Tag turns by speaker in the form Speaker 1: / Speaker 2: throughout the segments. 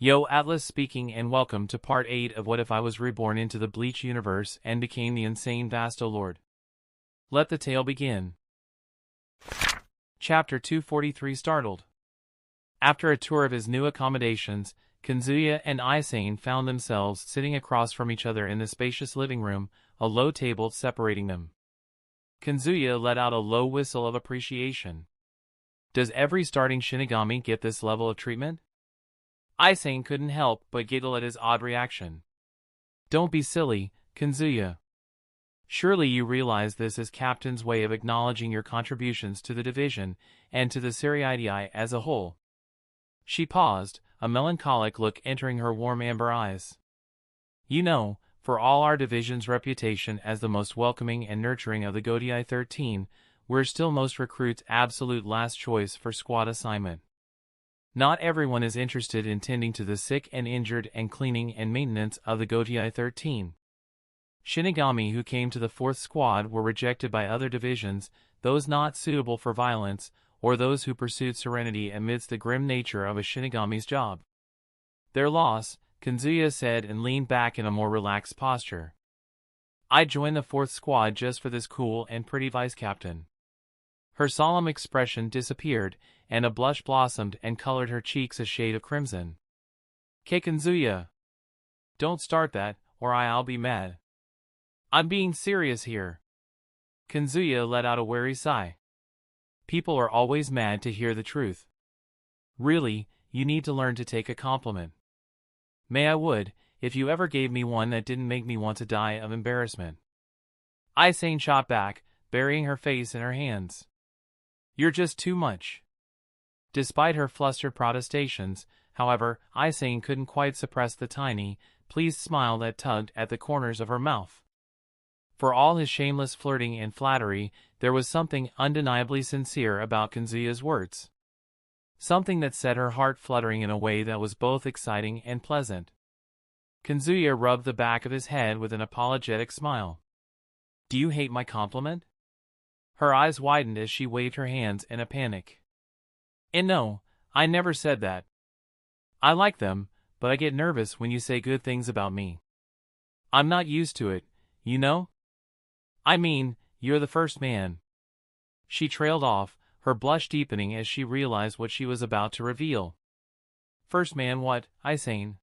Speaker 1: Yo, Atlas speaking, and welcome to part 8 of What If I Was Reborn into the Bleach universe and became the insane Vasto Lord. Let the tale begin. Chapter 243 Startled. After a tour of his new accommodations, Kazuya and Aizen found themselves sitting across from each other in the spacious living room, a low table separating them. Kazuya let out a low whistle of appreciation. Does every starting Shinigami get this level of treatment? Aizen couldn't help but giggle at his odd reaction. Don't be silly, Kazuya. Surely you realize this is Captain's way of acknowledging your contributions to the division and to the Seriidii as a whole. She paused, a melancholic look entering her warm amber eyes. You know, for all our division's reputation as the most welcoming and nurturing of the Godii 13, we're still most recruits' absolute last choice for squad assignment. Not everyone is interested in tending to the sick and injured and cleaning and maintenance of the Godii 13. Shinigami who came to the 4th squad were rejected by other divisions, those not suitable for violence, or those who pursued serenity amidst the grim nature of a Shinigami's job. Their loss, Kazuya said and leaned back in a more relaxed posture. I joined the 4th squad just for this cool and pretty vice captain. Her solemn expression disappeared, and a blush blossomed and colored her cheeks a shade of crimson. Kazuya. Don't start that, or I'll be mad. I'm being serious here. Kazuya let out a weary sigh. People are always mad to hear the truth. Really, you need to learn to take a compliment. May I would, if you ever gave me one that didn't make me want to die of embarrassment. Aizen shot back, burying her face in her hands. You're just too much. Despite her flustered protestations, however, Aizen couldn't quite suppress the tiny, pleased smile that tugged at the corners of her mouth. For all his shameless flirting and flattery, there was something undeniably sincere about Kazuya's words. Something that set her heart fluttering in a way that was both exciting and pleasant. Kazuya rubbed the back of his head with an apologetic smile. Do you hate my compliment? Her eyes widened as she waved her hands in a panic. And no, I never said that. I like them, but I get nervous when you say good things about me. I'm not used to it, you know? I mean, you're the first man. She trailed off, her blush deepening as she realized what she was about to reveal. First man what, Aizen?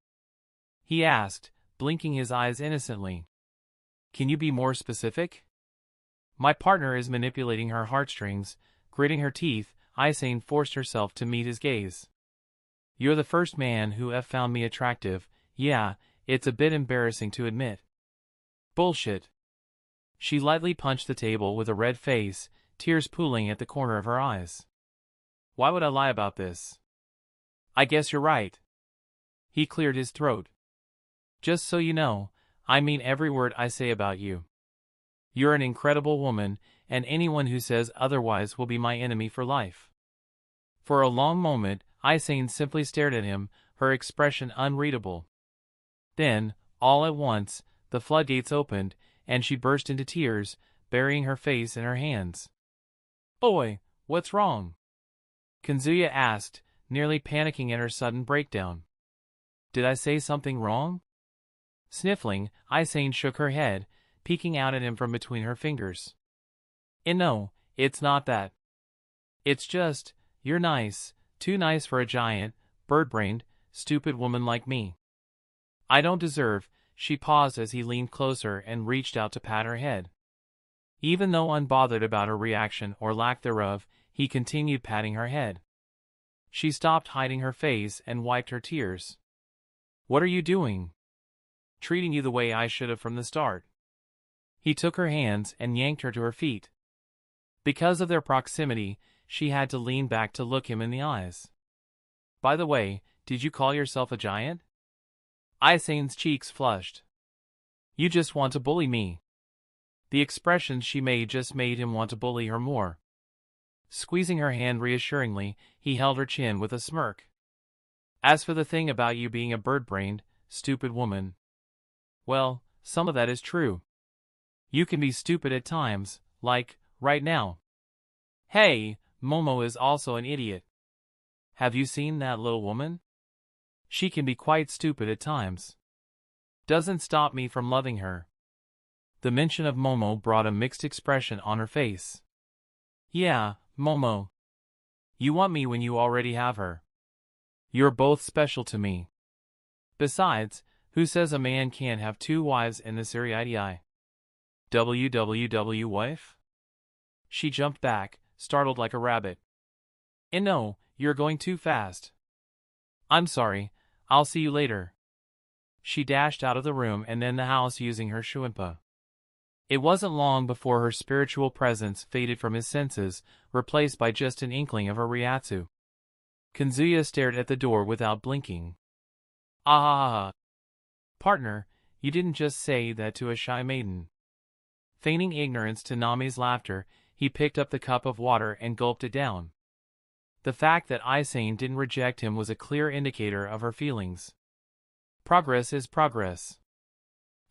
Speaker 1: He asked, blinking his eyes innocently. Can you be more specific? My partner is manipulating her heartstrings. Gritting her teeth, Aizen forced herself to meet his gaze. You're the first man who have found me attractive. Yeah, it's a bit embarrassing to admit. Bullshit. She lightly punched the table with a red face, tears pooling at the corner of her eyes. Why would I lie about this? I guess you're right. He cleared his throat. Just so you know, I mean every word I say about you. You're an incredible woman, and anyone who says otherwise will be my enemy for life. For a long moment, Aizen simply stared at him, her expression unreadable. Then, all at once, the floodgates opened, and she burst into tears, burying her face in her hands. Oi, what's wrong? Kazuya asked, nearly panicking at her sudden breakdown. Did I say something wrong? Sniffling, Aizen shook her head, peeking out at him from between her fingers. And no, it's not that. It's just, you're nice, too nice for a giant, bird-brained, stupid woman like me. I don't deserve. She paused as he leaned closer and reached out to pat her head. Even though unbothered about her reaction or lack thereof, he continued patting her head. She stopped hiding her face and wiped her tears. What are you doing? Treating you the way I should have from the start. He took her hands and yanked her to her feet. Because of their proximity, she had to lean back to look him in the eyes. By the way, did you call yourself a giant? Aizen's cheeks flushed. You just want to bully me. The expressions she made just made him want to bully her more. Squeezing her hand reassuringly, he held her chin with a smirk. As for the thing about you being a bird-brained, stupid woman, well, some of that is true. You can be stupid at times, like, right now. Hey, Momo is also an idiot. Have you seen that little woman? She can be quite stupid at times. Doesn't stop me from loving her. The mention of Momo brought a mixed expression on her face. Yeah, Momo. You want me when you already have her. You're both special to me. Besides, who says a man can't have two wives in this area? WWW wife? She jumped back, startled like a rabbit. And no, you're going too fast. I'm sorry, I'll see you later. She dashed out of the room and then the house using her shuinpa. It wasn't long before her spiritual presence faded from his senses, replaced by just an inkling of her Ryatsu. Kazuya stared at the door without blinking. Ah! Partner, you didn't just say that to a shy maiden. Feigning ignorance to Nami's laughter, he picked up the cup of water and gulped it down. The fact that Aizen didn't reject him was a clear indicator of her feelings. Progress is progress.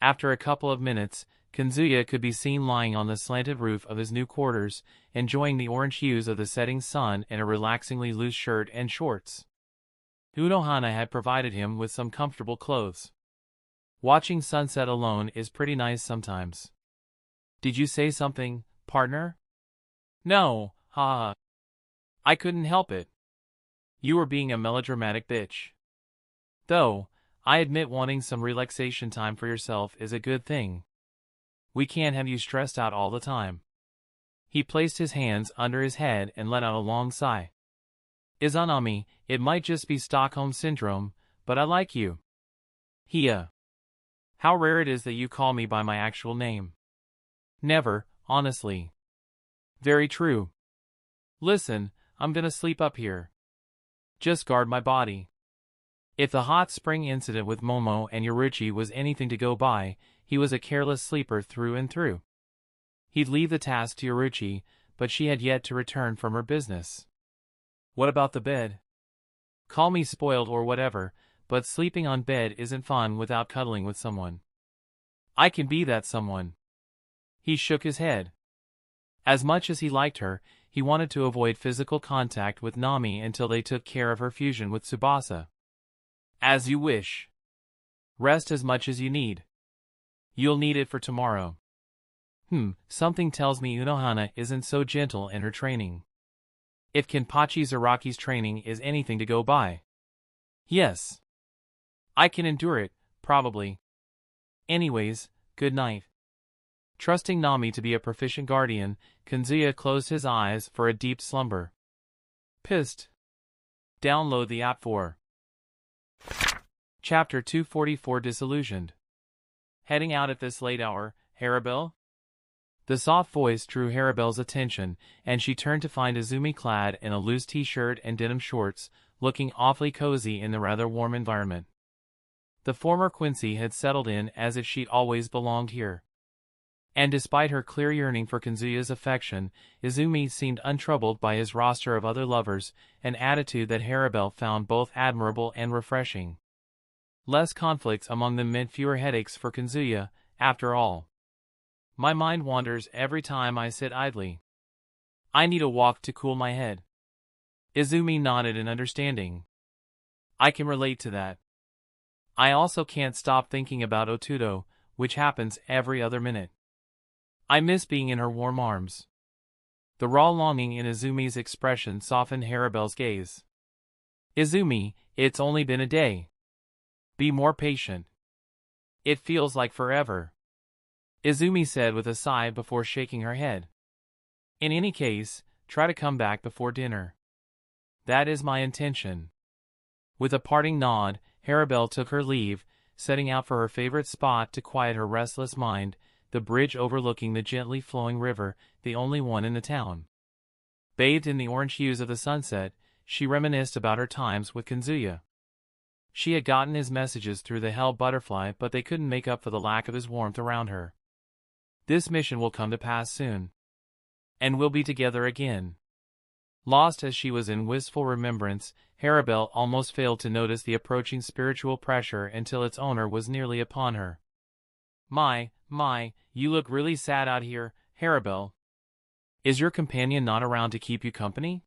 Speaker 1: After a couple of minutes, Kazuya could be seen lying on the slanted roof of his new quarters, enjoying the orange hues of the setting sun in a relaxingly loose shirt and shorts. Unohana had provided him with some comfortable clothes. Watching sunset alone is pretty nice sometimes. Did you say something, partner? No, haha. I couldn't help it. You were being a melodramatic bitch. Though, I admit wanting some relaxation time for yourself is a good thing. We can't have you stressed out all the time. He placed his hands under his head and let out a long sigh. Izanami, it might just be Stockholm Syndrome, but I like you. Hia. How rare it is that you call me by my actual name. Never, honestly. Very true. Listen, I'm gonna sleep up here. Just guard my body. If the hot spring incident with Momo and Yoruichi was anything to go by, he was a careless sleeper through and through. He'd leave the task to Yoruichi, but she had yet to return from her business. What about the bed? Call me spoiled or whatever, but sleeping on bed isn't fun without cuddling with someone. I can be that someone. He shook his head. As much as he liked her, he wanted to avoid physical contact with Nami until they took care of her fusion with Tsubasa. As you wish. Rest as much as you need. You'll need it for tomorrow. Something tells me Unohana isn't so gentle in her training. If Kenpachi Zaraki's training is anything to go by. Yes. I can endure it, probably. Anyways, good night. Trusting Nami to be a proficient guardian, Kazuya closed his eyes for a deep slumber. Pissed. Download the app for Chapter 244 Disillusioned. Heading out at this late hour, Harabelle? The soft voice drew Harabelle's attention, and she turned to find Izumi clad in a loose t-shirt and denim shorts, looking awfully cozy in the rather warm environment. The former Quincy had settled in as if she'd always belonged here. And despite her clear yearning for Kazuya's affection, Izumi seemed untroubled by his roster of other lovers, an attitude that Harabelle found both admirable and refreshing. Less conflicts among them meant fewer headaches for Kazuya, after all. My mind wanders every time I sit idly. I need a walk to cool my head. Izumi nodded in understanding. I can relate to that. I also can't stop thinking about Otudo, which happens every other minute. I miss being in her warm arms. The raw longing in Izumi's expression softened Harabelle's gaze. Izumi, it's only been a day. Be more patient. It feels like forever. Izumi said with a sigh before shaking her head. In any case, try to come back before dinner. That is my intention. With a parting nod, Harabelle took her leave, setting out for her favorite spot to quiet her restless mind, the bridge overlooking the gently flowing river, the only one in the town. Bathed in the orange hues of the sunset, she reminisced about her times with Kazuya. She had gotten his messages through the Hell Butterfly, but they couldn't make up for the lack of his warmth around her. This mission will come to pass soon. And we'll be together again. Lost as she was in wistful remembrance, Harabelle almost failed to notice the approaching spiritual pressure until its owner was nearly upon her. My, you look really sad out here, Harabelle. Is your companion not around to keep you company?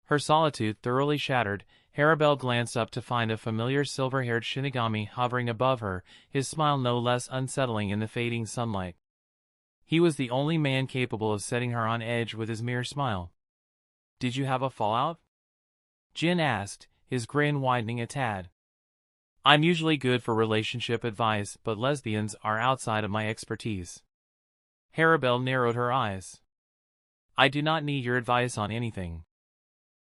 Speaker 1: Her solitude thoroughly shattered, Harabelle glanced up to find a familiar silver-haired Shinigami hovering above her, his smile no less unsettling in the fading sunlight. He was the only man capable of setting her on edge with his mere smile. "Did you have a fallout?" Jin asked, his grin widening a tad. "I'm usually good for relationship advice, but lesbians are outside of my expertise." Harabelle narrowed her eyes. "I do not need your advice on anything.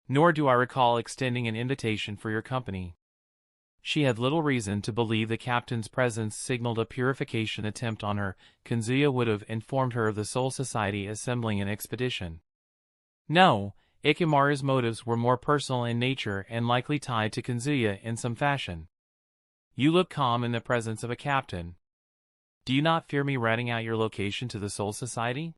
Speaker 1: Nor do I recall extending an invitation for your company." She had little reason to believe the captain's presence signaled a purification attempt on her. Kazuya would have informed her of the Soul Society assembling an expedition. No, Ikemaru's motives were more personal in nature and likely tied to Kazuya in some fashion. "You look calm in the presence of a captain. Do you not fear me ratting out your location to the Soul Society?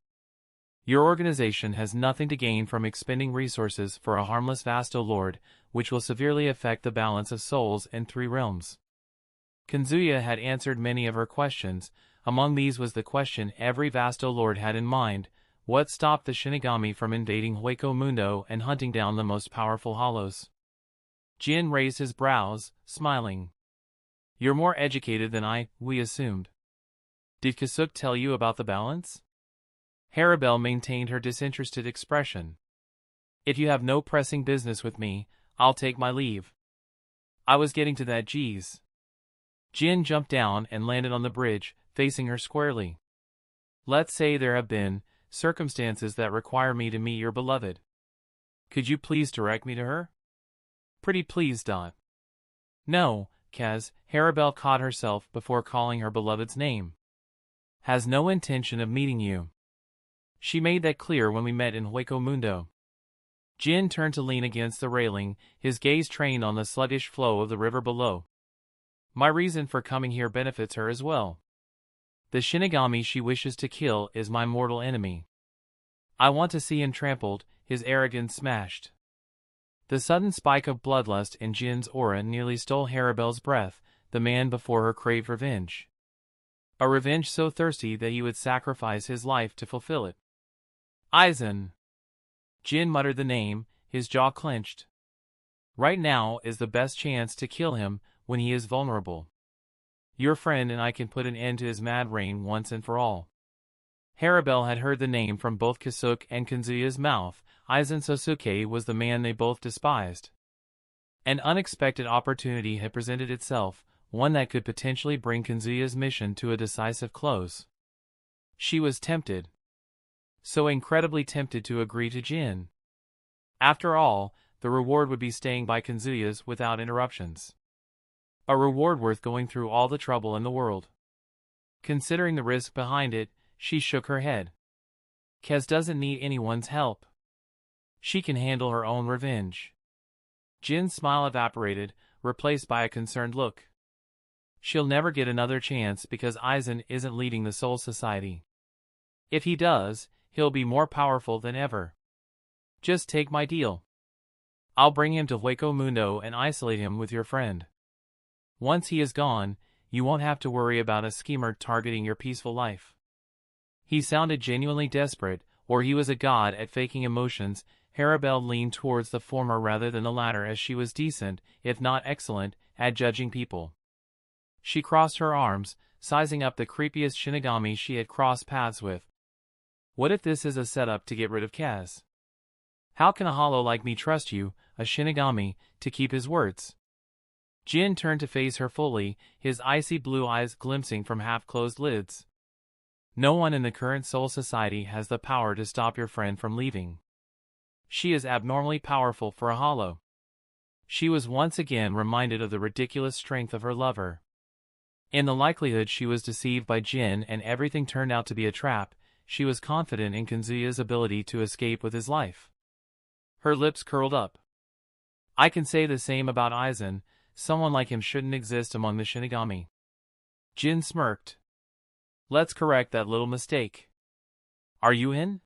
Speaker 1: Your organization has nothing to gain from expending resources for a harmless Vasto Lord, which will severely affect the balance of souls in 3 realms." Kazuya had answered many of her questions. Among these was the question every Vasto Lord had in mind: what stopped the Shinigami from invading Hueco Mundo and hunting down the most powerful hollows? Jin raised his brows, smiling. "You're more educated than we assumed. Did Kasuke tell you about the balance?" Harabelle maintained her disinterested expression. "If you have no pressing business with me, I'll take my leave." "I was getting to that, geez." Jin jumped down and landed on the bridge, facing her squarely. "Let's say there have been circumstances that require me to meet your beloved. Could you please direct me to her?" "Pretty please, Dot." "No, Kaz." Harabelle caught herself before calling her beloved's name. "Has no intention of meeting you. She made that clear when we met in Hueco Mundo." Jin turned to lean against the railing, his gaze trained on the sluggish flow of the river below. "My reason for coming here benefits her as well. The Shinigami she wishes to kill is my mortal enemy. I want to see him trampled, his arrogance smashed." The sudden spike of bloodlust in Jin's aura nearly stole Harabelle's breath. The man before her craved revenge. A revenge so thirsty that he would sacrifice his life to fulfill it. "Aizen." Jin muttered the name, his jaw clenched. "Right now is the best chance to kill him, when he is vulnerable. Your friend and I can put an end to his mad reign once and for all." Harabelle had heard the name from both Kasuke and Kazuya's mouth. Aizen Sōsuke was the man they both despised. An unexpected opportunity had presented itself, one that could potentially bring Kazuya's mission to a decisive close. She was tempted. So incredibly tempted to agree to Jin. After all, the reward would be staying by Kazuya's without interruptions. A reward worth going through all the trouble in the world. Considering the risk behind it, she shook her head. Kaz doesn't need anyone's help. She can handle her own revenge. Jin's smile evaporated, replaced by a concerned look. She'll never get another chance because Aizen isn't leading the Soul Society. If he does, he'll be more powerful than ever. Just take my deal. I'll bring him to Hueco Mundo and isolate him with your friend. Once he is gone, you won't have to worry about a schemer targeting your peaceful life." He sounded genuinely desperate, or he was a god at faking emotions. Harabelle leaned towards the former rather than the latter, as she was decent, if not excellent, at judging people. She crossed her arms, sizing up the creepiest Shinigami she had crossed paths with. "What if this is a setup to get rid of Kaz? How can a hollow like me trust you, a Shinigami, to keep his words?" Jin turned to face her fully, his icy blue eyes glimpsing from half-closed lids. "No one in the current Soul Society has the power to stop your friend from leaving. She is abnormally powerful for a hollow." She was once again reminded of the ridiculous strength of her lover. In the likelihood she was deceived by Jin and everything turned out to be a trap, she was confident in Kazuya's ability to escape with his life. Her lips curled up. "I can say the same about Aizen. Someone like him shouldn't exist among the Shinigami." Jin smirked. "Let's correct that little mistake. Are you in?"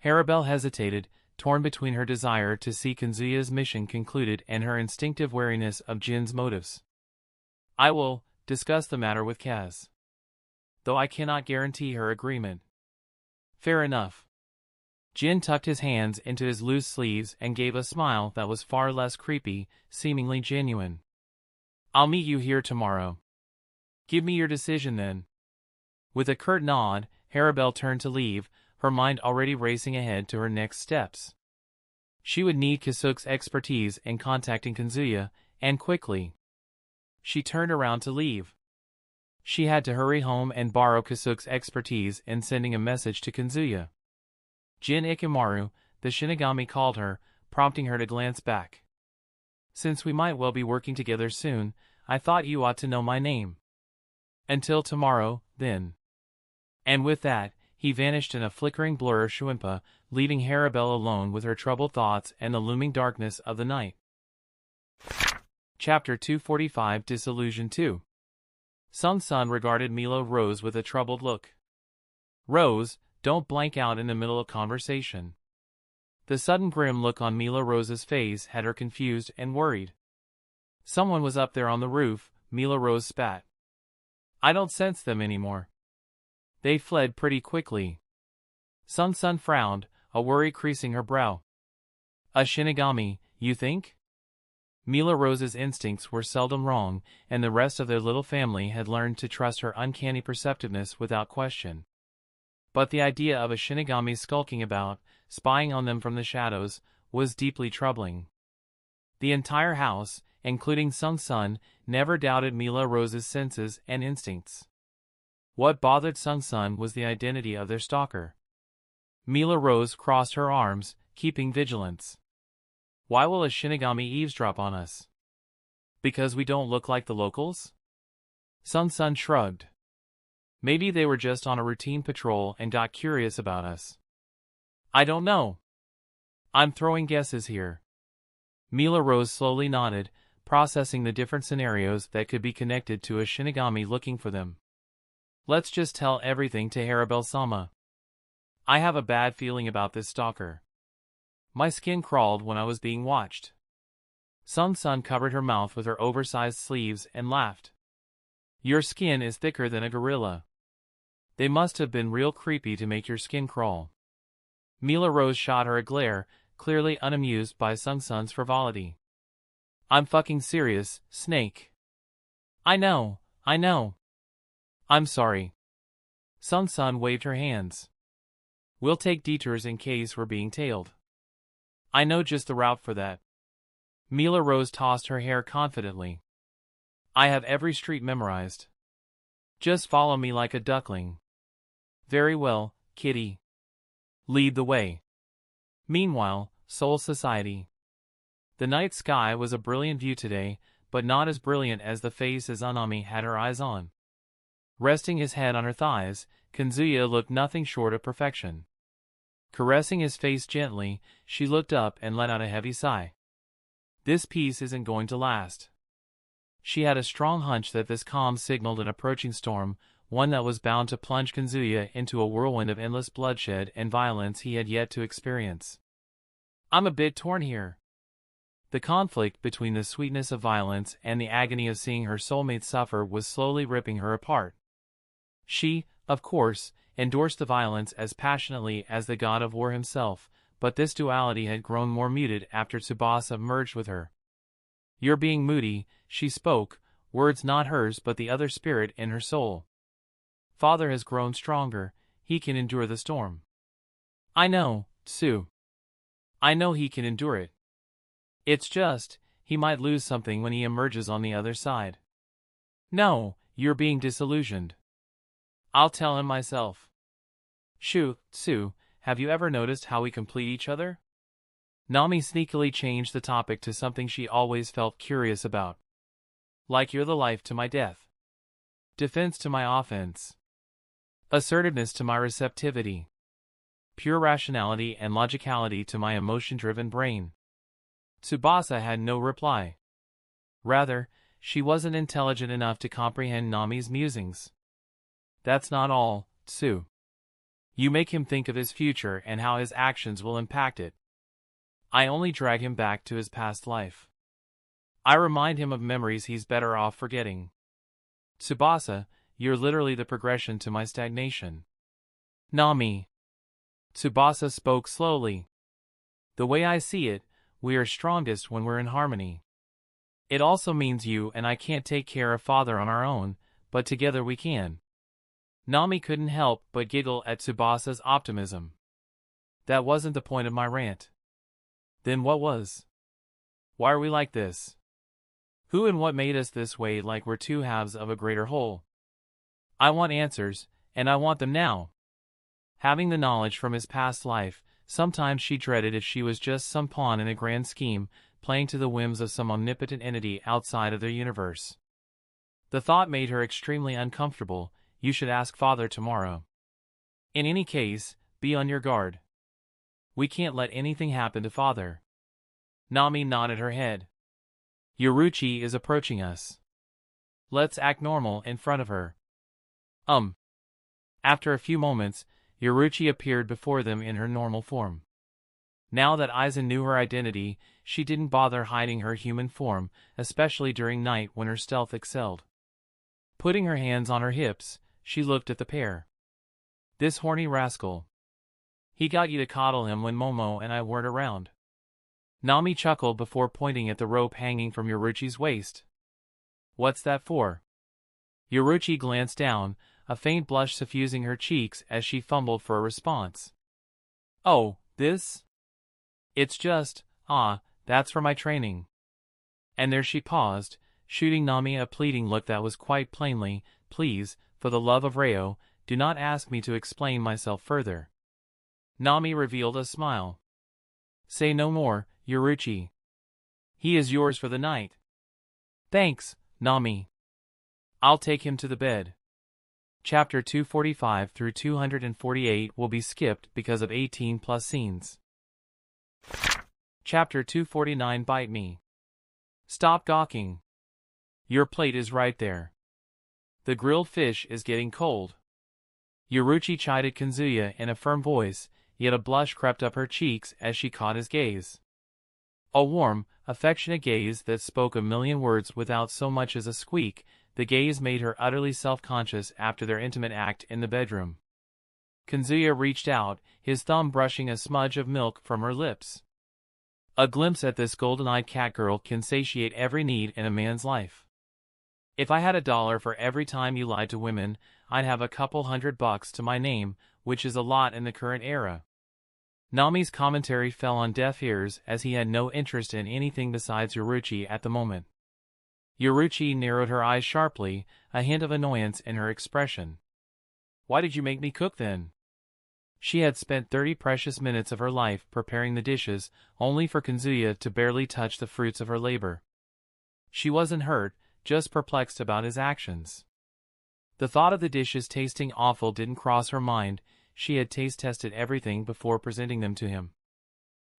Speaker 1: Harabelle hesitated, torn between her desire to see Kazuya's mission concluded and her instinctive wariness of Jin's motives. "I will discuss the matter with Kaz, though I cannot guarantee her agreement." "Fair enough. Jin tucked his hands into his loose sleeves and gave a smile that was far less creepy, seemingly genuine. I'll meet you here tomorrow. Give me your decision then. With a curt nod, Harabelle turned to leave, her mind already racing ahead to her next steps. She would need Kasuke's expertise in contacting Kazuya, and quickly. She turned around to leave. She had to hurry home and borrow Kasuke's expertise in sending a message to Kazuya. Jin Ikimaru, the Shinigami, called her, prompting her to glance back. Since we might well be working together soon, I thought you ought to know my name. Until tomorrow, then. And with that, he vanished in a flickering blur of Shuimpa, leaving Harabelle alone with her troubled thoughts and the looming darkness of the night. Chapter 245 Disillusion 2. Sung-sun regarded Milo Rose with a troubled look. Rose, don't blank out in the middle of conversation. The sudden grim look on Milo Rose's face had her confused and worried. Someone was up there on the roof, Milo Rose spat. I don't sense them anymore. They fled pretty quickly. Sung-sun frowned, a worry creasing her brow. A Shinigami, you think? Milo Rose's instincts were seldom wrong, and the rest of their little family had learned to trust her uncanny perceptiveness without question. But the idea of a Shinigami skulking about, spying on them from the shadows, was deeply troubling. The entire house, including Sung-sun, never doubted Milo Rose's senses and instincts. What bothered Sung-sun was the identity of their stalker. Milo Rose crossed her arms, keeping vigilance. Why will a Shinigami eavesdrop on us? Because we don't look like the locals? Sung-sun shrugged. Maybe they were just on a routine patrol and got curious about us. I don't know. I'm throwing guesses here. Milo Rose slowly nodded, processing the different scenarios that could be connected to a Shinigami looking for them. Let's just tell everything to Harabelle-sama. I have a bad feeling about this stalker. My skin crawled when I was being watched. Sung-sun covered her mouth with her oversized sleeves and laughed. Your skin is thicker than a gorilla. They must have been real creepy to make your skin crawl. Milo Rose shot her a glare, clearly unamused by Sung-sun's frivolity. I'm fucking serious, Snake. I know. I'm sorry. Sung-sun waved her hands. We'll take detours in case we're being tailed. I know just the route for that. Milo Rose tossed her hair confidently. I have every street memorized. Just follow me like a duckling. Very well, kitty. Lead the way. Meanwhile, Seoul Society. The night sky was a brilliant view today, but not as brilliant as the face Izanami had her eyes on. Resting his head on her thighs, Kazuya looked nothing short of perfection. Caressing his face gently, she looked up and let out a heavy sigh. This peace isn't going to last. She had a strong hunch that this calm signaled an approaching storm, one that was bound to plunge Kazuya into a whirlwind of endless bloodshed and violence he had yet to experience. I'm a bit torn here. The conflict between the sweetness of violence and the agony of seeing her soulmate suffer was slowly ripping her apart. She, of course, endorsed the violence as passionately as the god of war himself, but this duality had grown more muted after Tsubasa merged with her. You're being moody, she spoke, words not hers but the other spirit in her soul. Father has grown stronger, he can endure the storm. I know, Tsu. I know he can endure it. It's just, he might lose something when he emerges on the other side. No, you're being disillusioned. I'll tell him myself. Tsu, have you ever noticed how we complete each other? Nami sneakily changed the topic to something she always felt curious about. Like you're the life to my death. Defense to my offense. Assertiveness to my receptivity. Pure rationality and logicality to my emotion-driven brain. Tsubasa had no reply. Rather, she wasn't intelligent enough to comprehend Nami's musings. That's not all, Tsu. You make him think of his future and how his actions will impact it. I only drag him back to his past life. I remind him of memories he's better off forgetting. Tsubasa, you're literally the progression to my stagnation. Nami. Tsubasa spoke slowly. The way I see it, we are strongest when we're in harmony. It also means you and I can't take care of father on our own, but together we can. Nami couldn't help but giggle at Tsubasa's optimism. That wasn't the point of my rant. Then what was? Why are we like this? Who and what made us this way, like we're two halves of a greater whole? I want answers, and I want them now. Having the knowledge from his past life, sometimes she dreaded if she was just some pawn in a grand scheme, playing to the whims of some omnipotent entity outside of their universe. The thought made her extremely uncomfortable. You should ask father tomorrow. In any case, be on your guard. We can't let anything happen to father. Nami nodded her head. Yoruichi is approaching us. Let's act normal in front of her. After a few moments, Yoruichi appeared before them in her normal form. Now that Aizen knew her identity, she didn't bother hiding her human form, especially during night when her stealth excelled. Putting her hands on her hips, she looked at the pair. This horny rascal. He got you to coddle him when Momo and I weren't around. Nami chuckled before pointing at the rope hanging from Yoruichi's waist. What's that for? Yoruichi glanced down, a faint blush suffusing her cheeks as she fumbled for a response. Oh, this? It's just, that's for my training. And there she paused, shooting Nami a pleading look that was quite plainly, please, for the love of Reo, do not ask me to explain myself further. Nami revealed a smile. Say no more, Yoruichi. He is yours for the night. Thanks, Nami. I'll take him to the bed. Chapter 245 through 248 will be skipped because of 18+ scenes. Chapter 249 Bite Me. Stop gawking. Your plate is right there. The grilled fish is getting cold. Yoruichi chided Kazuya in a firm voice, yet a blush crept up her cheeks as she caught his gaze. A warm, affectionate gaze that spoke a million words without so much as a squeak. The gaze made her utterly self-conscious after their intimate act in the bedroom. Kazuya reached out, his thumb brushing a smudge of milk from her lips. A glimpse at this golden-eyed catgirl can satiate every need in a man's life. If I had $1 for every time you lied to women, I'd have a couple $100 to my name, which is a lot in the current era. Nami's commentary fell on deaf ears as he had no interest in anything besides Yoruichi at the moment. Yoruichi narrowed her eyes sharply, a hint of annoyance in her expression. Why did you make me cook then? She had spent 30 precious minutes of her life preparing the dishes, only for Kazuya to barely touch the fruits of her labor. She wasn't hurt, just perplexed about his actions. The thought of the dishes tasting awful didn't cross her mind. She had taste-tested everything before presenting them to him.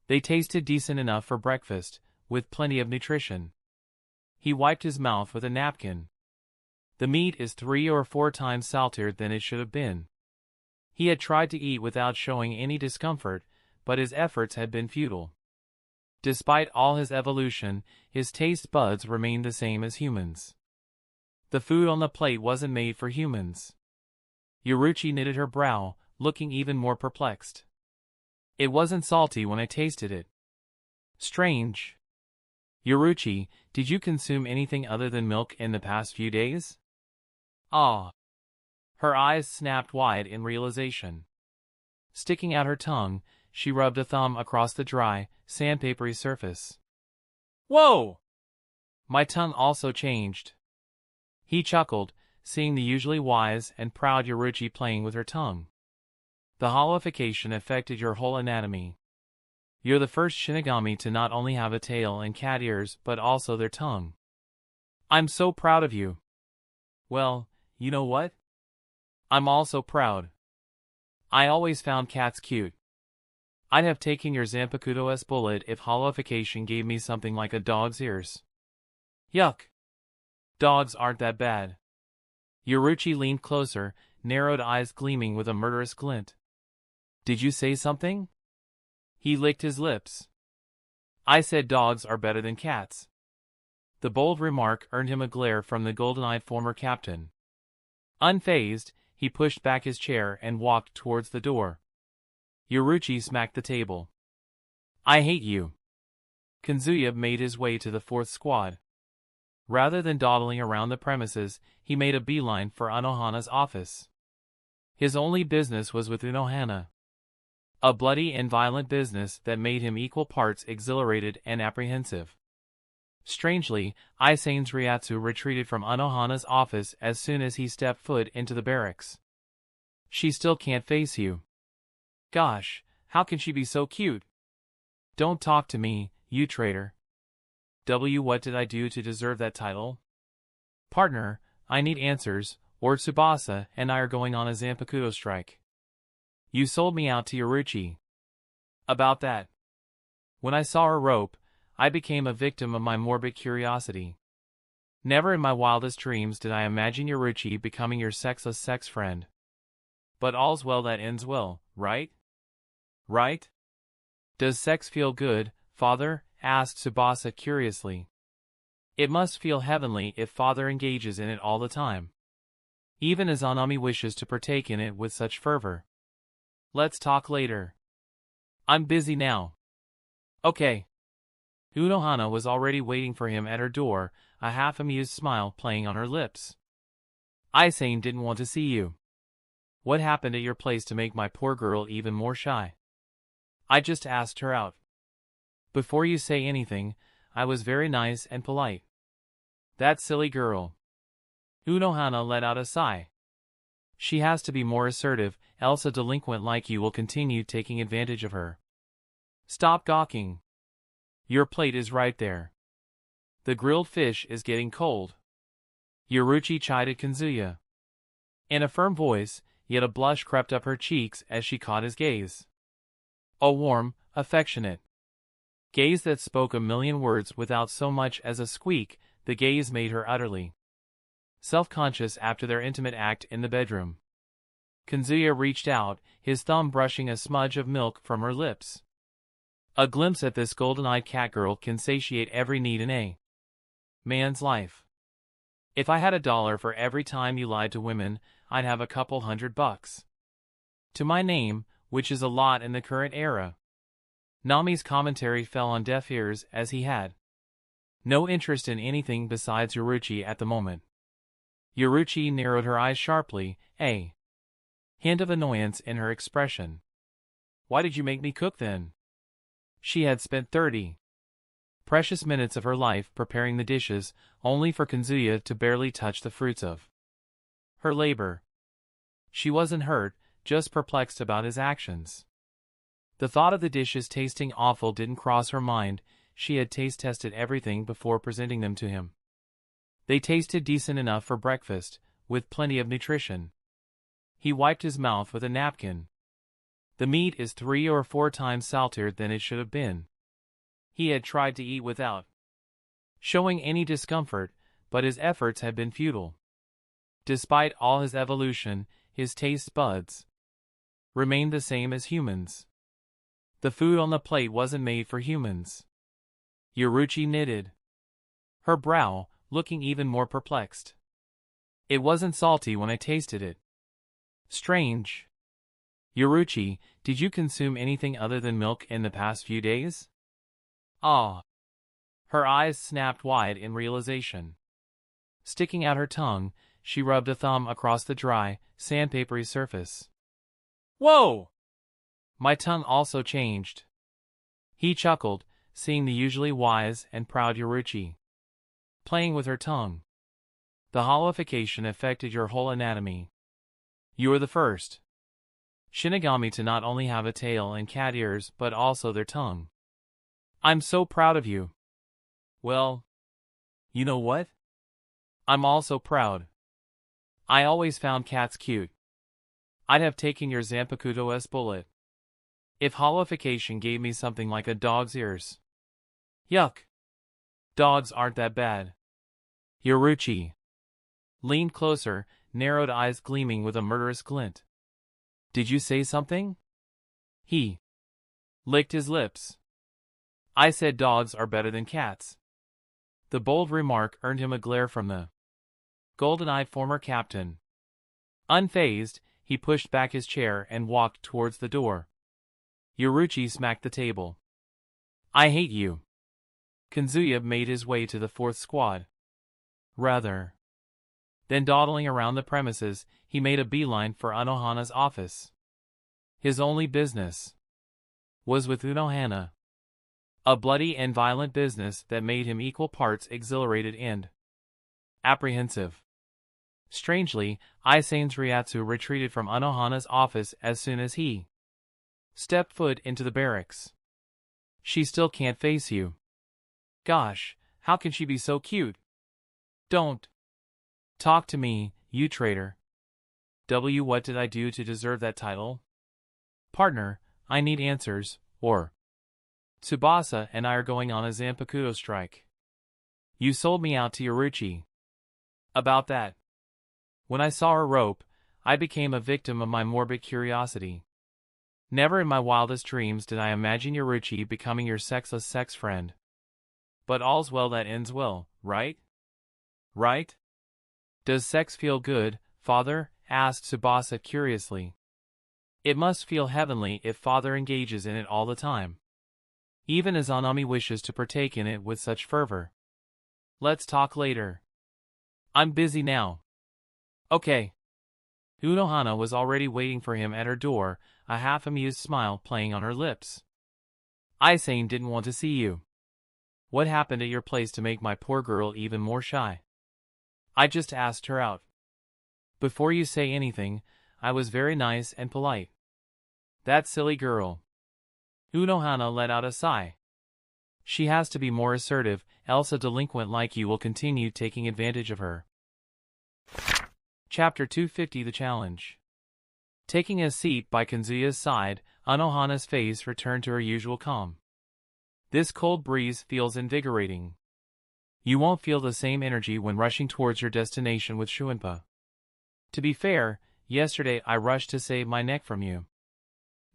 Speaker 1: They tasted decent enough for breakfast, with plenty of nutrition. He wiped his mouth with a napkin. The meat is 3 or 4 times saltier than it should have been. He had tried to eat without showing any discomfort, but his efforts had been futile. Despite all his evolution, his taste buds remained the same as humans. The food on the plate wasn't made for humans. Yoruichi knitted her brow, looking even more perplexed. It wasn't salty when I tasted it. Strange. Yoruichi, did you consume anything other than milk in the past few days? Ah. Her eyes snapped wide in realization. Sticking out her tongue, she rubbed a thumb across the dry, sandpapery surface. Whoa! My tongue also changed. He chuckled, seeing the usually wise and proud Yoruichi playing with her tongue. The hollowification affected your whole anatomy. You're the first Shinigami to not only have a tail and cat ears but also their tongue. I'm so proud of you. Well, you know what? I'm also proud. I always found cats cute. I'd have taken your Zanpakuto's bullet if hollowification gave me something like a dog's ears. Yuck. Dogs aren't that bad. Yoruichi leaned closer, narrowed eyes gleaming with a murderous glint. Did you say something? He licked his lips. I said dogs are better than cats. The bold remark earned him a glare from the golden-eyed former captain. Unfazed, he pushed back his chair and walked towards the door. Yoruchi smacked the table. I hate you. Kazuya made his way to the fourth squad. Rather than dawdling around the premises, he made a beeline for Unohana's office. His only business was with Unohana. A bloody and violent business that made him equal parts exhilarated and apprehensive. Strangely, Aizen's Ryatsu retreated from Unohana's office as soon as he stepped foot into the barracks. She still can't face you. Gosh, how can she be so cute? Don't talk to me, you traitor. What did I do to deserve that title? Partner, I need answers, or Tsubasa and I are going on a Zanpakuto strike. You sold me out to Yoruchi. About that. When I saw her rope, I became a victim of my morbid curiosity. Never in my wildest dreams did I imagine Yoruchi becoming your sexless sex friend. But all's well that ends well, right? Right? Does sex feel good, father? Asked Tsubasa curiously. It must feel heavenly if father engages in it all the time. Even as Anami wishes to partake in it with such fervor. Let's talk later. I'm busy now. Okay. Unohana was already waiting for him at her door, a half-amused smile playing on her lips. Aizen didn't want to see you. What happened at your place to make my poor girl even more shy? I just asked her out. Before you say anything, I was very nice and polite. That silly girl. Unohana let out a sigh. She has to be more assertive, else a delinquent like you will continue taking advantage of her. Stop gawking. Your plate is right there. The grilled fish is getting cold. Yoruchi chided Kazuya. In a firm voice, yet a blush crept up her cheeks as she caught his gaze. A warm, affectionate gaze that spoke a million words without so much as a squeak. The gaze made her utterly self-conscious after their intimate act in the bedroom. Kazuya reached out, his thumb brushing a smudge of milk from her lips. A glimpse at this golden-eyed catgirl can satiate every need in a man's life. If I had $1 for every time you lied to women, I'd have a couple $100 to my name, which is a lot in the current era. Nami's commentary fell on deaf ears as he had no interest in anything besides Yoruchi at the moment. Yoruchi narrowed her eyes sharply, a hint of annoyance in her expression. Why did you make me cook then? She had spent 30 precious minutes of her life preparing the dishes, only for Kazuya to barely touch the fruits of her labor. She wasn't hurt, just perplexed about his actions. The thought of the dishes tasting awful didn't cross her mind. She had taste-tested everything before presenting them to him. They tasted decent enough for breakfast, with plenty of nutrition. He wiped his mouth with a napkin. The meat is 3 or 4 times saltier than it should have been. He had tried to eat without showing any discomfort, but his efforts had been futile. Despite all his evolution, his taste buds remained the same as humans. The food on the plate wasn't made for humans. Yoruchi knitted her brow, looking even more perplexed. It wasn't salty when I tasted it. Strange. Yoruchi, did you consume anything other than milk in the past few days? Ah. Her eyes snapped wide in realization. Sticking out her tongue, she rubbed a thumb across the dry, sandpapery surface. Whoa! My tongue also changed. He chuckled, seeing the usually wise and proud Yoruchi playing with her tongue. The holification affected your whole anatomy. You are the first Shinigami to not only have a tail and cat ears but also their tongue. I'm so proud of you. Well, you know what? I'm also proud. I always found cats cute. I'd have taken your Zanpakuto-S bullet if holification gave me something like a dog's ears. Yuck. Dogs aren't that bad. Yoruchi leaned closer, narrowed eyes gleaming with a murderous glint. Did you say something? He licked his lips. I said dogs are better than cats. The bold remark earned him a glare from the golden-eyed former captain. Unfazed, he pushed back his chair and walked towards the door. Yoruichi smacked the table. I hate you. Kazuya made his way to the fourth squad. Rather. Then dawdling around the premises, he made a beeline for Unohana's office. His only business was with Unohana. A bloody and violent business that made him equal parts exhilarated and apprehensive. Strangely, Aizen's Ryatsu retreated from Unohana's office as soon as he stepped foot into the barracks. She still can't face you. Gosh, how can she be so cute? Don't talk to me, you traitor. What did I do to deserve that title? Partner, I need answers, or Tsubasa and I are going on a Zanpakuto strike. You sold me out to Yoruichi. About that. When I saw her rope, I became a victim of my morbid curiosity. Never in my wildest dreams did I imagine Yoruichi becoming your sexless sex friend. But all's well that ends well, right? Right? Does sex feel good, father? Asked Tsubasa curiously. It must feel heavenly if father engages in it all the time. Even as Anami wishes to partake in it with such fervor. Let's talk later. I'm busy now. Okay. Unohana was already waiting for him at her door, a half-amused smile playing on her lips. Aizen didn't want to see you. What happened at your place to make my poor girl even more shy? I just asked her out. Before you say anything, I was very nice and polite. That silly girl. Unohana let out a sigh. She has to be more assertive, else a delinquent like you will continue taking advantage of her. Chapter 250 The Challenge. Taking a seat by Kazuya's side, Unohana's face returned to her usual calm. This cold breeze feels invigorating. You won't feel the same energy when rushing towards your destination with Shuinpa. To be fair, yesterday I rushed to save my neck from you.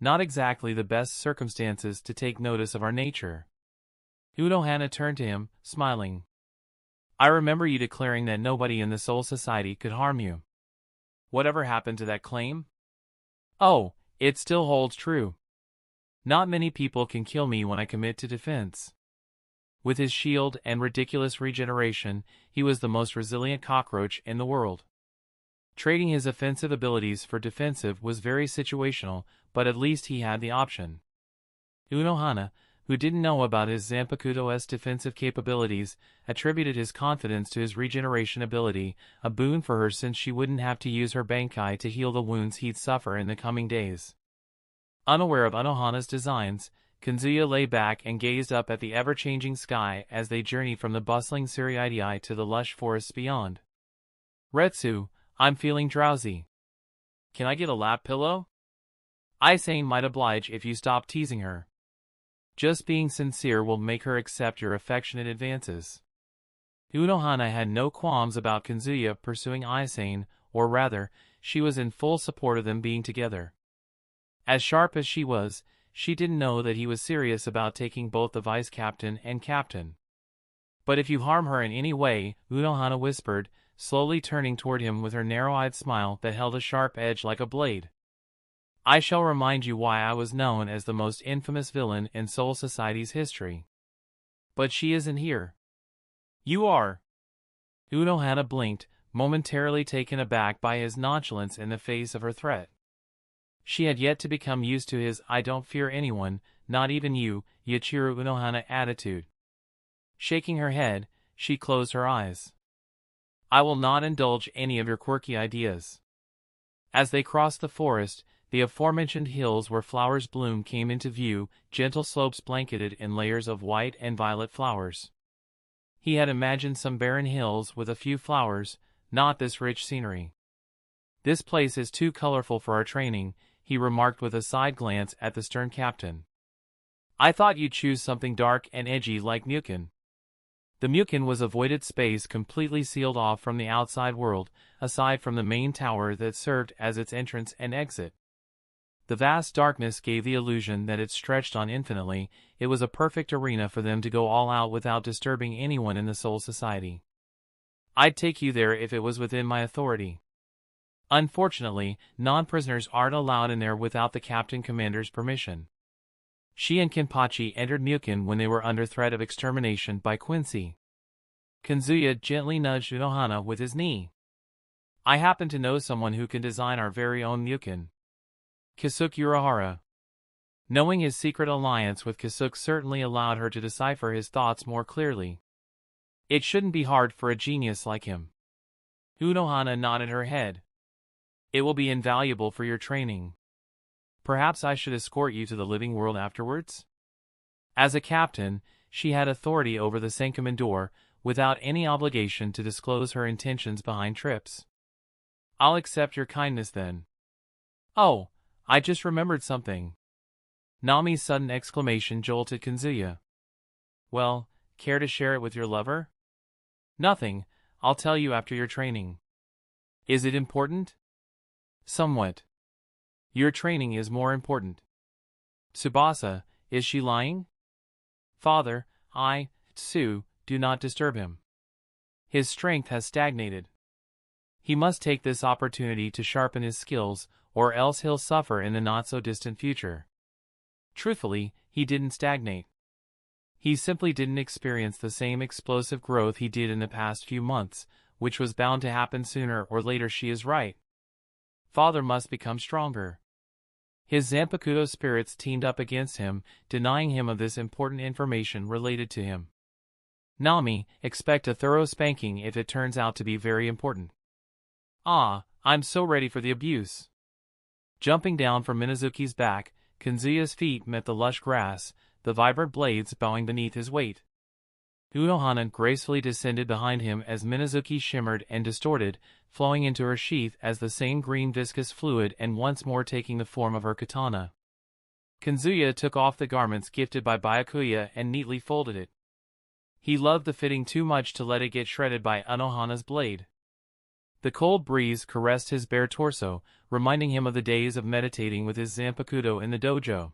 Speaker 1: Not exactly the best circumstances to take notice of our nature. Unohana turned to him, smiling. I remember you declaring that nobody in the Soul Society could harm you. Whatever happened to that claim? Oh, it still holds true. Not many people can kill me when I commit to defense. With his shield and ridiculous regeneration, he was the most resilient cockroach in the world. Trading his offensive abilities for defensive was very situational, but at least he had the option. Unohana, who didn't know about his Zanpakuto's defensive capabilities, attributed his confidence to his regeneration ability, a boon for her since she wouldn't have to use her Bankai to heal the wounds he'd suffer in the coming days. Unaware of Unohana's designs, Kazuya lay back and gazed up at the ever-changing sky as they journeyed from the bustling Suriidii to the lush forests beyond. Retsu, I'm feeling drowsy. Can I get a lap pillow? Aizen might oblige if you stop teasing her. Just being sincere will make her accept your affectionate advances. Unohana had no qualms about Kazuya pursuing Aizen, or rather, she was in full support of them being together. As sharp as she was, she didn't know that he was serious about taking both the vice-captain and captain. But if you harm her in any way, Unohana whispered, slowly turning toward him with her narrow-eyed smile that held a sharp edge like a blade. I shall remind you why I was known as the most infamous villain in Soul Society's history. But she isn't here. You are. Unohana blinked, momentarily taken aback by his nonchalance in the face of her threat. She had yet to become used to his I don't fear anyone, not even you, Yachiru Unohana attitude. Shaking her head, she closed her eyes. I will not indulge any of your quirky ideas. As they crossed the forest, the aforementioned hills where flowers bloom came into view, gentle slopes blanketed in layers of white and violet flowers. He had imagined some barren hills with a few flowers, not this rich scenery. This place is too colorful for our training, he remarked with a side glance at the stern captain. I thought you'd choose something dark and edgy like Mukin. The Mukin was a voided space completely sealed off from the outside world, aside from the main tower that served as its entrance and exit. The vast darkness gave the illusion that it stretched on infinitely. It was a perfect arena for them to go all out without disturbing anyone in the Soul Society. I'd take you there if it was within my authority. Unfortunately, non-prisoners aren't allowed in there without the Captain Commander's permission. She and Kenpachi entered Mukin when they were under threat of extermination by Quincy. Kazuya gently nudged Unohana with his knee. I happen to know someone who can design our very own Mukin. Kisuke Urahara. Knowing his secret alliance with Kisuke certainly allowed her to decipher his thoughts more clearly. It shouldn't be hard for a genius like him. Unohana nodded her head. It will be invaluable for your training. Perhaps I should escort you to the living world afterwards? As a captain, she had authority over the Senkamen door, without any obligation to disclose her intentions behind trips. I'll accept your kindness then. Oh, I just remembered something. Nami's sudden exclamation jolted Kazuya. Well, care to share it with your lover? Nothing, I'll tell you after your training. Is it important? Somewhat. Your training is more important. Tsubasa, is she lying? Father, Tsu, do not disturb him. His strength has stagnated. He must take this opportunity to sharpen his skills, or else he'll suffer in the not-so-distant future. Truthfully, he didn't stagnate. He simply didn't experience the same explosive growth he did in the past few months, which was bound to happen sooner or later. She is right. Father must become stronger. His Zanpakuto spirits teamed up against him, denying him of this important information related to him. Nami, expect a thorough spanking if it turns out to be very important. Ah, I'm so ready for the abuse. Jumping down from Minazuki's back, Kazuya's feet met the lush grass, the vibrant blades bowing beneath his weight. Unohana gracefully descended behind him as Minazuki shimmered and distorted, flowing into her sheath as the same green viscous fluid and once more taking the form of her katana. Kazuya took off the garments gifted by Byakuya and neatly folded it. He loved the fitting too much to let it get shredded by Unohana's blade. The cold breeze caressed his bare torso, reminding him of the days of meditating with his Zanpakuto in the dojo.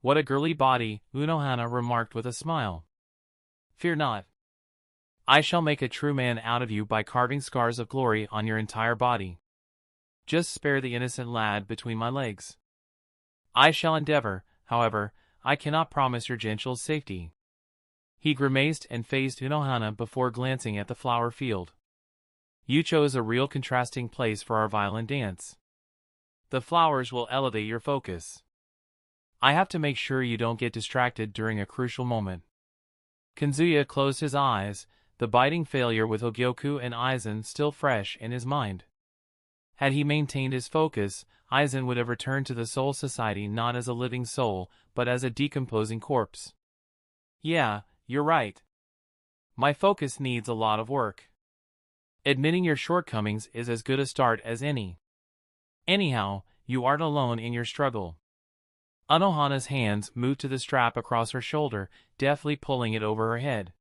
Speaker 1: What a girly body, Unohana remarked with a smile. Fear not. I shall make a true man out of you by carving scars of glory on your entire body. Just spare the innocent lad between my legs. I shall endeavor, however, I cannot promise your gentle's safety. He grimaced and faced Unohana before glancing at the flower field. You chose a real contrasting place for our violent dance. The flowers will elevate your focus. I have to make sure you don't get distracted during a crucial moment. Kazuya closed his eyes, the biting failure with Hogyoku and Aizen still fresh in his mind. Had he maintained his focus, Aizen would have returned to the Soul Society not as a living soul, but as a decomposing corpse. Yeah, you're right. My focus needs a lot of work. Admitting your shortcomings is as good a start as any. Anyhow, you aren't alone in your struggle. Unohana's hands moved to the strap across her shoulder, deftly pulling it over her head.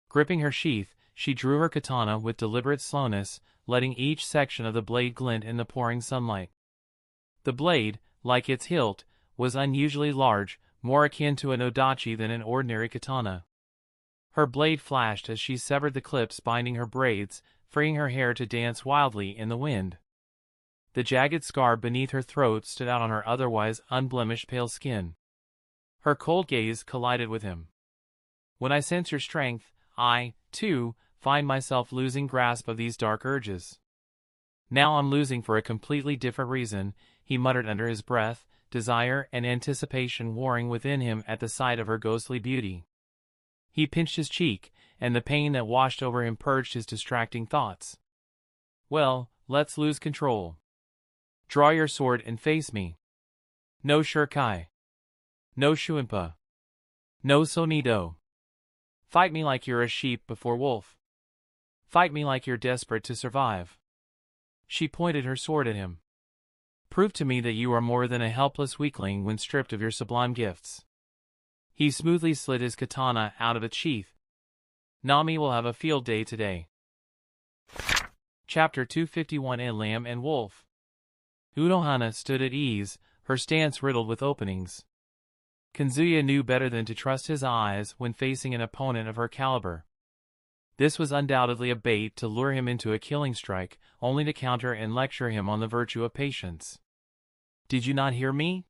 Speaker 1: Gripping her sheath, she drew her katana with deliberate slowness, letting each section of the blade glint in the pouring sunlight. The blade, like its hilt, was unusually large, more akin to an odachi than an ordinary katana. Her blade flashed as she severed the clips binding her braids, freeing her hair to dance wildly in the wind. The jagged scar beneath her throat stood out on her otherwise unblemished pale skin. Her cold gaze collided with him. When I sense your strength, I, too, find myself losing grasp of these dark urges. Now I'm losing for a completely different reason, he muttered under his breath, desire and anticipation warring within him at the sight of her ghostly beauty. He pinched his cheek, and the pain that washed over him purged his distracting thoughts. Well, let's lose control. Draw your sword and face me. No shurikai. No shuinpa. No sonido. Fight me like you're a sheep before wolf. Fight me like you're desperate to survive. She pointed her sword at him. Prove to me that you are more than a helpless weakling when stripped of your sublime gifts. He smoothly slid his katana out of its sheath. Nami will have a field day today. Chapter 251 A Lamb and Wolf. Unohana stood at ease, her stance riddled with openings. Kazuya knew better than to trust his eyes when facing an opponent of her caliber. This was undoubtedly a bait to lure him into a killing strike, only to counter and lecture him on the virtue of patience. Did you not hear me?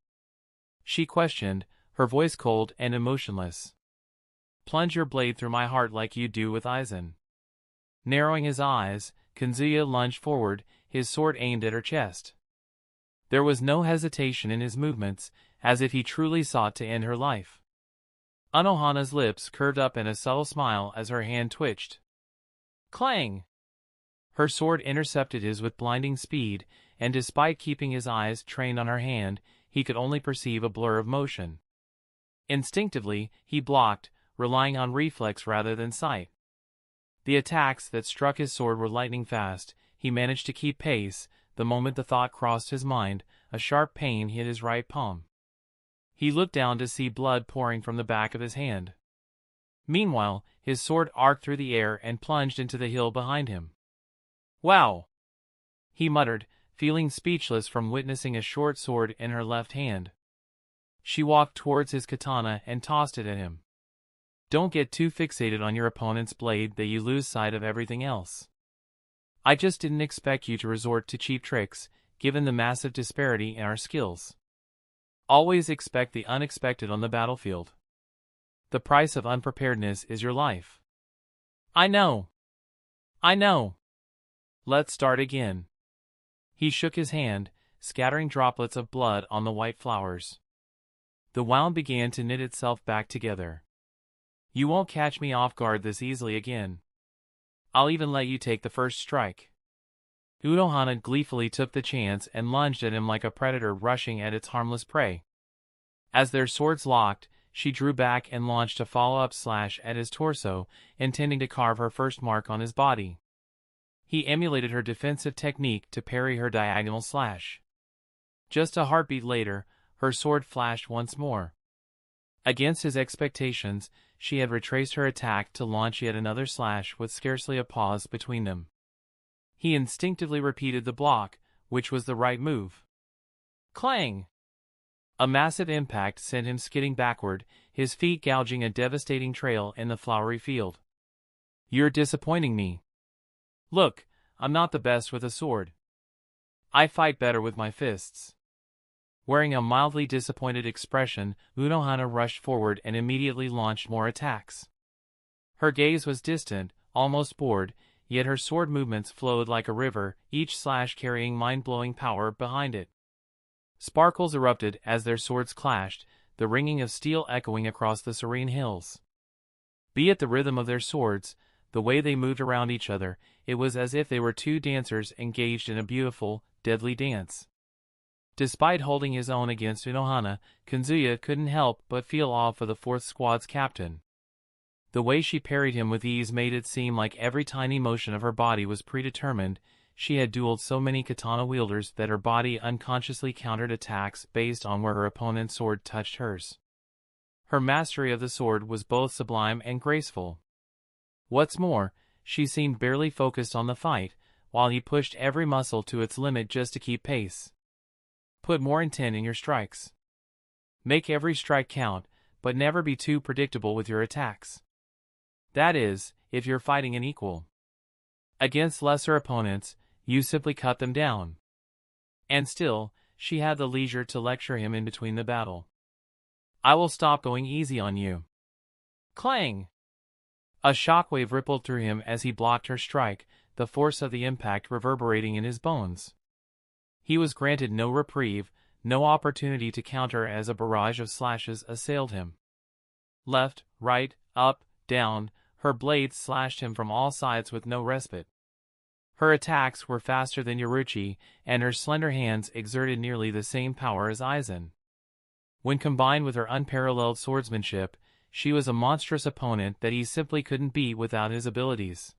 Speaker 1: She questioned, her voice cold and emotionless. "Plunge your blade through my heart like you do with Aizen." Narrowing his eyes, Kazuya lunged forward, his sword aimed at her chest. There was no hesitation in his movements, as if he truly sought to end her life. Anohana's lips curved up in a subtle smile as her hand twitched. Clang! Her sword intercepted his with blinding speed, and despite keeping his eyes trained on her hand, he could only perceive a blur of motion. Instinctively, he blocked, relying on reflex rather than sight. The attacks that struck his sword were lightning fast. He managed to keep pace. The moment the thought crossed his mind, a sharp pain hit his right palm. He looked down to see blood pouring from the back of his hand. Meanwhile, his sword arced through the air and plunged into the hill behind him. "Wow!" he muttered, feeling speechless from witnessing a short sword in her left hand. She walked towards his katana and tossed it at him. "Don't get too fixated on your opponent's blade that you lose sight of everything else. I just didn't expect you to resort to cheap tricks, given the massive disparity in our skills. Always expect the unexpected on the battlefield. The price of unpreparedness is your life." I know. Let's start again." He shook his hand, scattering droplets of blood on the white flowers. The wound began to knit itself back together. "You won't catch me off guard this easily again. I'll even let you take the first strike." Unohana gleefully took the chance and lunged at him like a predator rushing at its harmless prey. As their swords locked, she drew back and launched a follow-up slash at his torso, intending to carve her first mark on his body. He emulated her defensive technique to parry her diagonal slash. Just a heartbeat later, her sword flashed once more. Against his expectations, she had retraced her attack to launch yet another slash with scarcely a pause between them. He instinctively repeated the block, which was the right move. Clang! A massive impact sent him skidding backward, his feet gouging a devastating trail in the flowery field. "You're disappointing me. Look, I'm not the best with a sword. I fight better with my fists." Wearing a mildly disappointed expression, Unohana rushed forward and immediately launched more attacks. Her gaze was distant, almost bored, yet her sword movements flowed like a river, each slash carrying mind-blowing power behind it. Sparkles erupted as their swords clashed, the ringing of steel echoing across the serene hills. Be it the rhythm of their swords, the way they moved around each other, it was as if they were two dancers engaged in a beautiful, deadly dance. Despite holding his own against Unohana, Kazuya couldn't help but feel awe for the 4th Squad's captain. The way she parried him with ease made it seem like every tiny motion of her body was predetermined. She had dueled so many katana wielders that her body unconsciously countered attacks based on where her opponent's sword touched hers. Her mastery of the sword was both sublime and graceful. What's more, she seemed barely focused on the fight, while he pushed every muscle to its limit just to keep pace. Put more intent in your strikes. Make every strike count, but never be too predictable with your attacks. That is, if you're fighting an equal. Against lesser opponents, you simply cut them down. And still, she had the leisure to lecture him in between the battle. "I will stop going easy on you." Clang! A shockwave rippled through him as he blocked her strike, the force of the impact reverberating in his bones. He was granted no reprieve, no opportunity to counter as a barrage of slashes assailed him. Left, right, up, down, her blades slashed him from all sides with no respite. Her attacks were faster than Yoruichi, and her slender hands exerted nearly the same power as Aizen. When combined with her unparalleled swordsmanship, she was a monstrous opponent that he simply couldn't beat without his abilities.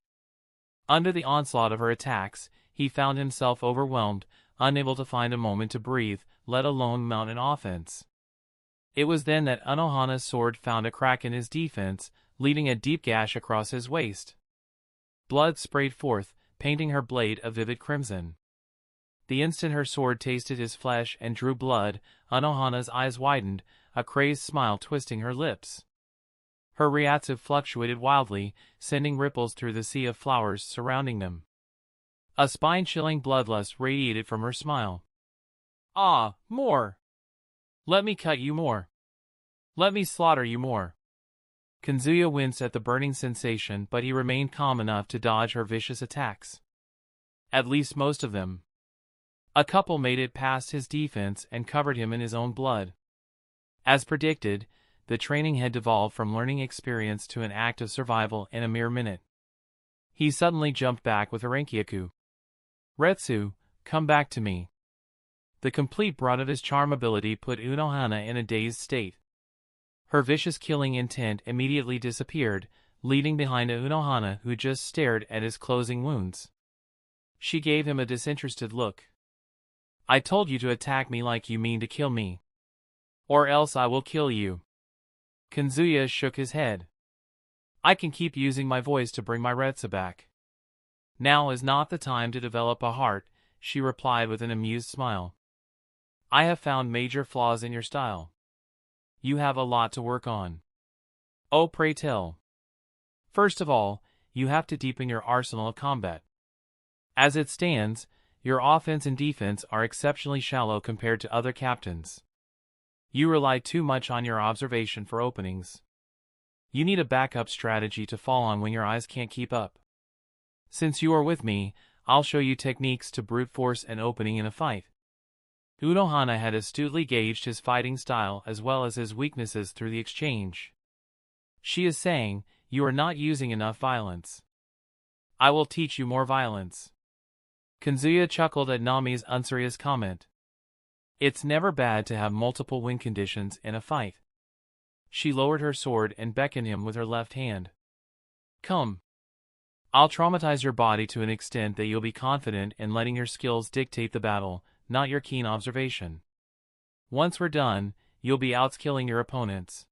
Speaker 1: Under the onslaught of her attacks, he found himself overwhelmed, unable to find a moment to breathe, let alone mount an offense. It was then that Unohana's sword found a crack in his defense, leaving a deep gash across his waist. Blood sprayed forth, painting her blade a vivid crimson. The instant her sword tasted his flesh and drew blood, Unohana's eyes widened, a crazed smile twisting her lips. Her reactive fluctuated wildly, sending ripples through the sea of flowers surrounding them. A spine-chilling bloodlust radiated from her smile. "Ah, more! Let me cut you more!" Let me slaughter you more. Kazuya winced at the burning sensation, but he remained calm enough to dodge her vicious attacks. At least most of them. A couple made it past his defense and covered him in his own blood. As predicted, the training had devolved from learning experience to an act of survival in a mere minute. He suddenly jumped back with Harenkyaku. Retsu, come back to me. The complete brunt of his charm ability put Unohana in a dazed state. Her vicious killing intent immediately disappeared, leaving behind Unohana who just stared at his closing wounds. She gave him a disinterested look. I told you to attack me like you mean to kill me. Or else I will kill you. Kazuya shook his head. I can keep using my voice to bring my Retsu back. Now is not the time to develop a heart, she replied with an amused smile. I have found major flaws in your style. You have a lot to work on. Oh, pray tell. First of all, you have to deepen your arsenal of combat. As it stands, your offense and defense are exceptionally shallow compared to other captains. You rely too much on your observation for openings. You need a backup strategy to fall on when your eyes can't keep up. Since you are with me, I'll show you techniques to brute force an opening in a fight. Unohana had astutely gauged his fighting style as well as his weaknesses through the exchange. She is saying, you are not using enough violence. I will teach you more violence. Kazuya chuckled at Nami's unserious comment. It's never bad to have multiple win conditions in a fight. She lowered her sword and beckoned him with her left hand. Come. I'll traumatize your body to an extent that you'll be confident in letting your skills dictate the battle, not your keen observation. Once we're done, you'll be outskilling your opponents.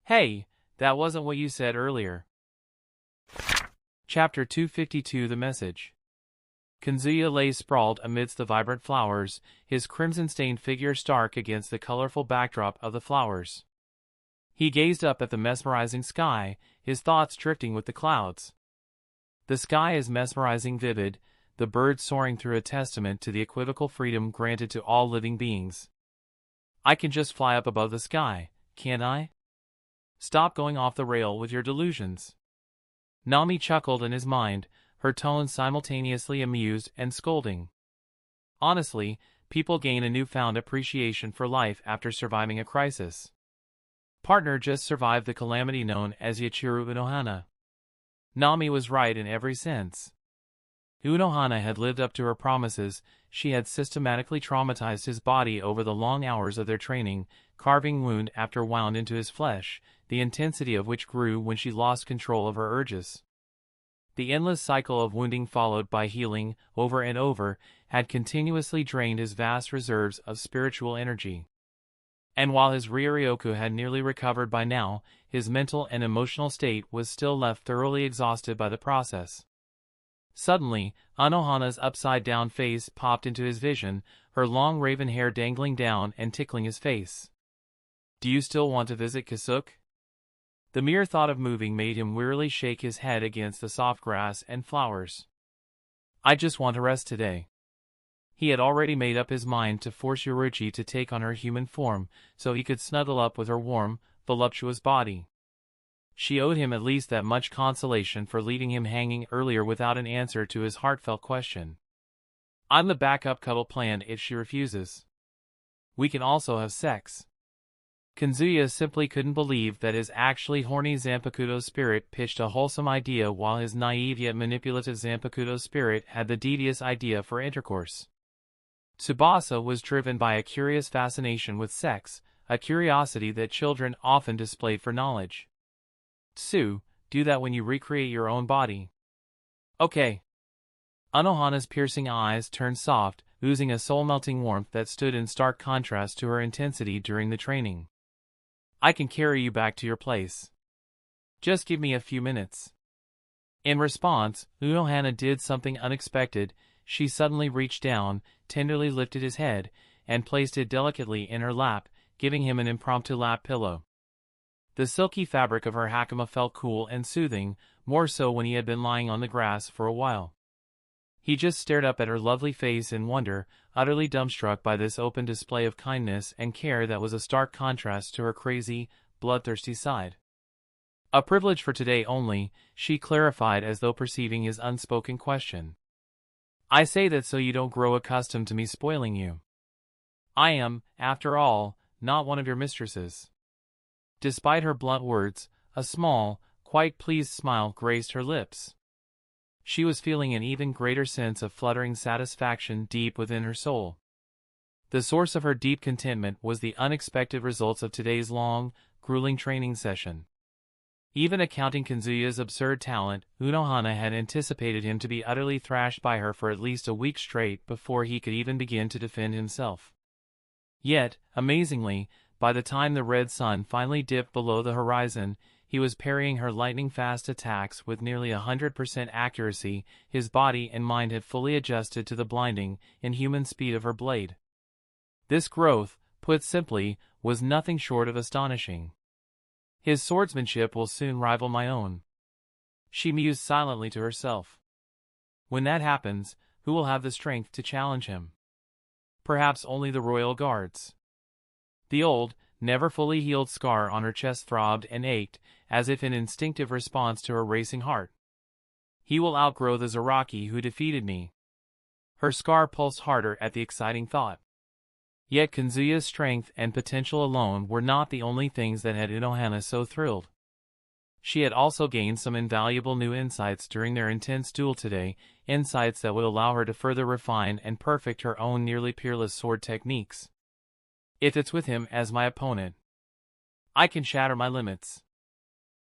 Speaker 1: Hey, that wasn't what you said earlier. Chapter 252 The Message. Kazuya lay sprawled amidst the vibrant flowers, his crimson-stained figure stark against the colorful backdrop of the flowers. He gazed up at the mesmerizing sky, his thoughts drifting with the clouds. The sky is mesmerizing vivid, the birds soaring through a testament to the equivocal freedom granted to all living beings. I can just fly up above the sky, can't I? Stop going off the rail with your delusions. Nami chuckled in his mind, her tone simultaneously amused and scolding. Honestly, people gain a newfound appreciation for life after surviving a crisis. Partner just survived the calamity known as Yachiru Unohana. Nami was right in every sense. Unohana had lived up to her promises. She had systematically traumatized his body over the long hours of their training, carving wound after wound into his flesh, the intensity of which grew when she lost control of her urges. The endless cycle of wounding followed by healing, over and over, had continuously drained his vast reserves of spiritual energy. And while his Ryoryoku had nearly recovered by now, his mental and emotional state was still left thoroughly exhausted by the process. Suddenly, Unohana's upside-down face popped into his vision, her long raven hair dangling down and tickling his face. Do you still want to visit Kasuke? The mere thought of moving made him wearily shake his head against the soft grass and flowers. I just want to rest today. He had already made up his mind to force Yoruichi to take on her human form, so he could snuggle up with her warm, voluptuous body. She owed him at least that much consolation for leaving him hanging earlier without an answer to his heartfelt question. I'm the backup cuddle plan if she refuses. We can also have sex. Kazuya simply couldn't believe that his actually horny Zanpakuto spirit pitched a wholesome idea while his naive yet manipulative Zanpakuto spirit had the devious idea for intercourse. Tsubasa was driven by a curious fascination with sex, a curiosity that children often displayed for knowledge. Tsu, do that when you recreate your own body. Okay. Unohana's piercing eyes turned soft, oozing a soul-melting warmth that stood in stark contrast to her intensity during the training. I can carry you back to your place. Just give me a few minutes. In response, Unohana did something unexpected. She suddenly reached down, tenderly lifted his head, and placed it delicately in her lap, giving him an impromptu lap pillow. The silky fabric of her hakama felt cool and soothing, more so when he had been lying on the grass for a while. He just stared up at her lovely face in wonder, utterly dumbstruck by this open display of kindness and care that was a stark contrast to her crazy, bloodthirsty side. "A privilege for today only," she clarified as though perceiving his unspoken question. "I say that so you don't grow accustomed to me spoiling you. I am, after all, not one of your mistresses." Despite her blunt words, a small, quite pleased smile graced her lips. She was feeling an even greater sense of fluttering satisfaction deep within her soul. The source of her deep contentment was the unexpected results of today's long, grueling training session. Even accounting Kazuya's absurd talent, Unohana had anticipated him to be utterly thrashed by her for at least a week straight before he could even begin to defend himself. Yet, amazingly, by the time the red sun finally dipped below the horizon, he was parrying her lightning-fast attacks with nearly 100% accuracy. His body and mind had fully adjusted to the blinding, inhuman speed of her blade. This growth, put simply, was nothing short of astonishing. "His swordsmanship will soon rival my own," she mused silently to herself. "When that happens, who will have the strength to challenge him? Perhaps only the royal guards." The old, never fully healed scar on her chest throbbed and ached, as if in instinctive response to her racing heart. "He will outgrow the Zaraki who defeated me." Her scar pulsed harder at the exciting thought. Yet Kazuya's strength and potential alone were not the only things that had Unohana so thrilled. She had also gained some invaluable new insights during their intense duel today, insights that would allow her to further refine and perfect her own nearly peerless sword techniques. "If it's with him as my opponent, I can shatter my limits."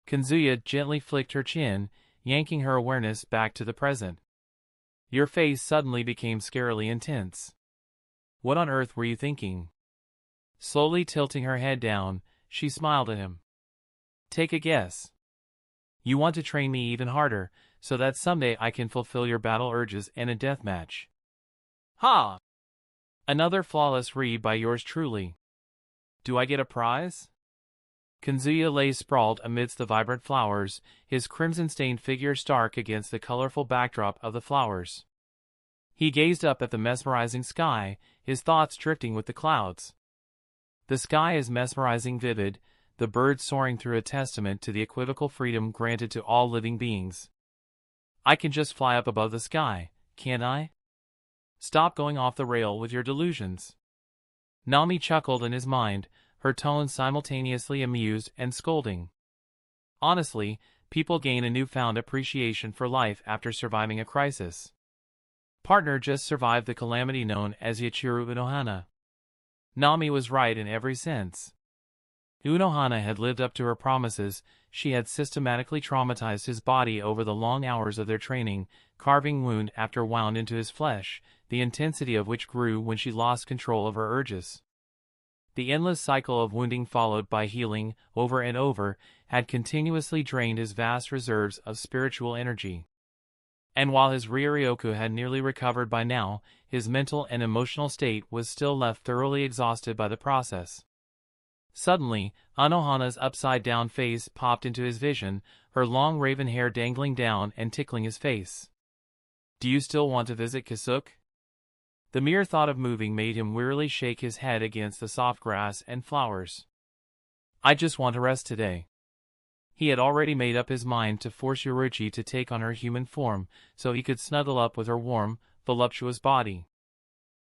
Speaker 1: Kazuya gently flicked her chin, yanking her awareness back to the present. Your face suddenly became scarily intense. "What on earth were you thinking?" Slowly tilting her head down, she smiled at him. "Take a guess. You want to train me even harder, so that someday I can fulfill your battle urges in a deathmatch. Ha! Another flawless read by yours truly. Do I get a prize?" Kazuya lay sprawled amidst the vibrant flowers, his crimson-stained figure stark against the colorful backdrop of the flowers. He gazed up at the mesmerizing sky, his thoughts drifting with the clouds. The sky is mesmerizing vivid, the birds soaring through a testament to the equivocal freedom granted to all living beings. I can just fly up above the sky, can't I? Stop going off the rail with your delusions. Nami chuckled in his mind, her tone simultaneously amused and scolding. Honestly, people gain a newfound appreciation for life after surviving a crisis. Partner just survived the calamity known as Yachiru Unohana. Nami was right in every sense. Unohana had lived up to her promises. She had systematically traumatized his body over the long hours of their training, carving wound after wound into his flesh, the intensity of which grew when she lost control of her urges. The endless cycle of wounding followed by healing, over and over, had continuously drained his vast reserves of spiritual energy. And while his Ryoryoku had nearly recovered by now, his mental and emotional state was still left thoroughly exhausted by the process. Suddenly, Unohana's upside-down face popped into his vision, her long raven hair dangling down and tickling his face. "Do you still want to visit Kisuke?" The mere thought of moving made him wearily shake his head against the soft grass and flowers. "I just want to rest today." He had already made up his mind to force Yoruichi to take on her human form, so he could snuggle up with her warm, voluptuous body.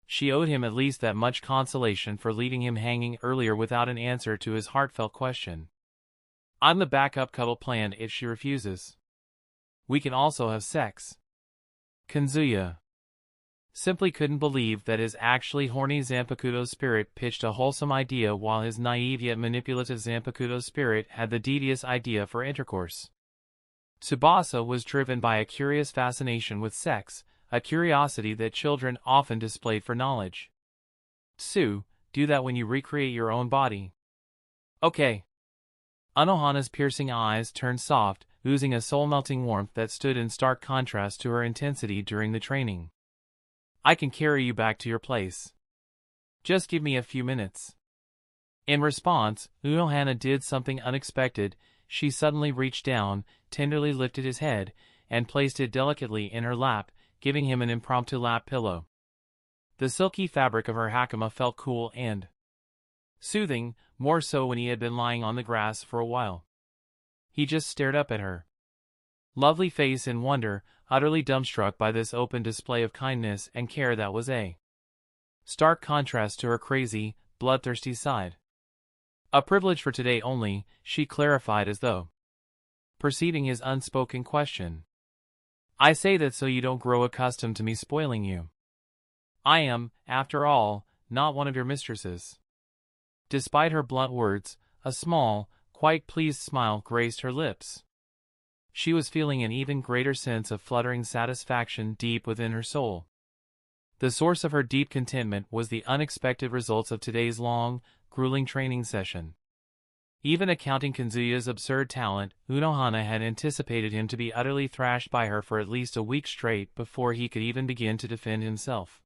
Speaker 1: She owed him at least that much consolation for leaving him hanging earlier without an answer to his heartfelt question. "I'm the backup cuddle plan if she refuses. We can also have sex." Kazuya simply couldn't believe that his actually horny Zanpakuto spirit pitched a wholesome idea while his naive yet manipulative Zanpakuto spirit had the devious idea for intercourse. Tsubasa was driven by a curious fascination with sex, a curiosity that children often displayed for knowledge. "Tsu, do that when you recreate your own body." "Okay." Unohana's piercing eyes turned soft, oozing a soul-melting warmth that stood in stark contrast to her intensity during the training. "I can carry you back to your place. Just give me a few minutes." In response, Unohana did something unexpected. She suddenly reached down, tenderly lifted his head, and placed it delicately in her lap, giving him an impromptu lap pillow. The silky fabric of her hakama felt cool and soothing, more so when he had been lying on the grass for a while. He just stared up at her lovely face in wonder, utterly dumbstruck by this open display of kindness and care that was a stark contrast to her crazy, bloodthirsty side. A privilege for today only, she clarified as though perceiving his unspoken question. I say that so you don't grow accustomed to me spoiling you. I am, after all, not one of your mistresses. Despite her blunt words, a small, quite pleased smile graced her lips. She was feeling an even greater sense of fluttering satisfaction deep within her soul. The source of her deep contentment was the unexpected results of today's long, grueling training session. Even accounting Kazuya's absurd talent, Unohana had anticipated him to be utterly thrashed by her for at least a week straight before he could even begin to defend himself.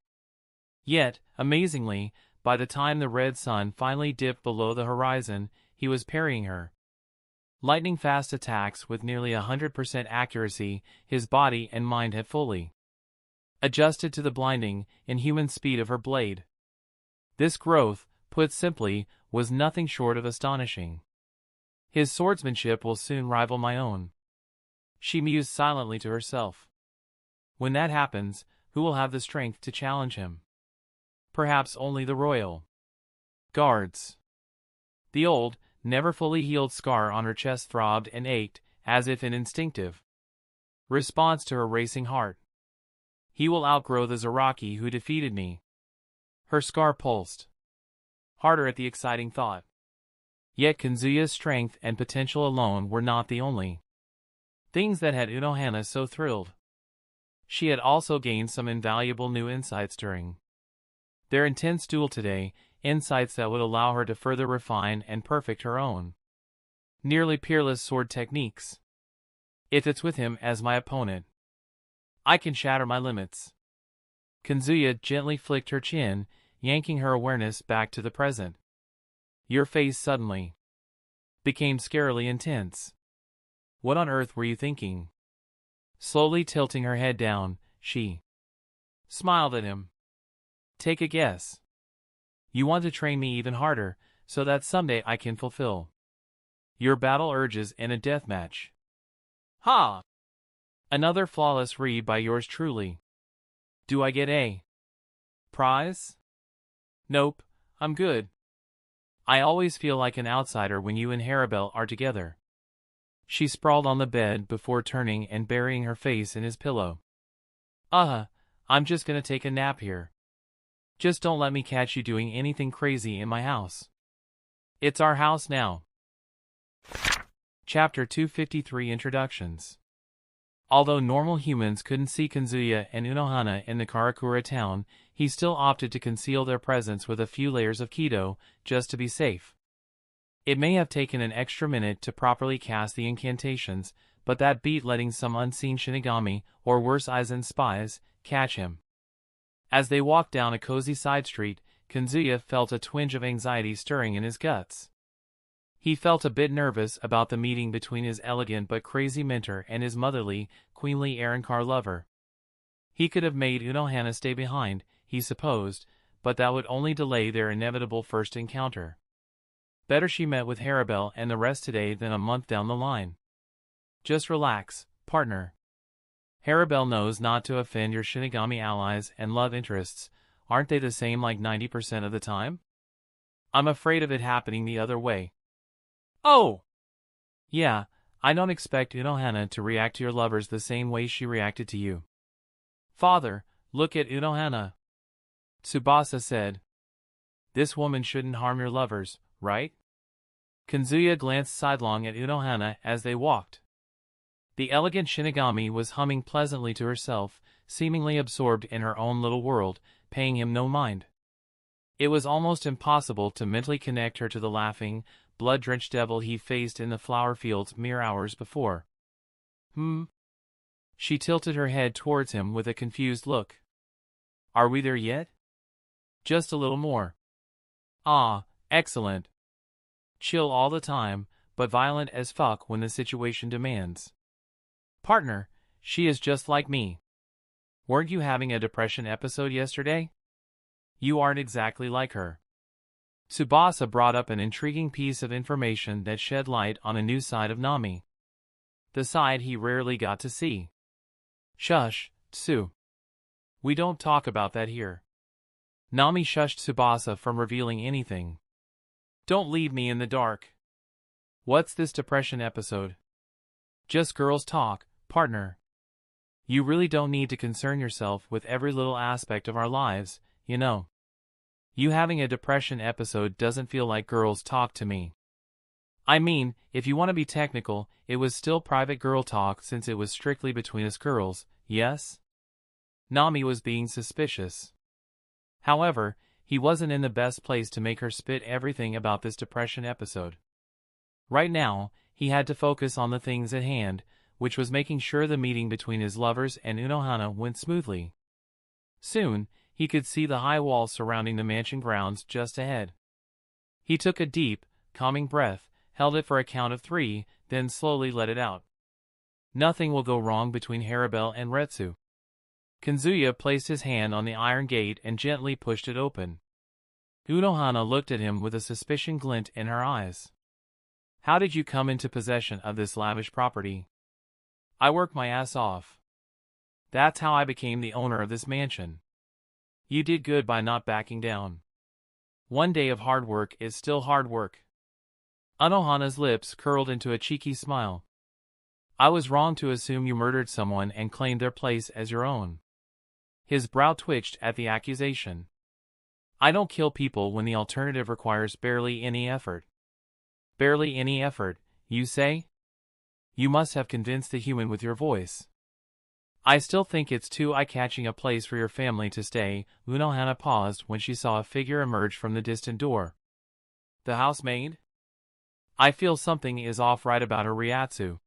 Speaker 1: Yet, amazingly, by the time the red sun finally dipped below the horizon, he was parrying her lightning-fast attacks with nearly 100% accuracy. His body and mind had fully adjusted to the blinding, inhuman speed of her blade. This growth, put simply, was nothing short of astonishing. His swordsmanship will soon rival my own, she mused silently to herself. When that happens, who will have the strength to challenge him? Perhaps only the royal guards. The old, never fully healed scar on her chest throbbed and ached, as if in instinctive response to her racing heart. He will outgrow the Zaraki who defeated me. Her scar pulsed harder at the exciting thought. Yet Kazuya's strength and potential alone were not the only things that had Unohana so thrilled. She had also gained some invaluable new insights during their intense duel today, insights that would allow her to further refine and perfect her own nearly peerless sword techniques. If it's with him as my opponent, I can shatter my limits. Kazuya gently flicked her chin, yanking her awareness back to the present. Your face suddenly became scarily intense. What on earth were you thinking? Slowly tilting her head down, she smiled at him. Take a guess. You want to train me even harder, so that someday I can fulfill your battle urges in a deathmatch. Ha! Another flawless read by yours truly. Do I get a prize? Nope, I'm good. I always feel like an outsider when you and Haribel are together. She sprawled on the bed before turning and burying her face in his pillow. I'm just gonna take a nap here. Just don't let me catch you doing anything crazy in my house. It's our house now. Chapter 253 Introductions. Although normal humans couldn't see Kazuya and Unohana in the Karakura town, he still opted to conceal their presence with a few layers of Kido, just to be safe. It may have taken an extra minute to properly cast the incantations, but that beat letting some unseen Shinigami, or worse Aizen spies, catch him. As they walked down a cozy side street, Kazuya felt a twinge of anxiety stirring in his guts. He felt a bit nervous about the meeting between his elegant but crazy mentor and his motherly, queenly Arrancar lover. He could have made Unohana stay behind, he supposed, but that would only delay their inevitable first encounter. Better she met with Haribel and the rest today than a month down the line. Just relax, partner. Haribel knows not to offend your Shinigami allies and love interests. Aren't they the same like 90% of the time? I'm afraid of it happening the other way. Oh! Yeah, I don't expect Unohana to react to your lovers the same way she reacted to you. Father, look at Unohana. Tsubasa said. This woman shouldn't harm your lovers, right? Kazuya glanced sidelong at Unohana as they walked. The elegant Shinigami was humming pleasantly to herself, seemingly absorbed in her own little world, paying him no mind. It was almost impossible to mentally connect her to the laughing, blood-drenched devil he faced in the flower fields mere hours before. She tilted her head towards him with a confused look. Are we there yet? Just a little more. Ah, excellent. Chill all the time, but violent as fuck when the situation demands. Partner, she is just like me. Weren't you having a depression episode yesterday? You aren't exactly like her. Tsubasa brought up an intriguing piece of information that shed light on a new side of Nami. The side he rarely got to see. Shush, Tsu. We don't talk about that here. Nami shushed Tsubasa from revealing anything. Don't leave me in the dark. What's this depression episode? Just girls talk, partner. You really don't need to concern yourself with every little aspect of our lives, you know. You having a depression episode doesn't feel like girls talk to me. I mean, if you want to be technical, it was still private girl talk since it was strictly between us girls, yes? Nami was being suspicious. However, he wasn't in the best place to make her spit everything about this depression episode. Right now, he had to focus on the things at hand, which was making sure the meeting between his lovers and Unohana went smoothly. Soon, he could see the high walls surrounding the mansion grounds just ahead. He took a deep, calming breath, held it for a count of 3, then slowly let it out. Nothing will go wrong between Haribel and Retsu. Kazuya placed his hand on the iron gate and gently pushed it open. Unohana looked at him with a suspicion glint in her eyes. How did you come into possession of this lavish property? I worked my ass off. That's how I became the owner of this mansion. You did good by not backing down. One day of hard work is still hard work. Unohana's lips curled into a cheeky smile. I was wrong to assume you murdered someone and claimed their place as your own. His brow twitched at the accusation. I don't kill people when the alternative requires barely any effort. Barely any effort, you say? You must have convinced the human with your voice. I still think it's too eye-catching a place for your family to stay. Unohana paused when she saw a figure emerge from the distant door. The housemaid? I feel something is off right about her Ryatsu.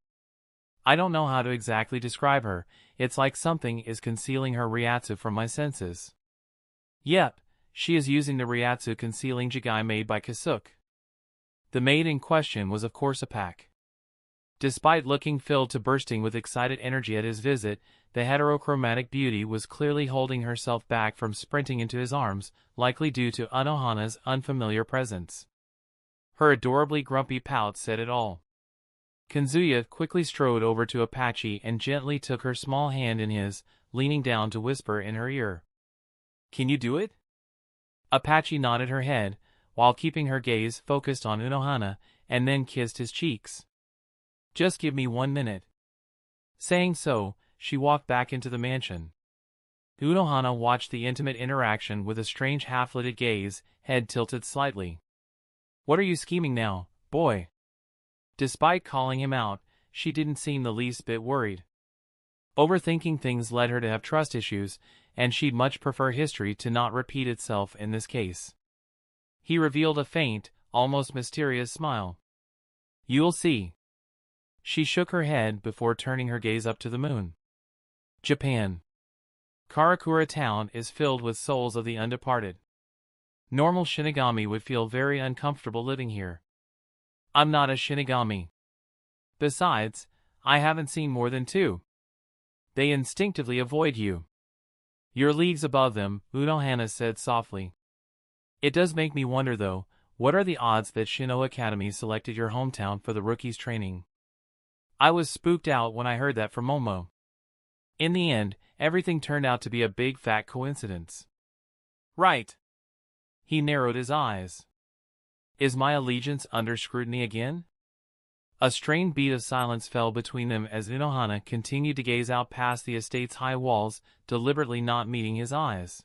Speaker 1: I don't know how to exactly describe her, it's like something is concealing her Ryatsu from my senses. Yep, she is using the Ryatsu concealing Jigai made by Kasuke. The maid in question was of course a pack. Despite looking filled to bursting with excited energy at his visit, the heterochromatic beauty was clearly holding herself back from sprinting into his arms, likely due to Unohana's unfamiliar presence. Her adorably grumpy pout said it all. Kazuya quickly strode over to Apache and gently took her small hand in his, leaning down to whisper in her ear. Can you do it? Apache nodded her head, while keeping her gaze focused on Unohana, and then kissed his cheeks. Just give me 1 minute. Saying so, she walked back into the mansion. Unohana watched the intimate interaction with a strange half-lidded gaze, head tilted slightly. What are you scheming now, boy? Despite calling him out, she didn't seem the least bit worried. Overthinking things led her to have trust issues, and she'd much prefer history to not repeat itself in this case. He revealed a faint, almost mysterious smile. You'll see. She shook her head before turning her gaze up to the moon. Japan. Karakura town is filled with souls of the undeparted. Normal Shinigami would feel very uncomfortable living here. I'm not a Shinigami. Besides, I haven't seen more than 2. They instinctively avoid you. You're leagues above them, Unohana said softly. It does make me wonder though, what are the odds that Shino Academy selected your hometown for the rookies training? I was spooked out when I heard that from Momo. In the end, everything turned out to be a big fat coincidence. Right. He narrowed his eyes. Is my allegiance under scrutiny again? A strained beat of silence fell between them as Unohana continued to gaze out past the estate's high walls, deliberately not meeting his eyes.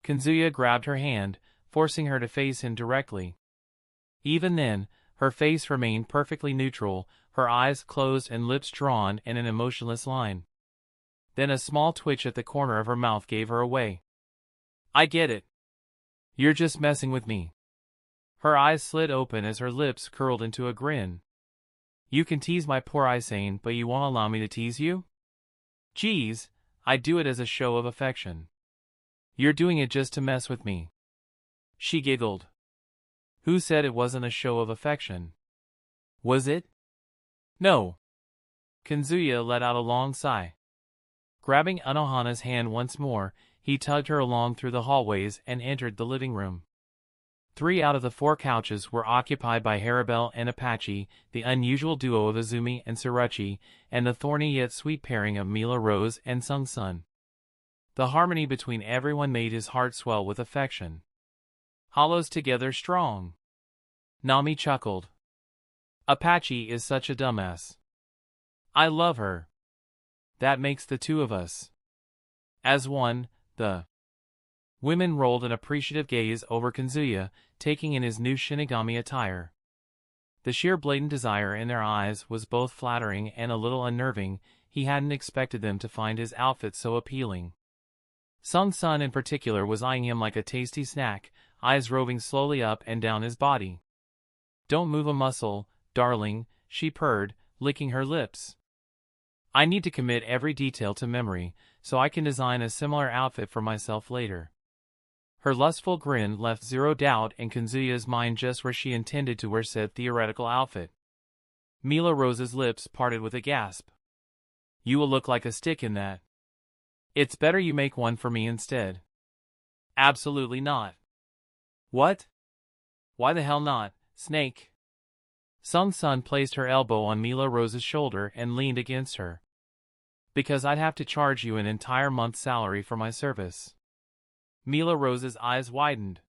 Speaker 1: Kazuya grabbed her hand, forcing her to face him directly. Even then, her face remained perfectly neutral, her eyes closed and lips drawn in an emotionless line. Then a small twitch at the corner of her mouth gave her away. I get it. You're just messing with me. Her eyes slid open as her lips curled into a grin. You can tease my poor Aizen, but you won't allow me to tease you? Geez, I do it as a show of affection. You're doing it just to mess with me. She giggled. Who said it wasn't a show of affection? Was it? No. Kazuya let out a long sigh. Grabbing Unohana's hand once more, he tugged her along through the hallways and entered the living room. 3 out of the 4 couches were occupied by Haribel and Apache, the unusual duo of Izumi and Tsuruchi, and the thorny yet sweet pairing of Mila Rose and Sung Sun. The harmony between everyone made his heart swell with affection. Hollows together strong. Nami chuckled. Apache is such a dumbass. I love her. That makes the 2 of us. As one, the women rolled an appreciative gaze over Kazuya, taking in his new Shinigami attire. The sheer blatant desire in their eyes was both flattering and a little unnerving. He hadn't expected them to find his outfit so appealing. Sung Sun in particular was eyeing him like a tasty snack, eyes roving slowly up and down his body. Don't move a muscle, darling, she purred, licking her lips. I need to commit every detail to memory, so I can design a similar outfit for myself later. Her lustful grin left zero doubt in Kazuya's mind just where she intended to wear said theoretical outfit. Mila Rose's lips parted with a gasp. You will look like a stick in that. It's better you make one for me instead. Absolutely not. What? Why the hell not, Snake? Sung Sun placed her elbow on Mila Rose's shoulder and leaned against her. Because I'd have to charge you an entire month's salary for my service. Mila Rose's eyes widened.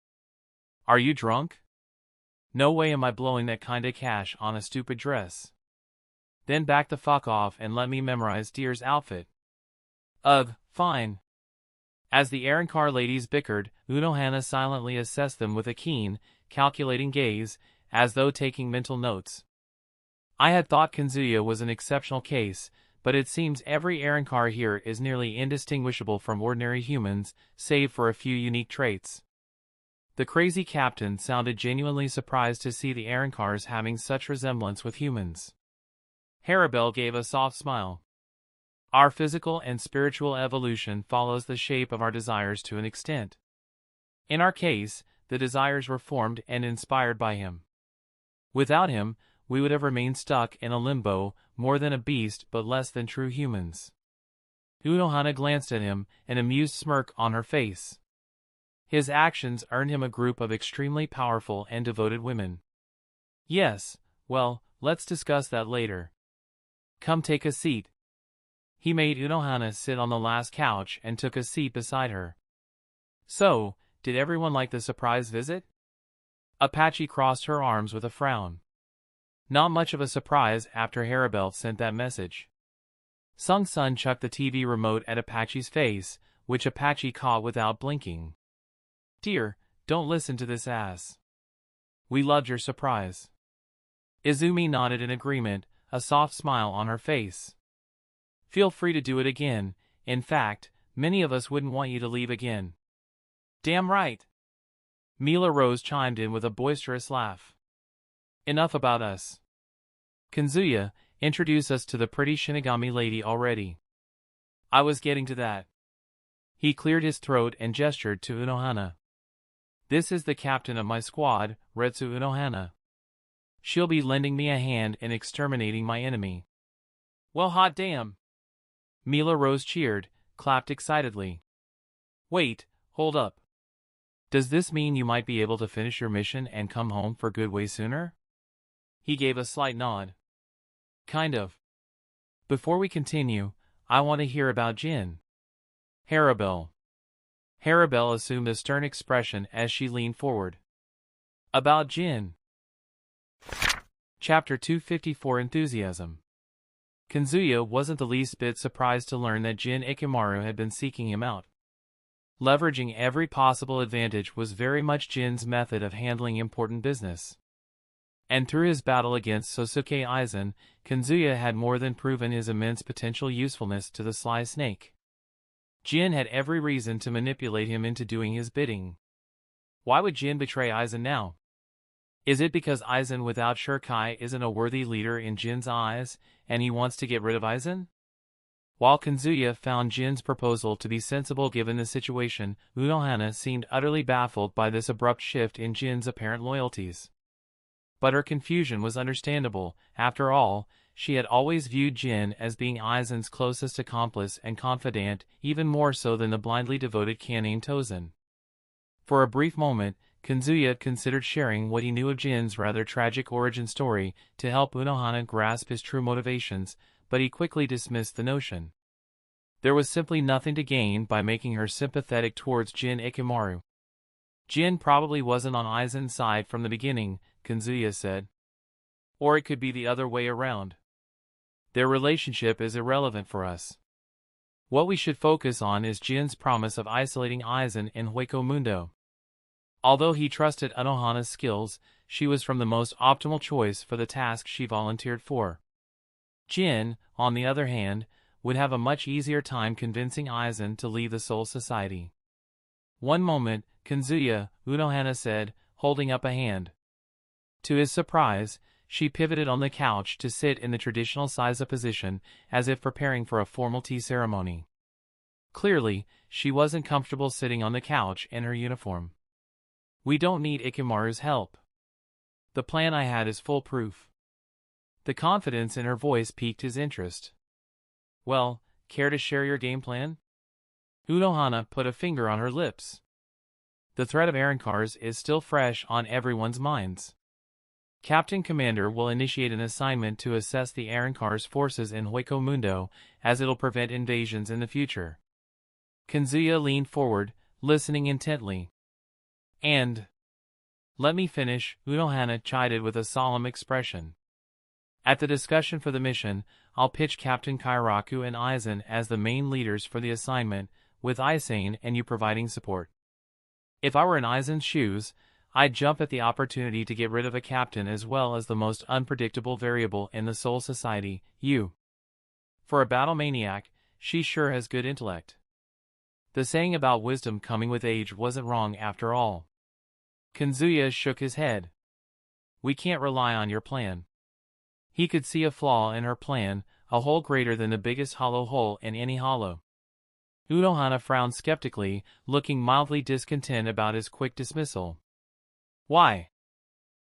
Speaker 1: Are you drunk? No way am I blowing that kinda cash on a stupid dress. Then back the fuck off and let me memorize Deer's outfit. Ugh, fine. As the errand car ladies bickered, Unohana silently assessed them with a keen, calculating gaze, as though taking mental notes. I had thought Kazuya was an exceptional case, but it seems every errand car here is nearly indistinguishable from ordinary humans, save for a few unique traits. The crazy captain sounded genuinely surprised to see the errand cars having such resemblance with humans. Haribel gave a soft smile. Our physical and spiritual evolution follows the shape of our desires to an extent. In our case, the desires were formed and inspired by him. Without him, we would have remained stuck in a limbo, more than a beast but less than true humans. Unohana glanced at him, an amused smirk on her face. His actions earned him a group of extremely powerful and devoted women. Yes, well, let's discuss that later. Come take a seat. He made Unohana sit on the last couch and took a seat beside her. So, did everyone like the surprise visit? Apache crossed her arms with a frown. Not much of a surprise after Haribel sent that message. Sung Sun chucked the TV remote at Apache's face, which Apache caught without blinking. Dear, don't listen to this ass. We loved your surprise. Izumi nodded in agreement, a soft smile on her face. Feel free to do it again. In fact, many of us wouldn't want you to leave again. Damn right. Mila Rose chimed in with a boisterous laugh. Enough about us. Kazuya, introduce us to the pretty Shinigami lady already. I was getting to that. He cleared his throat and gestured to Unohana. This is the captain of my squad, Retsu Unohana. She'll be lending me a hand in exterminating my enemy. Well, hot damn. Mila Rose cheered, clapped excitedly. Wait, hold up. Does this mean you might be able to finish your mission and come home for good way sooner? He gave a slight nod. Kind of. Before we continue, I want to hear about Jin. Haribel. Haribel assumed a stern expression as she leaned forward. About Jin. Chapter 254 Enthusiasm. Kazuya wasn't the least bit surprised to learn that Jin Ikimaru had been seeking him out. Leveraging every possible advantage was very much Jin's method of handling important business. And through his battle against Sōsuke Aizen, Kazuya had more than proven his immense potential usefulness to the sly snake. Jin had every reason to manipulate him into doing his bidding. Why would Jin betray Aizen now? Is it because Aizen without Shirkai isn't a worthy leader in Jin's eyes, and he wants to get rid of Aizen? While Kazuya found Jin's proposal to be sensible given the situation, Unohana seemed utterly baffled by this abrupt shift in Jin's apparent loyalties. But her confusion was understandable. After all, she had always viewed Jin as being Aizen's closest accomplice and confidant, even more so than the blindly devoted Kanin Tozen. For a brief moment, Kazuya considered sharing what he knew of Jin's rather tragic origin story to help Unohana grasp his true motivations, but he quickly dismissed the notion. There was simply nothing to gain by making her sympathetic towards Jin Ikemaru. Jin probably wasn't on Aizen's side from the beginning, Kazuya said. Or it could be the other way around. Their relationship is irrelevant for us. What we should focus on is Jin's promise of isolating Aizen in Hueco Mundo. Although he trusted Unohana's skills, she was from the most optimal choice for the task she volunteered for. Jin, on the other hand, would have a much easier time convincing Aizen to leave the Soul Society. One moment, Kazuya, Unohana said, holding up a hand. To his surprise, she pivoted on the couch to sit in the traditional Saiza position, as if preparing for a formal tea ceremony. Clearly, she wasn't comfortable sitting on the couch in her uniform. We don't need Ikemaru's help. The plan I had is foolproof. The confidence in her voice piqued his interest. Well, care to share your game plan? Unohana put a finger on her lips. The threat of Arancars is still fresh on everyone's minds. Captain Commander will initiate an assignment to assess the Arancars' forces in Hueco Mundo, as it'll prevent invasions in the future. Kazuya leaned forward, listening intently. And let me finish, Unohana chided with a solemn expression. At the discussion for the mission, I'll pitch Captain Kairaku and Aizen as the main leaders for the assignment, with Aizen and you providing support. If I were in Aizen's shoes, I'd jump at the opportunity to get rid of a captain as well as the most unpredictable variable in the Soul Society, you. For a battle maniac, she sure has good intellect. The saying about wisdom coming with age wasn't wrong after all. Kazuya shook his head. We can't rely on your plan. He could see a flaw in her plan, a hole greater than the biggest hollow hole in any hollow. Unohana frowned skeptically, looking mildly discontent about his quick dismissal. Why?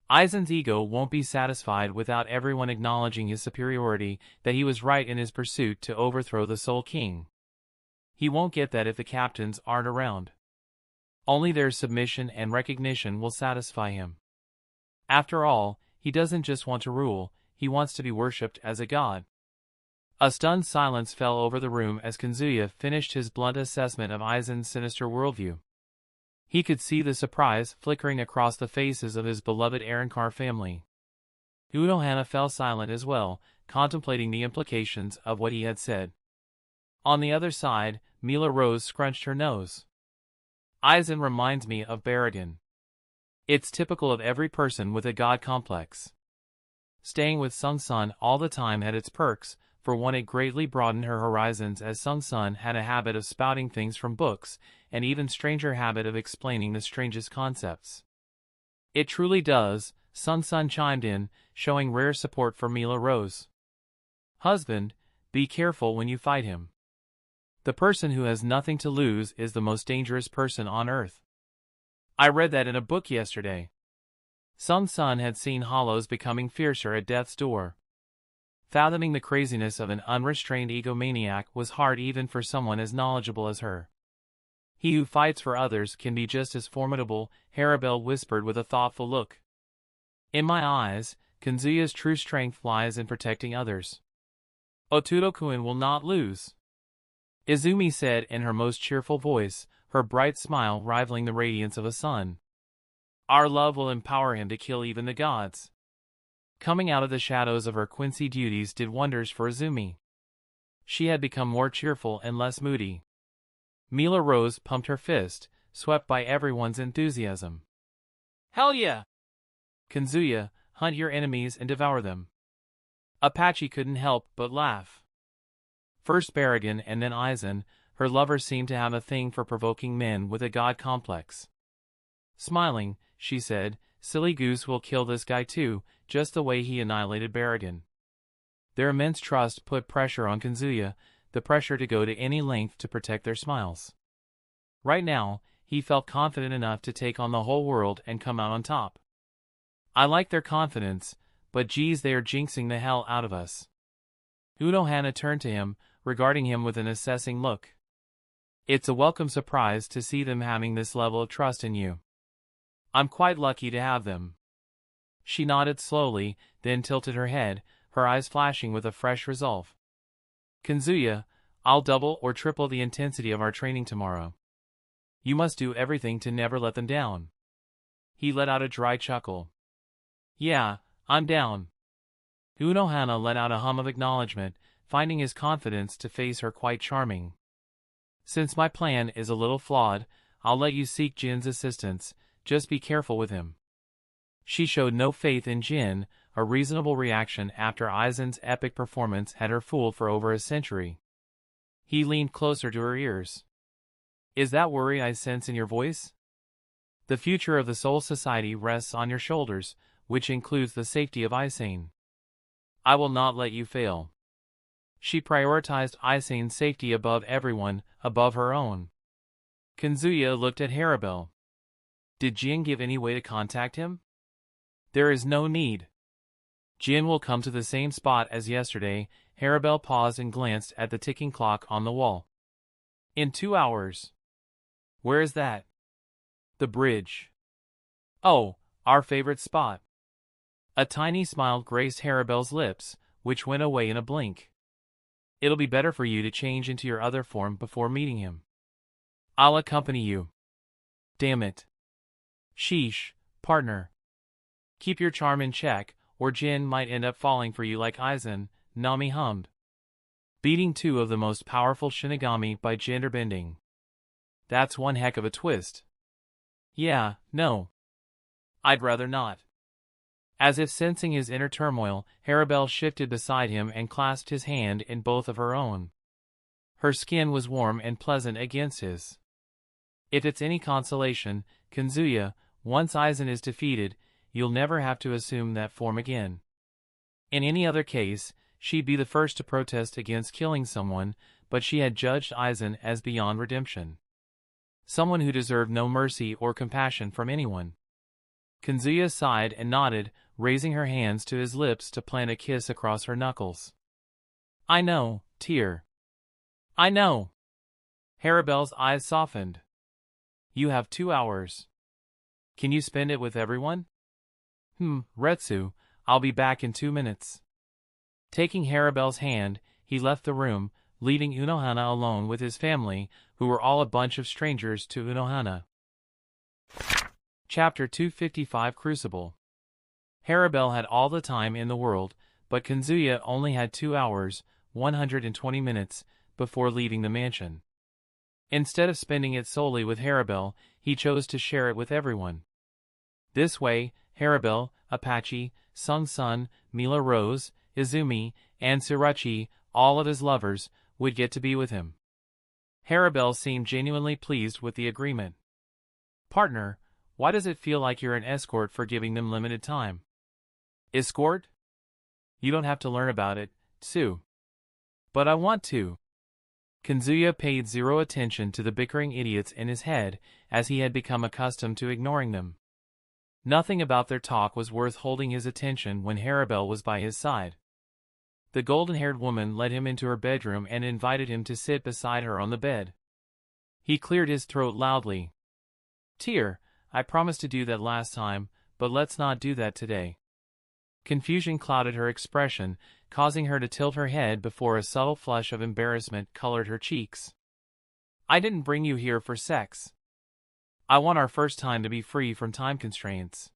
Speaker 1: Aizen's ego won't be satisfied without everyone acknowledging his superiority, that he was right in his pursuit to overthrow the Soul King. He won't get that if the captains aren't around. Only their submission and recognition will satisfy him. After all, he doesn't just want to rule, he wants to be worshipped as a god. A stunned silence fell over the room as Kazuya finished his blunt assessment of Aizen's sinister worldview. He could see the surprise flickering across the faces of his beloved Arankar family. Unohana fell silent as well, contemplating the implications of what he had said. On the other side, Mila Rose scrunched her nose. Aizen reminds me of Barragan. It's typical of every person with a god complex. Staying with Sung Sun all the time had its perks. For one, it greatly broadened her horizons, as Sung Sun had a habit of spouting things from books, an even stranger habit of explaining the strangest concepts. It truly does, Sung Sun chimed in, showing rare support for Mila Rose. Husband, be careful when you fight him. The person who has nothing to lose is the most dangerous person on earth. I read that in a book yesterday. Sung Sun had seen hollows becoming fiercer at death's door. Fathoming the craziness of an unrestrained egomaniac was hard even for someone as knowledgeable as her. He who fights for others can be just as formidable, Harabel whispered with a thoughtful look. In my eyes, Kazuya's true strength lies in protecting others. Otudo-kun will not lose, Izumi said in her most cheerful voice, her bright smile rivaling the radiance of a sun. Our love will empower him to kill even the gods. Coming out of the shadows of her Quincy duties did wonders for Izumi. She had become more cheerful and less moody. Mila Rose pumped her fist, swept by everyone's enthusiasm. Hell yeah! Kazuya, hunt your enemies and devour them. Apache couldn't help but laugh. First Barragan and then Aizen, her lover seemed to have a thing for provoking men with a god complex. Smiling, she said, Silly Goose will kill this guy too, just the way he annihilated Barragan. Their immense trust put pressure on Kazuya, the pressure to go to any length to protect their smiles. Right now, he felt confident enough to take on the whole world and come out on top. I like their confidence, but geez, they are jinxing the hell out of us. Unohana turned to him, regarding him with an assessing look. It's a welcome surprise to see them having this level of trust in you. I'm quite lucky to have them. She nodded slowly, then tilted her head, her eyes flashing with a fresh resolve. Kazuya, I'll double or triple the intensity of our training tomorrow. You must do everything to never let them down. He let out a dry chuckle. Yeah, I'm down. Unohana let out a hum of acknowledgement, finding his confidence to face her quite charming. Since my plan is a little flawed, I'll let you seek Jin's assistance, just be careful with him. She showed no faith in Jin, a reasonable reaction after Aizen's epic performance had her fooled for over a century. He leaned closer to her ears. Is that worry I sense in your voice? The future of the Soul Society rests on your shoulders, which includes the safety of Aizen. I will not let you fail. She prioritized Aizen's safety above everyone, above her own. Kazuya looked at Haribel. Did Jin give any way to contact him? There is no need. Jin will come to the same spot as yesterday. Haribel paused and glanced at the ticking clock on the wall. In 2 hours. Where is that? The bridge. Oh, our favorite spot. A tiny smile graced Haribel's lips, which went away in a blink. It'll be better for you to change into your other form before meeting him. I'll accompany you. Damn it. Sheesh, partner. Keep your charm in check, or Jin might end up falling for you like Aizen, Nami hummed. Beating 2 of the most powerful Shinigami by gender bending. That's one heck of a twist. Yeah, no. I'd rather not. As if sensing his inner turmoil, Haribel shifted beside him and clasped his hand in both of her own. Her skin was warm and pleasant against his. If it's any consolation, Kazuya, once Aizen is defeated, you'll never have to assume that form again. In any other case, she'd be the first to protest against killing someone, but she had judged Aizen as beyond redemption. Someone who deserved no mercy or compassion from anyone. Kazuya sighed and nodded, raising her hands to his lips to plant a kiss across her knuckles. I know, tear. I know. Haribel's eyes softened. You have 2 hours. Can you spend it with everyone? Retsu, I'll be back in 2 minutes. Taking Haribel's hand, he left the room, leaving Unohana alone with his family, who were all a bunch of strangers to Unohana. Chapter 255 Crucible. Haribel had all the time in the world, but Kazuya only had 2 hours, 120 minutes, before leaving the mansion. Instead of spending it solely with Haribel, he chose to share it with everyone. This way, Haribel, Apache, Sung-sun, Mila Rose, Izumi, and Surachi, all of his lovers, would get to be with him. Haribel seemed genuinely pleased with the agreement. Partner, why does it feel like you're an escort for giving them limited time? Escort? You don't have to learn about it, Tsu. But I want to. Kazuya paid zero attention to the bickering idiots in his head, as he had become accustomed to ignoring them. Nothing about their talk was worth holding his attention when Haribel was by his side. The golden-haired woman led him into her bedroom and invited him to sit beside her on the bed. He cleared his throat loudly. Tear, I promised to do that last time, but let's not do that today. Confusion clouded her expression, causing her to tilt her head before a subtle flush of embarrassment colored her cheeks. I didn't bring you here for sex. I want our first time to be free from time constraints.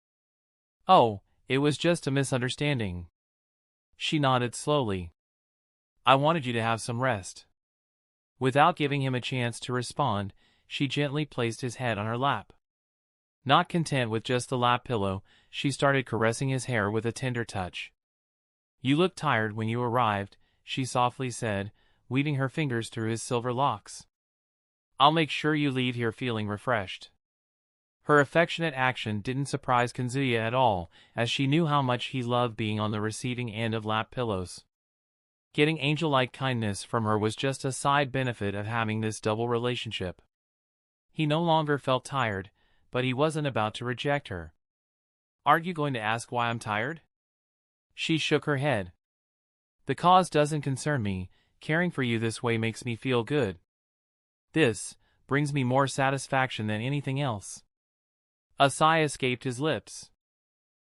Speaker 1: Oh, it was just a misunderstanding. She nodded slowly. I wanted you to have some rest. Without giving him a chance to respond, she gently placed his head on her lap. Not content with just the lap pillow, she started caressing his hair with a tender touch. You looked tired when you arrived, she softly said, weaving her fingers through his silver locks. I'll make sure you leave here feeling refreshed. Her affectionate action didn't surprise Kazuya at all, as she knew how much he loved being on the receiving end of lap pillows. Getting angel-like kindness from her was just a side benefit of having this double relationship. He no longer felt tired, but he wasn't about to reject her. Aren't you going to ask why I'm tired? She shook her head. The cause doesn't concern me, caring for you this way makes me feel good. This brings me more satisfaction than anything else. A sigh escaped his lips.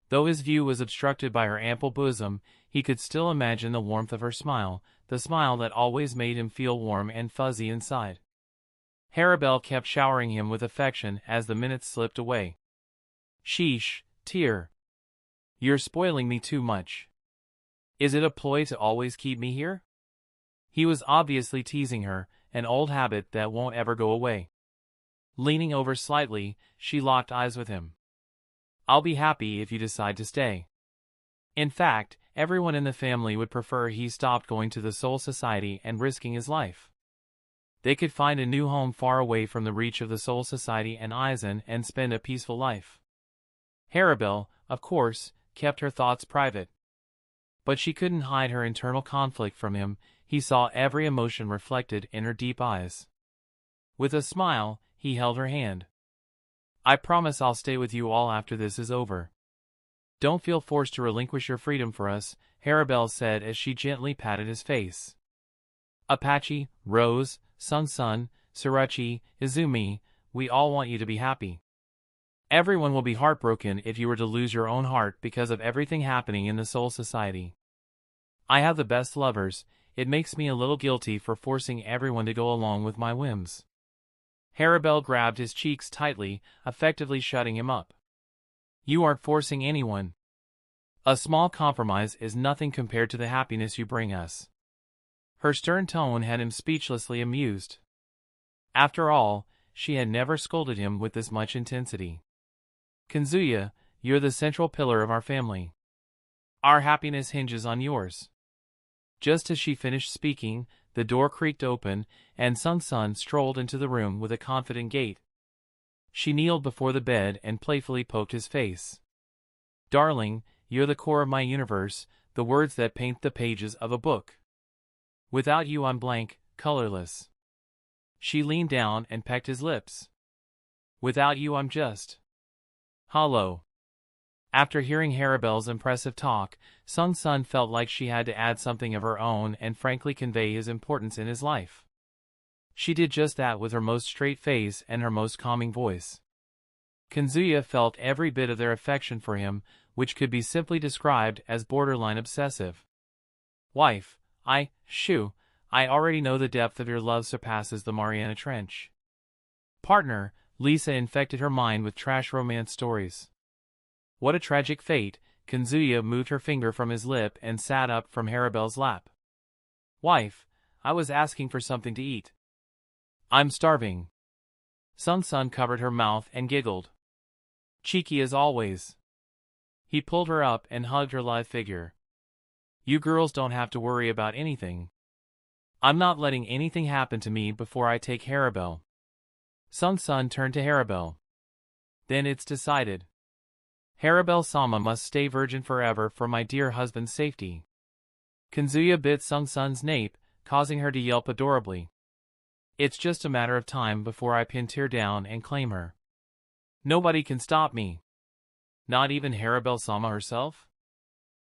Speaker 1: Though his view was obstructed by her ample bosom, he could still imagine the warmth of her smile, the smile that always made him feel warm and fuzzy inside. Harabel kept showering him with affection as the minutes slipped away. Sheesh, tear. You're spoiling me too much. Is it a ploy to always keep me here? He was obviously teasing her, an old habit that won't ever go away. Leaning over slightly, she locked eyes with him. I'll be happy if you decide to stay. In fact, everyone in the family would prefer he stopped going to the Soul Society and risking his life. They could find a new home far away from the reach of the Soul Society and Aizen and spend a peaceful life. Harabel, of course, kept her thoughts private. But she couldn't hide her internal conflict from him. He saw every emotion reflected in her deep eyes. With a smile, he held her hand. I promise I'll stay with you all after this is over. Don't feel forced to relinquish your freedom for us, Harabel said as she gently patted his face. Apache, Rose, Sun, Surachi, Izumi, we all want you to be happy. Everyone will be heartbroken if you were to lose your own heart because of everything happening in the Soul Society. I have the best lovers. It makes me a little guilty for forcing everyone to go along with my whims. Harabel grabbed his cheeks tightly, effectively shutting him up. You aren't forcing anyone. A small compromise is nothing compared to the happiness you bring us. Her stern tone had him speechlessly amused. After all, she had never scolded him with this much intensity. Kazuya, you're the central pillar of our family. Our happiness hinges on yours. Just as she finished speaking, the door creaked open, and Sun strolled into the room with a confident gait. She kneeled before the bed and playfully poked his face. Darling, you're the core of my universe, the words that paint the pages of a book. Without you I'm blank, colorless. She leaned down and pecked his lips. Without you I'm just hollow. After hearing Harabel's impressive talk, Sun felt like she had to add something of her own and frankly convey his importance in his life. She did just that with her most straight face and her most calming voice. Kazuya felt every bit of their affection for him, which could be simply described as borderline obsessive. Wife, I already know the depth of your love surpasses the Mariana Trench. Partner, Lisa infected her mind with trash romance stories. What a tragic fate. Kazuya moved her finger from his lip and sat up from Harabel's lap. Wife, I was asking for something to eat. I'm starving. Sun covered her mouth and giggled. Cheeky as always. He pulled her up and hugged her lithe figure. You girls don't have to worry about anything. I'm not letting anything happen to me before I take Harabel. Sun turned to Harabel. Then it's decided. Harabel-sama must stay virgin forever for my dear husband's safety. Kazuya bit Sun's nape, causing her to yelp adorably. It's just a matter of time before I pin tear down and claim her. Nobody can stop me. Not even Harabel-sama herself?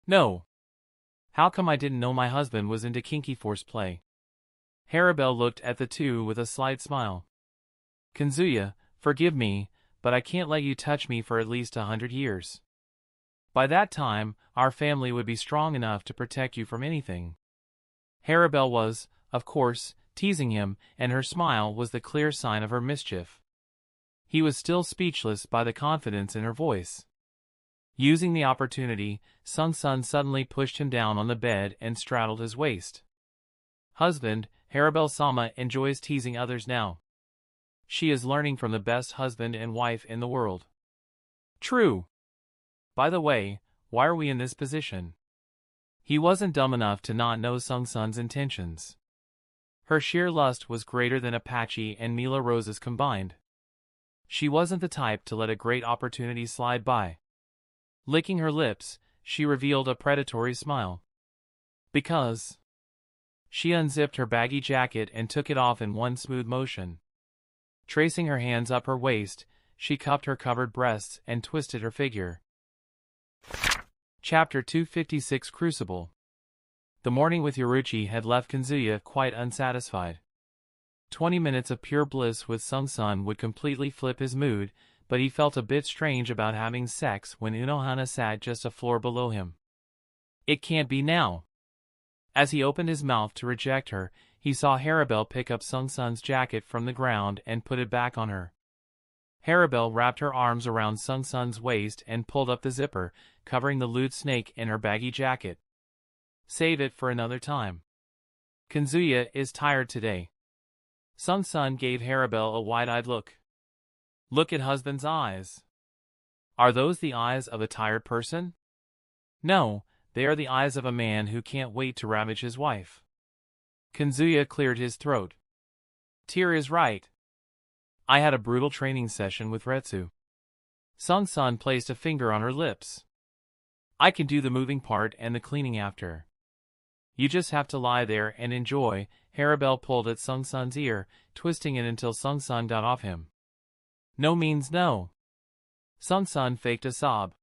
Speaker 1: No. How come I didn't know my husband was into kinky force play? Harabel looked at the two with a slight smile. Kazuya, forgive me, but I can't let you touch me for at least 100 years. By that time, our family would be strong enough to protect you from anything. Harabel was, of course, teasing him, and her smile was the clear sign of her mischief. He was still speechless by the confidence in her voice. Using the opportunity, Sun suddenly pushed him down on the bed and straddled his waist. Husband, Harabel-sama enjoys teasing others now. She is learning from the best husband and wife in the world. True. By the way, why are we in this position? He wasn't dumb enough to not know Sun's intentions. Her sheer lust was greater than Apache and Mila Rose's combined. She wasn't the type to let a great opportunity slide by. Licking her lips, she revealed a predatory smile. Because. She unzipped her baggy jacket and took it off in one smooth motion. Tracing her hands up her waist, she cupped her covered breasts and twisted her figure. Chapter 256 Crucible. The morning with Yoruichi had left Kazuya quite unsatisfied. 20 minutes of pure bliss with Sung-sun would completely flip his mood, but he felt a bit strange about having sex when Unohana sat just a floor below him. It can't be now. As he opened his mouth to reject her, he saw Harabelle pick up Sung-sun's jacket from the ground and put it back on her. Harabelle wrapped her arms around Sung-sun's waist and pulled up the zipper, covering the lewd snake in her baggy jacket. Save it for another time. Kazuya is tired today. Sung-sun gave Harabelle a wide-eyed look. Look at husband's eyes. Are those the eyes of a tired person? No, they are the eyes of a man who can't wait to ravage his wife. Kazuya cleared his throat. Tyr is right. I had a brutal training session with Retsu. Sung-sun placed a finger on her lips. I can do the moving part and the cleaning after. You just have to lie there and enjoy. Harabelle pulled at Sung-sun's ear, twisting it until Sung-sun got off him. No means no. Sung-sun faked a sob.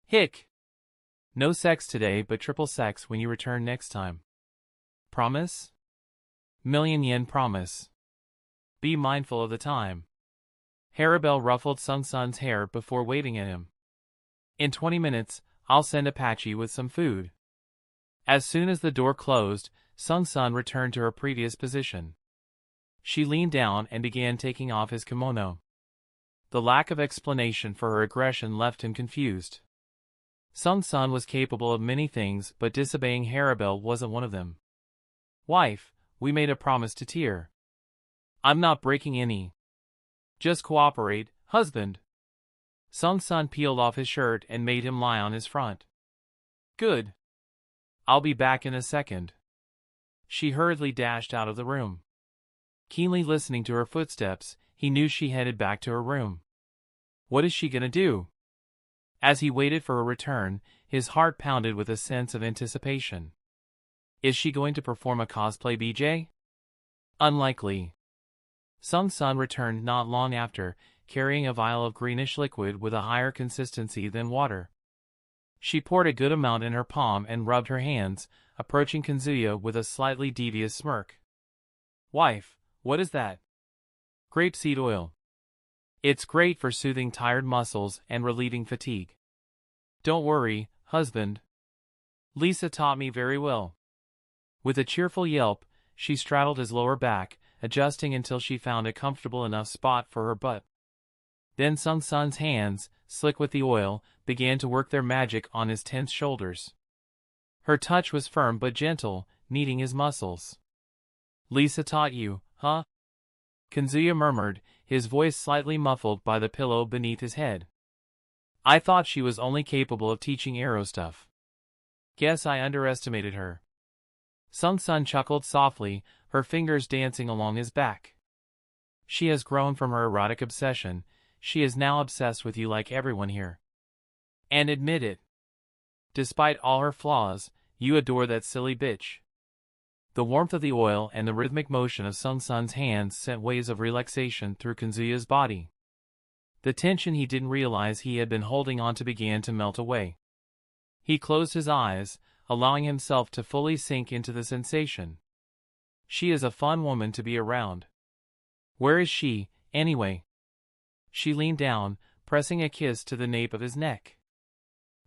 Speaker 1: Hick. No sex today, but triple sex when you return next time. Promise? Million yen promise. Be mindful of the time. Harabelle ruffled Sung-sun's hair before waving at him. In 20 minutes, I'll send Apache with some food. As soon as the door closed, Sung-sun returned to her previous position. She leaned down and began taking off his kimono. The lack of explanation for her aggression left him confused. Sung-sun was capable of many things, but disobeying Harabelle wasn't one of them. Wife, we made a promise to Tyr. I'm not breaking any. Just cooperate, husband. Sung-sun peeled off his shirt and made him lie on his front. Good. I'll be back in a second. She hurriedly dashed out of the room. Keenly listening to her footsteps, he knew she headed back to her room. What is she gonna do? As he waited for her return, his heart pounded with a sense of anticipation. Is she going to perform a cosplay BJ? Unlikely. Sung-sun returned not long after, carrying a vial of greenish liquid with a higher consistency than water. She poured a good amount in her palm and rubbed her hands, approaching Kazuya with a slightly devious smirk. Wife, what is that? Grapeseed oil. It's great for soothing tired muscles and relieving fatigue. Don't worry, husband. Lisa taught me very well. With a cheerful yelp, she straddled his lower back, adjusting until she found a comfortable enough spot for her butt. Then Sung-sun's hands, slick with the oil, began to work their magic on his tense shoulders. Her touch was firm but gentle, kneading his muscles. Lisa taught you, huh? Kazuya murmured, his voice slightly muffled by the pillow beneath his head. I thought she was only capable of teaching arrow stuff. Guess I underestimated her. Sung-sun chuckled softly, her fingers dancing along his back. She has grown from her erotic obsession. She is now obsessed with you like everyone here. And admit it. Despite all her flaws, you adore that silly bitch. The warmth of the oil and the rhythmic motion of Sung-sun's hands sent waves of relaxation through Kazuya's body. The tension he didn't realize he had been holding on to began to melt away. He closed his eyes, allowing himself to fully sink into the sensation. She is a fun woman to be around. Where is she, anyway? She leaned down, pressing a kiss to the nape of his neck.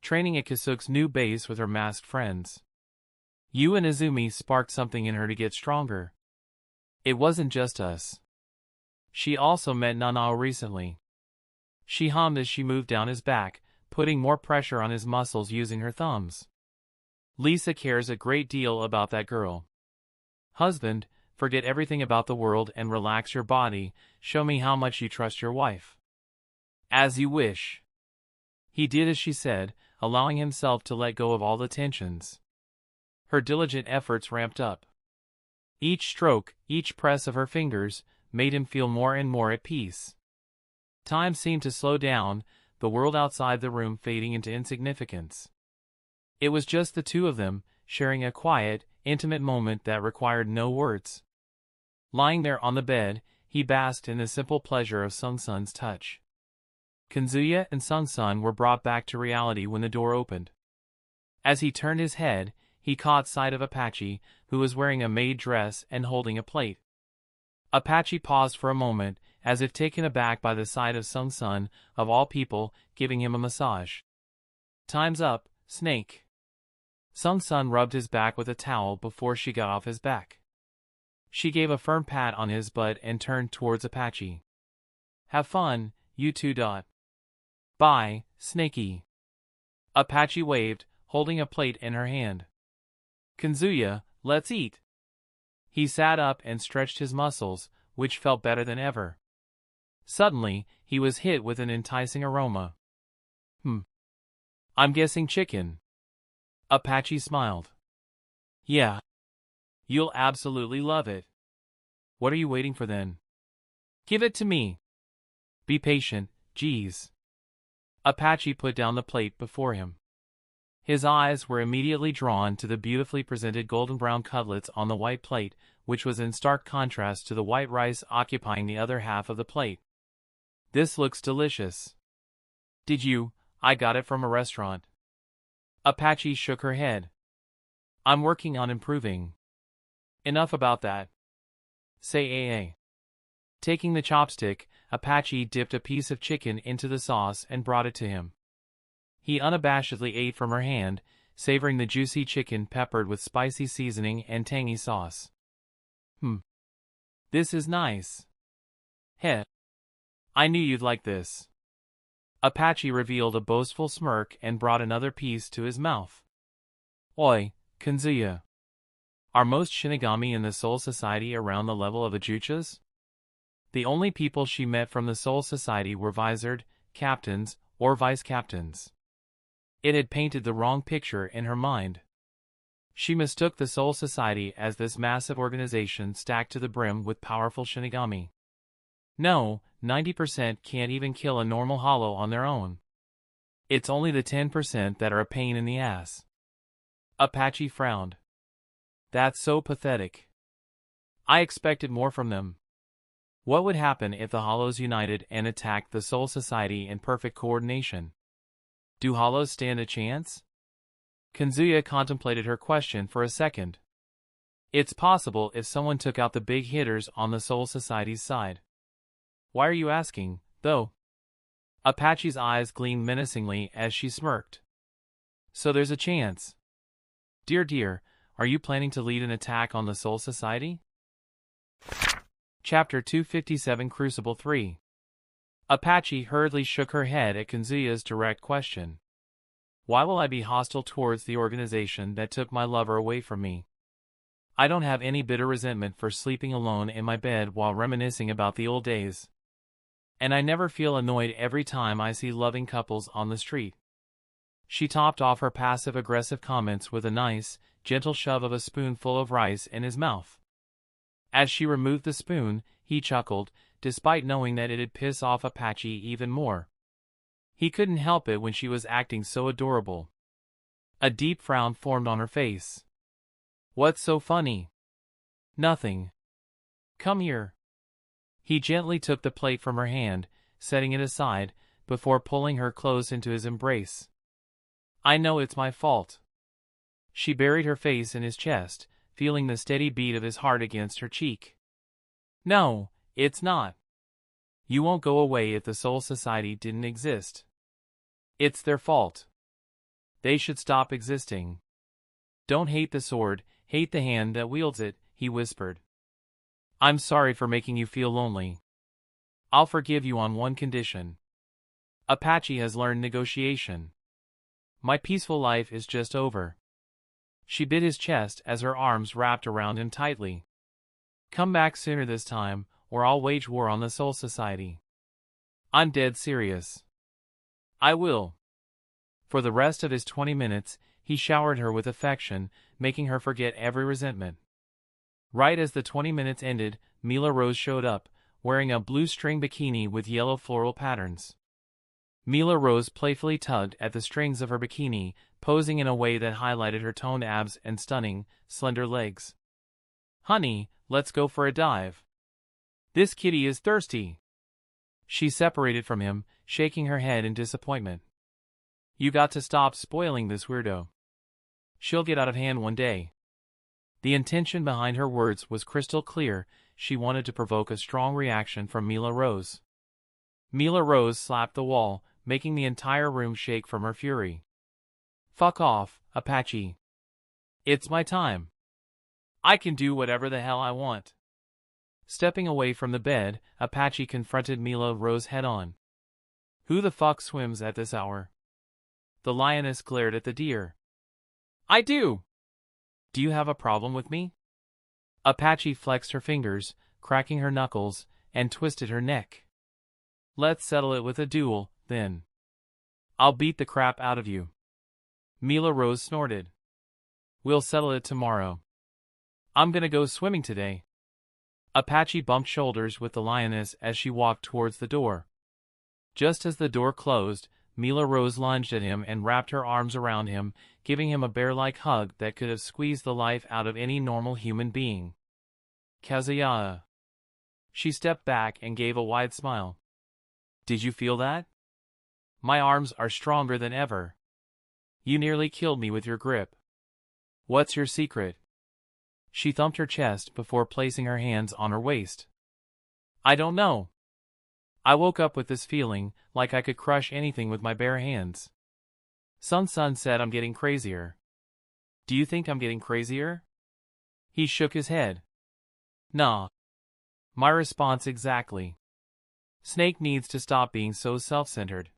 Speaker 1: Training at Kisuke's new base with her masked friends. You and Izumi sparked something in her to get stronger. It wasn't just us. She also met Nanao recently. She hummed as she moved down his back, putting more pressure on his muscles using her thumbs. Lisa cares a great deal about that girl. Husband, forget everything about the world and relax your body. Show me how much you trust your wife. As you wish. He did as she said, allowing himself to let go of all the tensions. Her diligent efforts ramped up. Each stroke, each press of her fingers, made him feel more and more at peace. Time seemed to slow down, the world outside the room fading into insignificance. It was just the two of them, sharing a quiet, intimate moment that required no words. Lying there on the bed, he basked in the simple pleasure of Sung-sun's touch. Kazuya and Sung-sun were brought back to reality when the door opened. As he turned his head, he caught sight of Apache, who was wearing a maid dress and holding a plate. Apache paused for a moment, as if taken aback by the sight of Sun, of all people, giving him a massage. "Time's up, Snake." Sun rubbed his back with a towel before she got off his back. She gave a firm pat on his butt and turned towards Apache. "Have fun, you two. Bye, Snakey." Apache waved, holding a plate in her hand. "Kazuya, let's eat." He sat up and stretched his muscles, which felt better than ever. Suddenly, he was hit with an enticing aroma. I'm guessing chicken." Apache smiled. "Yeah. You'll absolutely love it. What are you waiting for then? Give it to me." "Be patient, geez." Apache put down the plate before him. His eyes were immediately drawn to the beautifully presented golden brown cutlets on the white plate, which was in stark contrast to the white rice occupying the other half of the plate. "This looks delicious." I got it from a restaurant." Apache shook her head. "I'm working on improving." "Enough about that. Say AA." Taking the chopstick, Apache dipped a piece of chicken into the sauce and brought it to him. He unabashedly ate from her hand, savoring the juicy chicken peppered with spicy seasoning and tangy sauce. This is nice." "Heh. I knew you'd like this." Apache revealed a boastful smirk and brought another piece to his mouth. "Oi, Kazuya. Are most Shinigami in the Soul Society around the level of the Juchas?" The only people she met from the Soul Society were visored captains or vice-captains. It had painted the wrong picture in her mind. She mistook the Soul Society as this massive organization stacked to the brim with powerful Shinigami. No, 90% can't even kill a normal hollow on their own. It's only the 10% that are a pain in the ass. Apache frowned. "That's so pathetic. I expected more from them." What would happen if the Hollows united and attacked the Soul Society in perfect coordination? Do Hollows stand a chance? Kazuya contemplated her question for a second. It's possible if someone took out the big hitters on the Soul Society's side. "Why are you asking, though?" Apache's eyes gleamed menacingly as she smirked. "So there's a chance. Dear, are you planning to lead an attack on the Soul Society?" Chapter 257 Crucible 3. Apache hurriedly shook her head at Kazuya's direct question. "Why will I be hostile towards the organization that took my lover away from me? I don't have any bitter resentment for sleeping alone in my bed while reminiscing about the old days. And I never feel annoyed every time I see loving couples on the street." She topped off her passive-aggressive comments with a nice, gentle shove of a spoonful of rice in his mouth. As she removed the spoon, he chuckled, despite knowing that it'd piss off Apache even more. He couldn't help it when she was acting so adorable. A deep frown formed on her face. "What's so funny?" "Nothing. Come here." He gently took the plate from her hand, setting it aside, before pulling her close into his embrace. "I know it's my fault." She buried her face in his chest, feeling the steady beat of his heart against her cheek. "No, it's not. You won't go away if the Soul Society didn't exist. It's their fault. They should stop existing. Don't hate the sword, hate the hand that wields it," he whispered. "I'm sorry for making you feel lonely. I'll forgive you on one condition. Apache has learned negotiation. My peaceful life is just over." She bit his chest as her arms wrapped around him tightly. "Come back sooner this time, or I'll wage war on the Soul Society. I'm dead serious." "I will." For the rest of his 20 minutes, he showered her with affection, making her forget every resentment. Right as the 20 minutes ended, Mila Rose showed up, wearing a blue string bikini with yellow floral patterns. Mila Rose playfully tugged at the strings of her bikini, posing in a way that highlighted her toned abs and stunning, slender legs. "Honey, let's go for a dive. This kitty is thirsty." She separated from him, shaking her head in disappointment. "You got to stop spoiling this weirdo." She'll get out of hand one day. The intention behind her words was crystal clear. She wanted to provoke a strong reaction from Mila Rose. Mila Rose slapped the wall, making the entire room shake from her fury. Fuck off, Apache. It's my time. I can do whatever the hell I want. Stepping away from the bed, Apache confronted Mila Rose head-on. Who the fuck swims at this hour? The lioness glared at the deer. I do. Do you have a problem with me? Apache flexed her fingers, cracking her knuckles, and twisted her neck. Let's settle it with a duel, then. I'll beat the crap out of you. Mila Rose snorted. We'll settle it tomorrow. I'm gonna go swimming today. Apache bumped shoulders with the lioness as she walked towards the door. Just as the door closed, Mila Rose lunged at him and wrapped her arms around him, giving him a bear-like hug that could have squeezed the life out of any normal human being. Kazuya. She stepped back and gave a wide smile. Did you feel that? My arms are stronger than ever. You nearly killed me with your grip. What's your secret? She thumped her chest before placing her hands on her waist. I don't know. I woke up with this feeling, like I could crush anything with my bare hands. Sun said I'm getting crazier. Do you think I'm getting crazier? He shook his head. Nah. My response exactly. Snake needs to stop being so self-centered.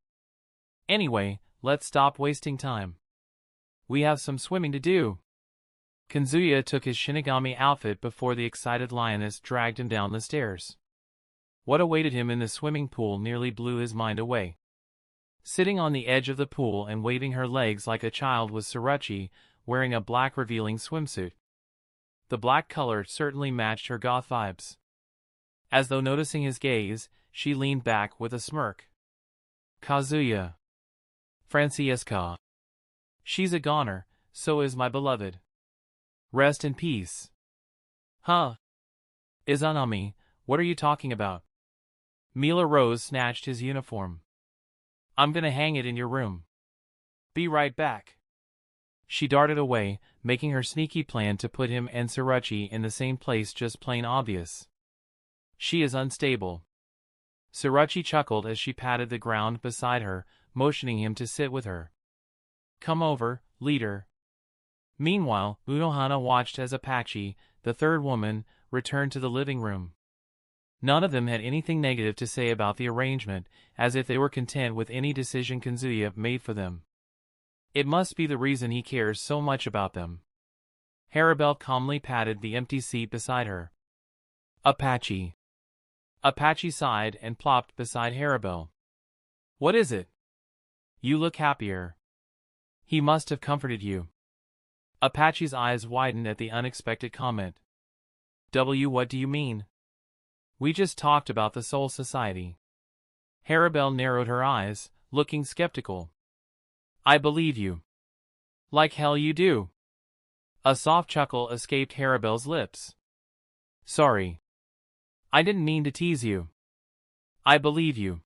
Speaker 1: Anyway, let's stop wasting time. We have some swimming to do. Kazuya took his Shinigami outfit before the excited lioness dragged him down the stairs. What awaited him in the swimming pool nearly blew his mind away. Sitting on the edge of the pool and waving her legs like a child was Surachi, wearing a black revealing swimsuit. The black color certainly matched her goth vibes. As though noticing his gaze, she leaned back with a smirk. Kazuya. Francesca. She's a goner, so is my beloved. Rest in peace. Huh? Izanami, what are you talking about? Mila Rose snatched his uniform. I'm gonna hang it in your room. Be right back. She darted away, making her sneaky plan to put him and Surachi in the same place just plain obvious. She is unstable. Surachi chuckled as she patted the ground beside her, motioning him to sit with her. Come over, leader. Meanwhile, Unohana watched as Apache, the third woman, returned to the living room. None of them had anything negative to say about the arrangement, as if they were content with any decision Kazuya made for them. It must be the reason he cares so much about them. Harabelle calmly patted the empty seat beside her. Apache. Apache sighed and plopped beside Harabelle. What is it? You look happier. He must have comforted you. Apache's eyes widened at the unexpected comment. What do you mean? We just talked about the Soul Society. Harabelle narrowed her eyes, looking skeptical. I believe you. Like hell you do. A soft chuckle escaped Harabelle's lips. Sorry. I didn't mean to tease you. I believe you.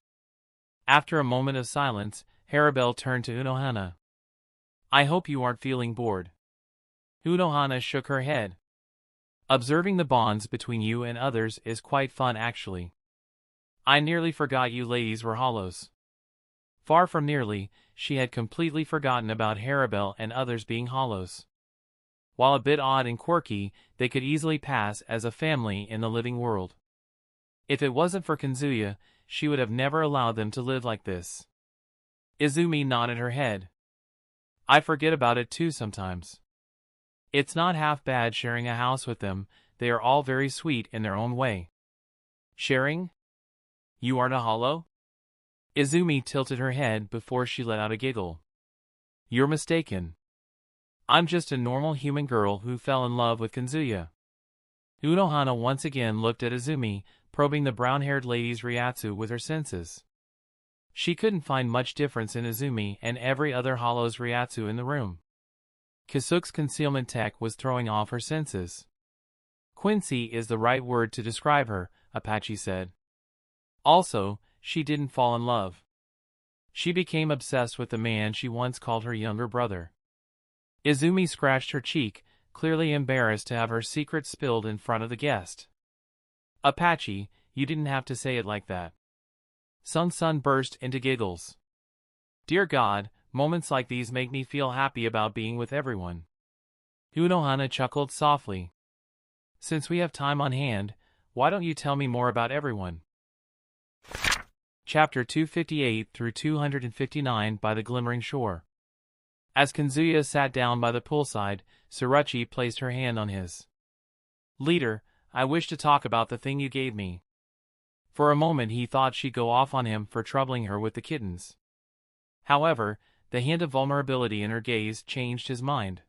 Speaker 1: After a moment of silence, Harabelle turned to Unohana. I hope you aren't feeling bored. Unohana shook her head. Observing the bonds between you and others is quite fun actually. I nearly forgot you ladies were hollows. Far from nearly, she had completely forgotten about Harabelle and others being hollows. While a bit odd and quirky, they could easily pass as a family in the living world. If it wasn't for Kazuya, she would have never allowed them to live like this. Izumi nodded her head. I forget about it too sometimes. It's not half bad sharing a house with them, they are all very sweet in their own way. Sharing? You aren't a hollow? Izumi tilted her head before she let out a giggle. You're mistaken. I'm just a normal human girl who fell in love with Kazuya. Unohana once again looked at Izumi, probing the brown-haired lady's Ryatsu with her senses. She couldn't find much difference in Izumi and every other hollow's Ryatsu in the room. Kisuke's concealment tech was throwing off her senses. Quincy is the right word to describe her, Apache said. Also, she didn't fall in love. She became obsessed with the man she once called her younger brother. Izumi scratched her cheek, clearly embarrassed to have her secret spilled in front of the guest. Apache, you didn't have to say it like that. Sun burst into giggles. Dear God, moments like these make me feel happy about being with everyone. Unohana chuckled softly. Since we have time on hand, why don't you tell me more about everyone? Chapter 258 through 259 by the Glimmering Shore. As Kazuya sat down by the poolside, Tsuruchi placed her hand on his. Leader, I wish to talk about the thing you gave me. For a moment he thought she'd go off on him for troubling her with the kittens. However, the hint of vulnerability in her gaze changed his mind.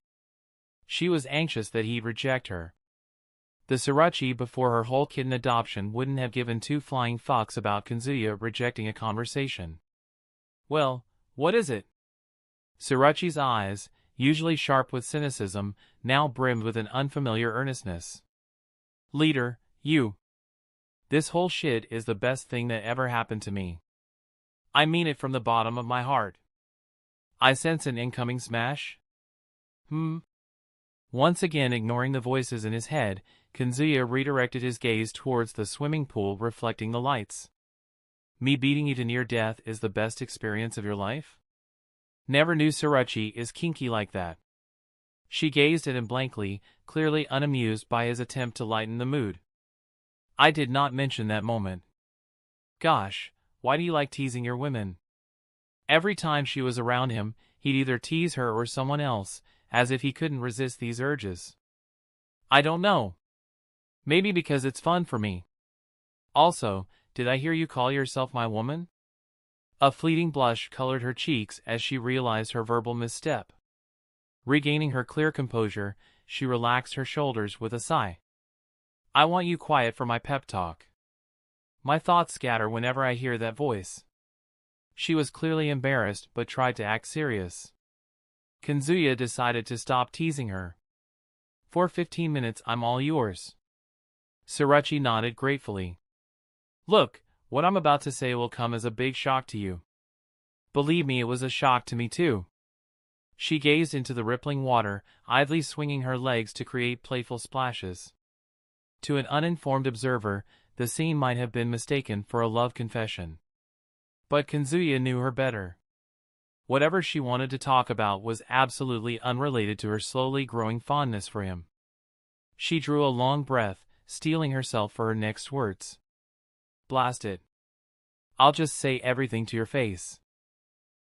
Speaker 1: She was anxious that he'd reject her. The Tsuruchi before her whole kitten adoption wouldn't have given two flying fucks about Kazuya rejecting a conversation. Well, what is it? Tsuruchi's eyes, usually sharp with cynicism, now brimmed with an unfamiliar earnestness. Leader, you. This whole shit is the best thing that ever happened to me. I mean it from the bottom of my heart. I sense an incoming smash. Once again ignoring the voices in his head, Kazuya redirected his gaze towards the swimming pool reflecting the lights. Me beating you to near death is the best experience of your life? Never knew Tsuruchi is kinky like that. She gazed at him blankly, clearly unamused by his attempt to lighten the mood. I did not mention that moment. Gosh, why do you like teasing your women? Every time she was around him, he'd either tease her or someone else, as if he couldn't resist these urges. I don't know. Maybe because it's fun for me. Also, did I hear you call yourself my woman? A fleeting blush colored her cheeks as she realized her verbal misstep. Regaining her clear composure, she relaxed her shoulders with a sigh. I want you quiet for my pep talk. My thoughts scatter whenever I hear that voice. She was clearly embarrassed but tried to act serious. Kazuya decided to stop teasing her. For 15 minutes I'm all yours. Tsuruchi nodded gratefully. Look, what I'm about to say will come as a big shock to you. Believe me, it was a shock to me too. She gazed into the rippling water, idly swinging her legs to create playful splashes. To an uninformed observer, the scene might have been mistaken for a love confession. But Kazuya knew her better. Whatever she wanted to talk about was absolutely unrelated to her slowly growing fondness for him. She drew a long breath, steeling herself for her next words. Blast it. I'll just say everything to your face.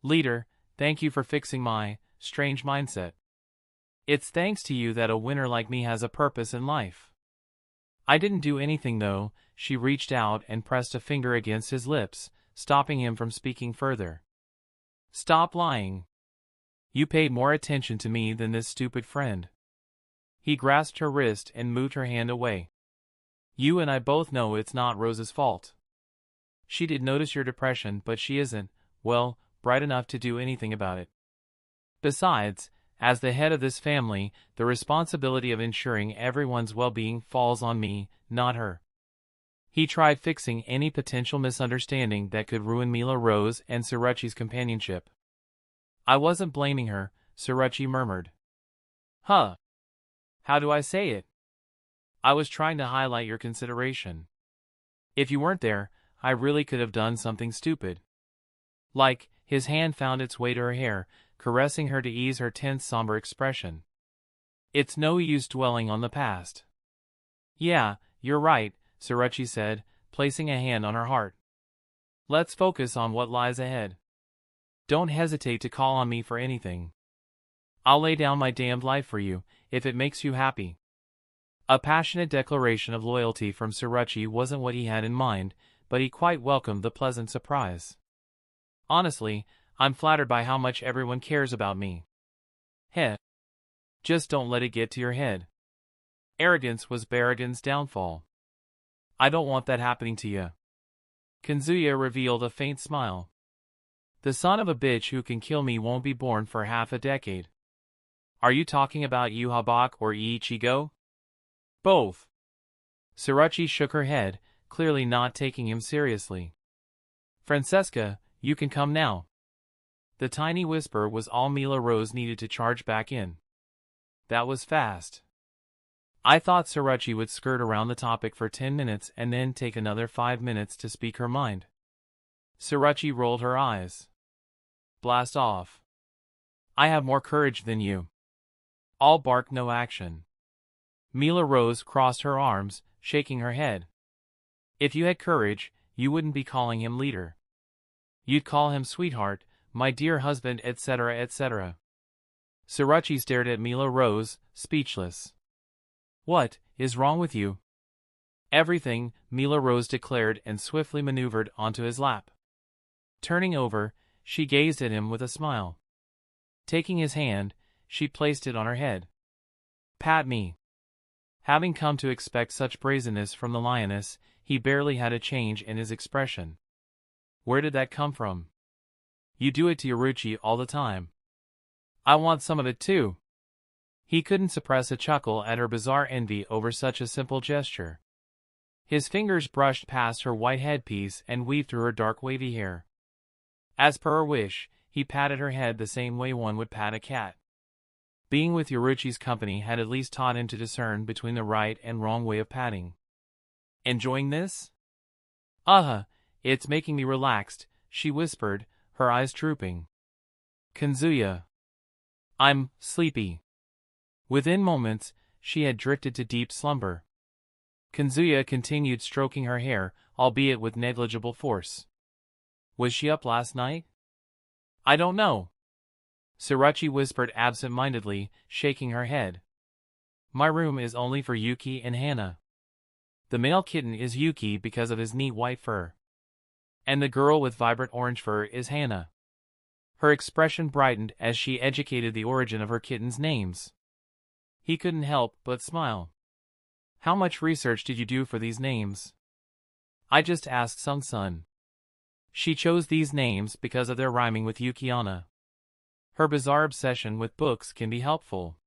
Speaker 1: Leader, thank you for fixing my strange mindset. It's thanks to you that a winner like me has a purpose in life. I didn't do anything though. She reached out and pressed a finger against his lips, stopping him from speaking further. Stop lying. You paid more attention to me than this stupid friend. He grasped her wrist and moved her hand away. You and I both know it's not Rose's fault. She did notice your depression, but she isn't, well, bright enough to do anything about it. Besides, as the head of this family, the responsibility of ensuring everyone's well-being falls on me, not her. He tried fixing any potential misunderstanding that could ruin Mila Rose and Tsuruchi's companionship. I wasn't blaming her, Tsuruchi murmured. Huh. How do I say it? I was trying to highlight your consideration. If you weren't there, I really could have done something stupid. Like, his hand found its way to her hair, caressing her to ease her tense, somber expression. It's no use dwelling on the past. Yeah, you're right, Tsuruchi said, placing a hand on her heart. Let's focus on what lies ahead. Don't hesitate to call on me for anything. I'll lay down my damned life for you, if it makes you happy. A passionate declaration of loyalty from Tsuruchi wasn't what he had in mind, but he quite welcomed the pleasant surprise. Honestly, I'm flattered by how much everyone cares about me. Heh. Just don't let it get to your head. Arrogance was Barragan's downfall. I don't want that happening to you. Kazuya revealed a faint smile. The son of a bitch who can kill me won't be born for half a decade. Are you talking about Yhwach or Ichigo? Both. Tsuruchi shook her head, clearly not taking him seriously. Francesca, you can come now. The tiny whisper was all Mila Rose needed to charge back in. That was fast. I thought Surachi would skirt around the topic for 10 minutes and then take another 5 minutes to speak her mind. Surachi rolled her eyes. Blast off. I have more courage than you. All bark, no action. Mila Rose crossed her arms, shaking her head. If you had courage, you wouldn't be calling him leader. You'd call him sweetheart, my dear husband, etc., etc. Surachi stared at Mila Rose, speechless. What is wrong with you? Everything, Mila Rose declared and swiftly maneuvered onto his lap. Turning over, she gazed at him with a smile. Taking his hand, she placed it on her head. Pat me. Having come to expect such brazenness from the lioness, he barely had a change in his expression. Where did that come from? You do it to Yoruchi all the time. I want some of it too. He couldn't suppress a chuckle at her bizarre envy over such a simple gesture. His fingers brushed past her white headpiece and weaved through her dark wavy hair. As per her wish, he patted her head the same way one would pat a cat. Being with Yoruchi's company had at least taught him to discern between the right and wrong way of patting. Enjoying this? It's making me relaxed, she whispered, her eyes drooping. Kazuya. I'm sleepy. Within moments, she had drifted to deep slumber. Kazuya continued stroking her hair, albeit with negligible force. Was she up last night? I don't know. Surachi whispered absent-mindedly, shaking her head. My room is only for Yuki and Hana. The male kitten is Yuki because of his neat white fur. And the girl with vibrant orange fur is Hana. Her expression brightened as she educated the origin of her kitten's names. He couldn't help but smile. How much research did you do for these names? I just asked Sung-sun. She chose these names because of their rhyming with Yuki-onna. Her bizarre obsession with books can be helpful.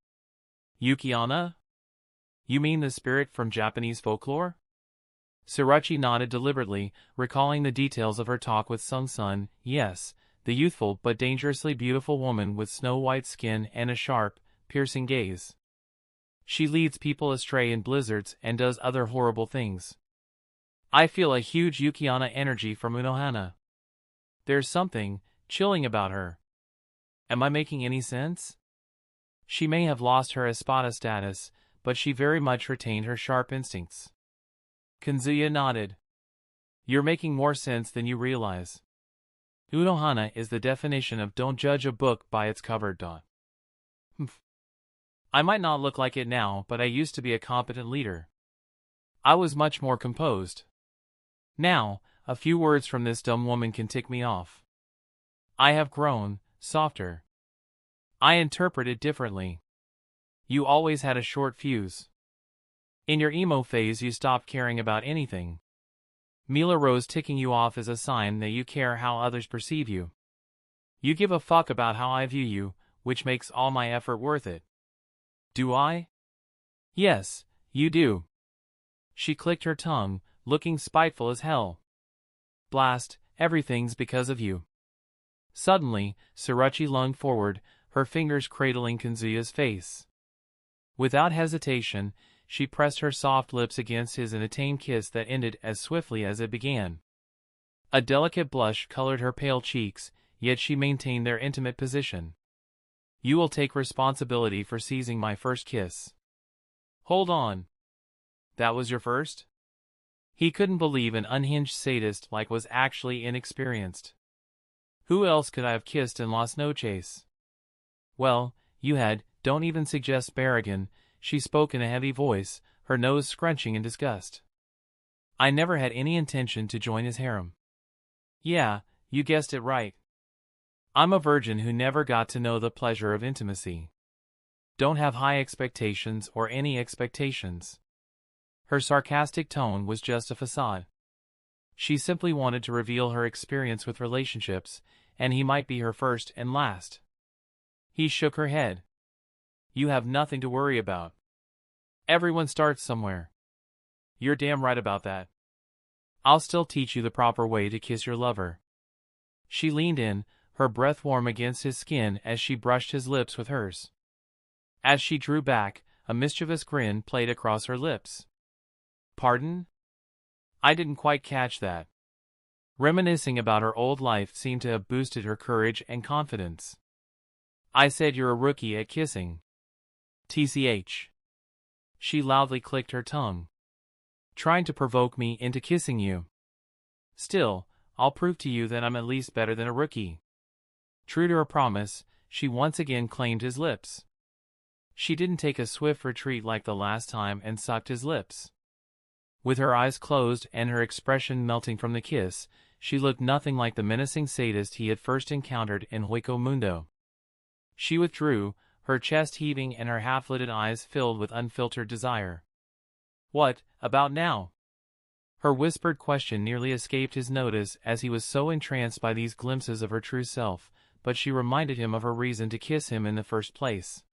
Speaker 1: Yuki-onna? You mean the spirit from Japanese folklore? Surachi nodded deliberately, recalling the details of her talk with Sung-sun. Yes, the youthful but dangerously beautiful woman with snow-white skin and a sharp, piercing gaze. She leads people astray in blizzards and does other horrible things. I feel a huge Yuki-onna energy from Unohana. There's something chilling about her. Am I making any sense? She may have lost her Espada status, but she very much retained her sharp instincts. Kazuya nodded. You're making more sense than you realize. Unohana is the definition of don't judge a book by its cover. I might not look like it now, but I used to be a competent leader. I was much more composed. Now, a few words from this dumb woman can tick me off. I have grown softer. I interpret it differently. You always had a short fuse. In your emo phase you stopped caring about anything. Mila Rose ticking you off is a sign that you care how others perceive you. You give a fuck about how I view you, which makes all my effort worth it. Do I? Yes, you do. She clicked her tongue, looking spiteful as hell. Blast, everything's because of you. Suddenly, Surachi lunged forward, her fingers cradling Kazuya's face. Without hesitation, she pressed her soft lips against his in a tame kiss that ended as swiftly as it began. A delicate blush colored her pale cheeks, yet she maintained their intimate position. You will take responsibility for seizing my first kiss. Hold on. That was your first? He couldn't believe an unhinged sadist like was actually inexperienced. Who else could I have kissed in Las Noches? Well, you had. Don't even suggest Barragan, she spoke in a heavy voice, her nose scrunching in disgust. I never had any intention to join his harem. Yeah, you guessed it right. I'm a virgin who never got to know the pleasure of intimacy. Don't have high expectations or any expectations. Her sarcastic tone was just a facade. She simply wanted to reveal her experience with relationships, and he might be her first and last. He shook her head. You have nothing to worry about. Everyone starts somewhere. You're damn right about that. I'll still teach you the proper way to kiss your lover. She leaned in, her breath warm against his skin as she brushed his lips with hers. As she drew back, a mischievous grin played across her lips. Pardon? I didn't quite catch that. Reminiscing about her old life seemed to have boosted her courage and confidence. I said you're a rookie at kissing. TCH. She loudly clicked her tongue. Trying to provoke me into kissing you. Still, I'll prove to you that I'm at least better than a rookie. True to her promise, she once again claimed his lips. She didn't take a swift retreat like the last time and sucked his lips. With her eyes closed and her expression melting from the kiss, she looked nothing like the menacing sadist he had first encountered in Hueco Mundo. She withdrew, her chest heaving and her half-lidded eyes filled with unfiltered desire. What about now? Her whispered question nearly escaped his notice as he was so entranced by these glimpses of her true self, but she reminded him of her reason to kiss him in the first place.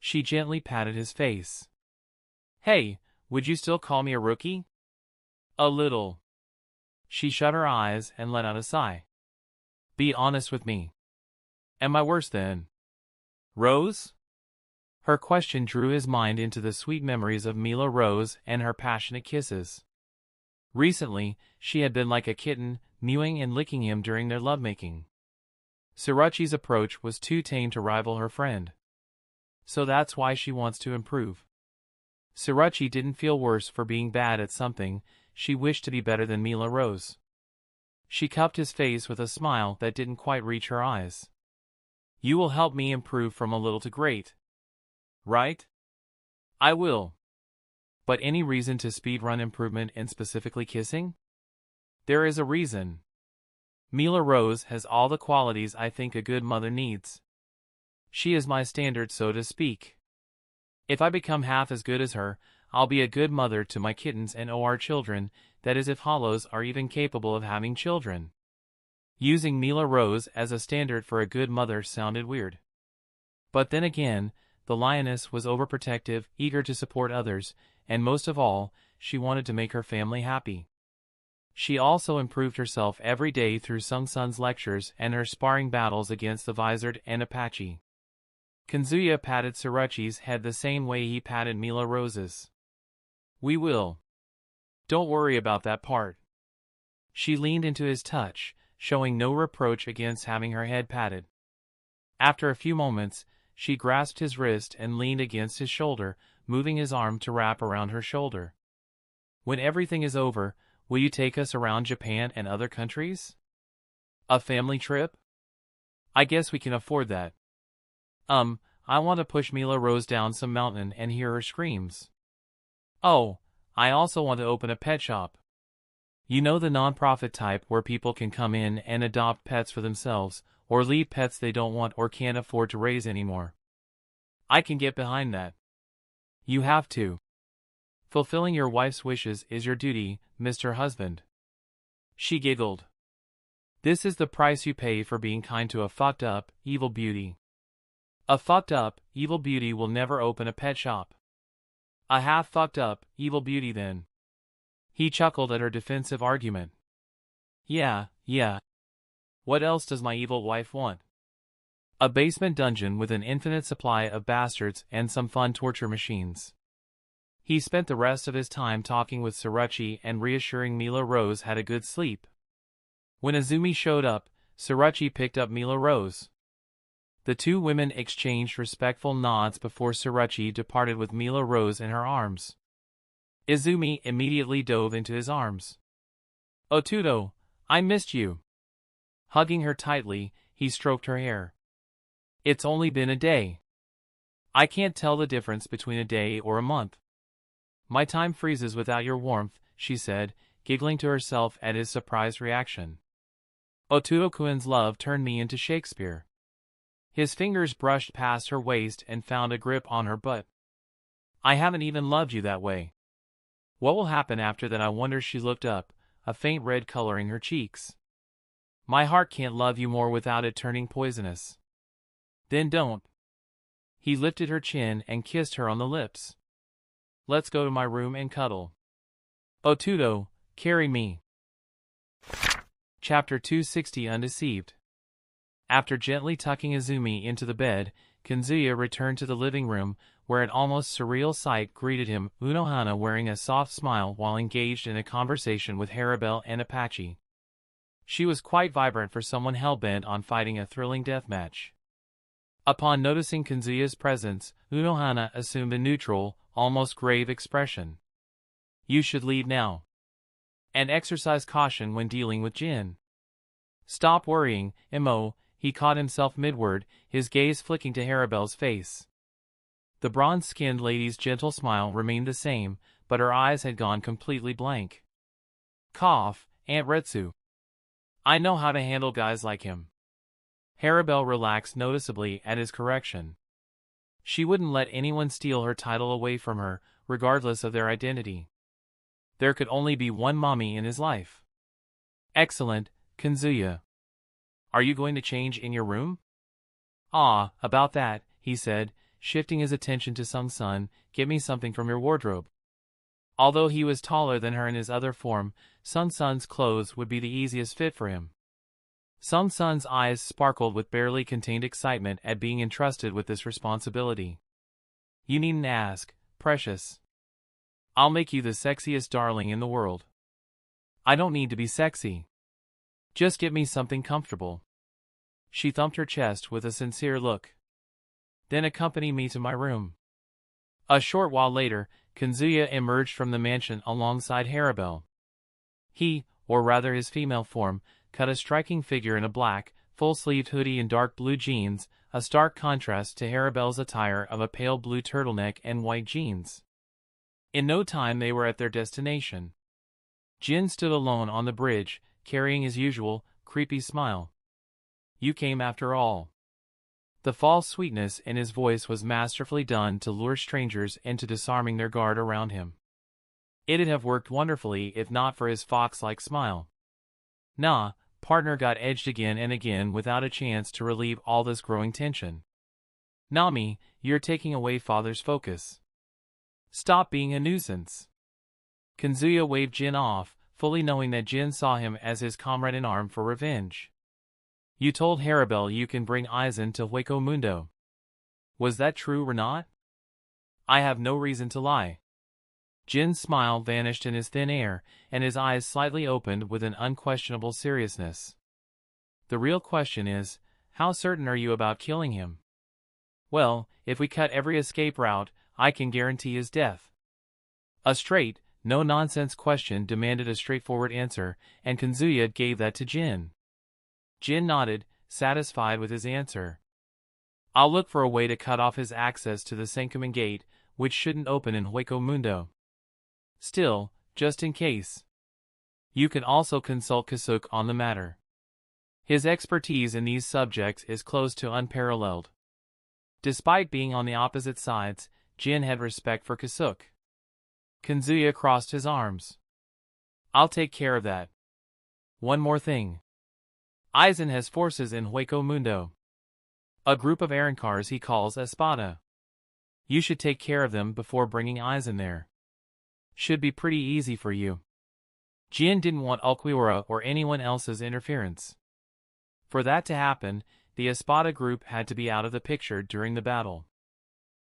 Speaker 1: She gently patted his face. Hey, would you still call me a rookie? A little. She shut her eyes and let out a sigh. Be honest with me. Am I worse than Rose? Her question drew his mind into the sweet memories of Mila Rose and her passionate kisses. Recently, she had been like a kitten, mewing and licking him during their lovemaking. Surachi's approach was too tame to rival her friend. So that's why she wants to improve. Surachi didn't feel worse for being bad at something, she wished to be better than Mila Rose. She cupped his face with a smile that didn't quite reach her eyes. You will help me improve from a little to great. Right? I will. But any reason to speedrun improvement in specifically kissing? There is a reason. Mila Rose has all the qualities I think a good mother needs. She is my standard, so to speak. If I become half as good as her, I'll be a good mother to my kittens and OR children, that is if hollows are even capable of having children. Using Mila Rose as a standard for a good mother sounded weird. But then again, the lioness was overprotective, eager to support others, and most of all, she wanted to make her family happy. She also improved herself every day through Sung Sun's lectures and her sparring battles against the Visored and Apache. Kazuya patted Surachi's head the same way he patted Mila Rose's. We will. Don't worry about that part. She leaned into his touch, showing no reproach against having her head patted. After a few moments, she grasped his wrist and leaned against his shoulder, moving his arm to wrap around her shoulder. When everything is over, will you take us around Japan and other countries? A family trip? I guess we can afford that. I want to push Mila Rose down some mountain and hear her screams. Oh, I also want to open a pet shop. You know, the non-profit type where people can come in and adopt pets for themselves, or leave pets they don't want or can't afford to raise anymore. I can get behind that. You have to. Fulfilling your wife's wishes is your duty, Mr. Husband. She giggled. This is the price you pay for being kind to a fucked up, evil beauty. A fucked up, evil beauty will never open a pet shop. A half fucked up, evil beauty then. He chuckled at her defensive argument. Yeah. What else does my evil wife want? A basement dungeon with an infinite supply of bastards and some fun torture machines. He spent the rest of his time talking with Surachi and reassuring Mila Rose had a good sleep. When Azumi showed up, Surachi picked up Mila Rose. The two women exchanged respectful nods before Surachi departed with Mila Rose in her arms. Izumi immediately dove into his arms. Otudo, I missed you. Hugging her tightly, he stroked her hair. It's only been a day. I can't tell the difference between a day or a month. My time freezes without your warmth, she said, giggling to herself at his surprised reaction. Otudo-kun's love turned me into Shakespeare. His fingers brushed past her waist and found a grip on her butt. I haven't even loved you that way. What will happen after that? I wonder. She looked up, a faint red coloring her cheeks. My heart can't love you more without it turning poisonous. Then don't. He lifted her chin and kissed her on the lips. Let's go to my room and cuddle. Otudo, carry me. Chapter 260 Undeceived. After gently tucking Izumi into the bed, Kazuya returned to the living room, where an almost surreal sight greeted him, Unohana wearing a soft smile while engaged in a conversation with Haribel and Apache. She was quite vibrant for someone hell-bent on fighting a thrilling deathmatch. Upon noticing Kazuya's presence, Unohana assumed a neutral, almost grave expression. "You should leave now. And exercise caution when dealing with Jin. Stop worrying, Imo." He caught himself mid-word, his gaze flicking to Haribel's face. The bronze-skinned lady's gentle smile remained the same, but her eyes had gone completely blank. "Cough, Aunt Retsu. I know how to handle guys like him." Haribel relaxed noticeably at his correction. She wouldn't let anyone steal her title away from her, regardless of their identity. There could only be one mommy in his life. "Excellent, Kazuya. Are you going to change in your room?" "Ah, about that," he said, shifting his attention to Sung-sun. "Get me something from your wardrobe." Although he was taller than her in his other form, Sung-sun's clothes would be the easiest fit for him. Sung-sun's eyes sparkled with barely contained excitement at being entrusted with this responsibility. "You needn't ask, precious. I'll make you the sexiest darling in the world." "I don't need to be sexy. Just get me something comfortable." She thumped her chest with a sincere look. "Then accompany me to my room." A short while later, Kazuya emerged from the mansion alongside Haribel. He, or rather his female form, cut a striking figure in a black, full-sleeved hoodie and dark blue jeans, a stark contrast to Haribel's attire of a pale blue turtleneck and white jeans. In no time they were at their destination. Jin stood alone on the bridge, carrying his usual, creepy smile. "You came after all." The false sweetness in his voice was masterfully done to lure strangers into disarming their guard around him. It'd have worked wonderfully if not for his fox-like smile. Nah, partner got edged again and again without a chance to relieve all this growing tension. "Nami, you're taking away father's focus. Stop being a nuisance." Kazuya waved Jin off, fully knowing that Jin saw him as his comrade-in-arm for revenge. "You told Haribel you can bring Aizen to Hueco Mundo. Was that true or not?" "I have no reason to lie." Jin's smile vanished in his thin air, and his eyes slightly opened with an unquestionable seriousness. "The real question is, how certain are you about killing him?" "Well, if we cut every escape route, I can guarantee his death." A straight, no-nonsense question demanded a straightforward answer, and Kazuya gave that to Jin. Jin nodded, satisfied with his answer. "I'll look for a way to cut off his access to the Senkaman Gate, which shouldn't open in Hueco Mundo. Still, just in case. You can also consult Kasuke on the matter. His expertise in these subjects is close to unparalleled." Despite being on the opposite sides, Jin had respect for Kasuke. Kazuya crossed his arms. "I'll take care of that. One more thing. Aizen has forces in Hueco Mundo. A group of Arancars he calls Espada. You should take care of them before bringing Aizen there. Should be pretty easy for you." Jin didn't want Ulquiorra or anyone else's interference. For that to happen, the Espada group had to be out of the picture during the battle.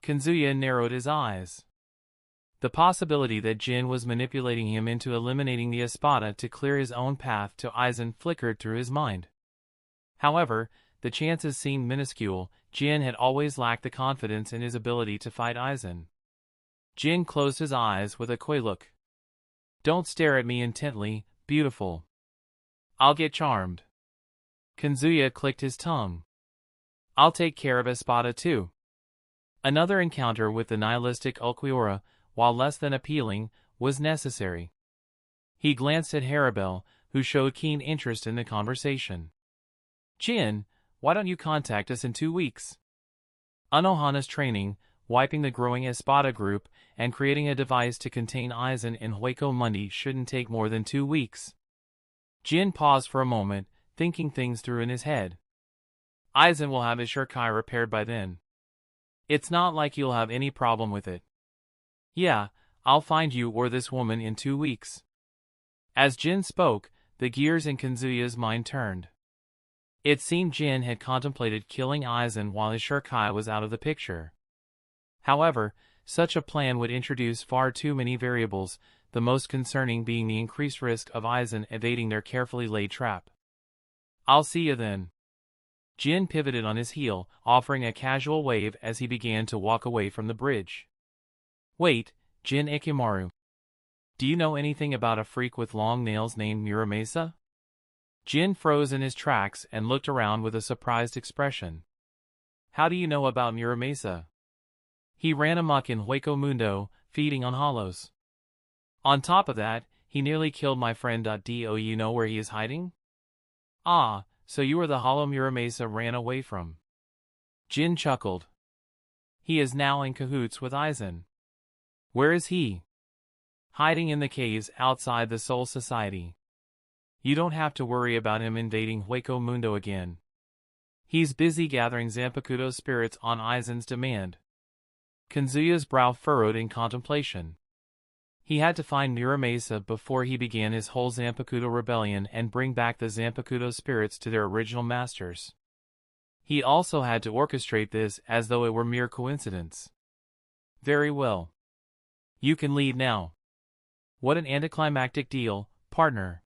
Speaker 1: Kazuya narrowed his eyes. The possibility that Jin was manipulating him into eliminating the Espada to clear his own path to Aizen flickered through his mind. However, the chances seemed minuscule. Jin had always lacked the confidence in his ability to fight Aizen. Jin closed his eyes with a coy look. "Don't stare at me intently, beautiful. I'll get charmed." Kazuya clicked his tongue. "I'll take care of Espada too." Another encounter with the nihilistic Ulquiorra, while less than appealing, was necessary. He glanced at Haribel, who showed keen interest in the conversation. "Jin, why don't you contact us in 2 weeks? Unohana's training, wiping the growing Espada group, and creating a device to contain Aizen in Hueco Mundo shouldn't take more than 2 weeks." Jin paused for a moment, thinking things through in his head. "Aizen will have his Shirkai repaired by then. It's not like you'll have any problem with it. Yeah, I'll find you or this woman in 2 weeks." As Jin spoke, the gears in Kazuya's mind turned. It seemed Jin had contemplated killing Aizen while his Shirkai was out of the picture. However, such a plan would introduce far too many variables, the most concerning being the increased risk of Aizen evading their carefully laid trap. "I'll see you then." Jin pivoted on his heel, offering a casual wave as he began to walk away from the bridge. "Wait, Jin Ikimaru. Do you know anything about a freak with long nails named Muramasa?" Jin froze in his tracks and looked around with a surprised expression. "How do you know about Muramasa?" "He ran amok in Hueco Mundo, feeding on hollows. On top of that, he nearly killed my friend. Do you know where he is hiding?" "Ah, so you were the hollow Muramasa ran away from." Jin chuckled. "He is now in cahoots with Aizen." "Where is he?" "Hiding in the caves outside the Soul Society. You don't have to worry about him invading Hueco Mundo again. He's busy gathering Zanpakuto spirits on Aizen's demand." Kazuya's brow furrowed in contemplation. He had to find Muramasa before he began his whole Zanpakuto rebellion and bring back the Zanpakuto spirits to their original masters. He also had to orchestrate this as though it were mere coincidence. "Very well. You can leave now." "What an anticlimactic deal, partner.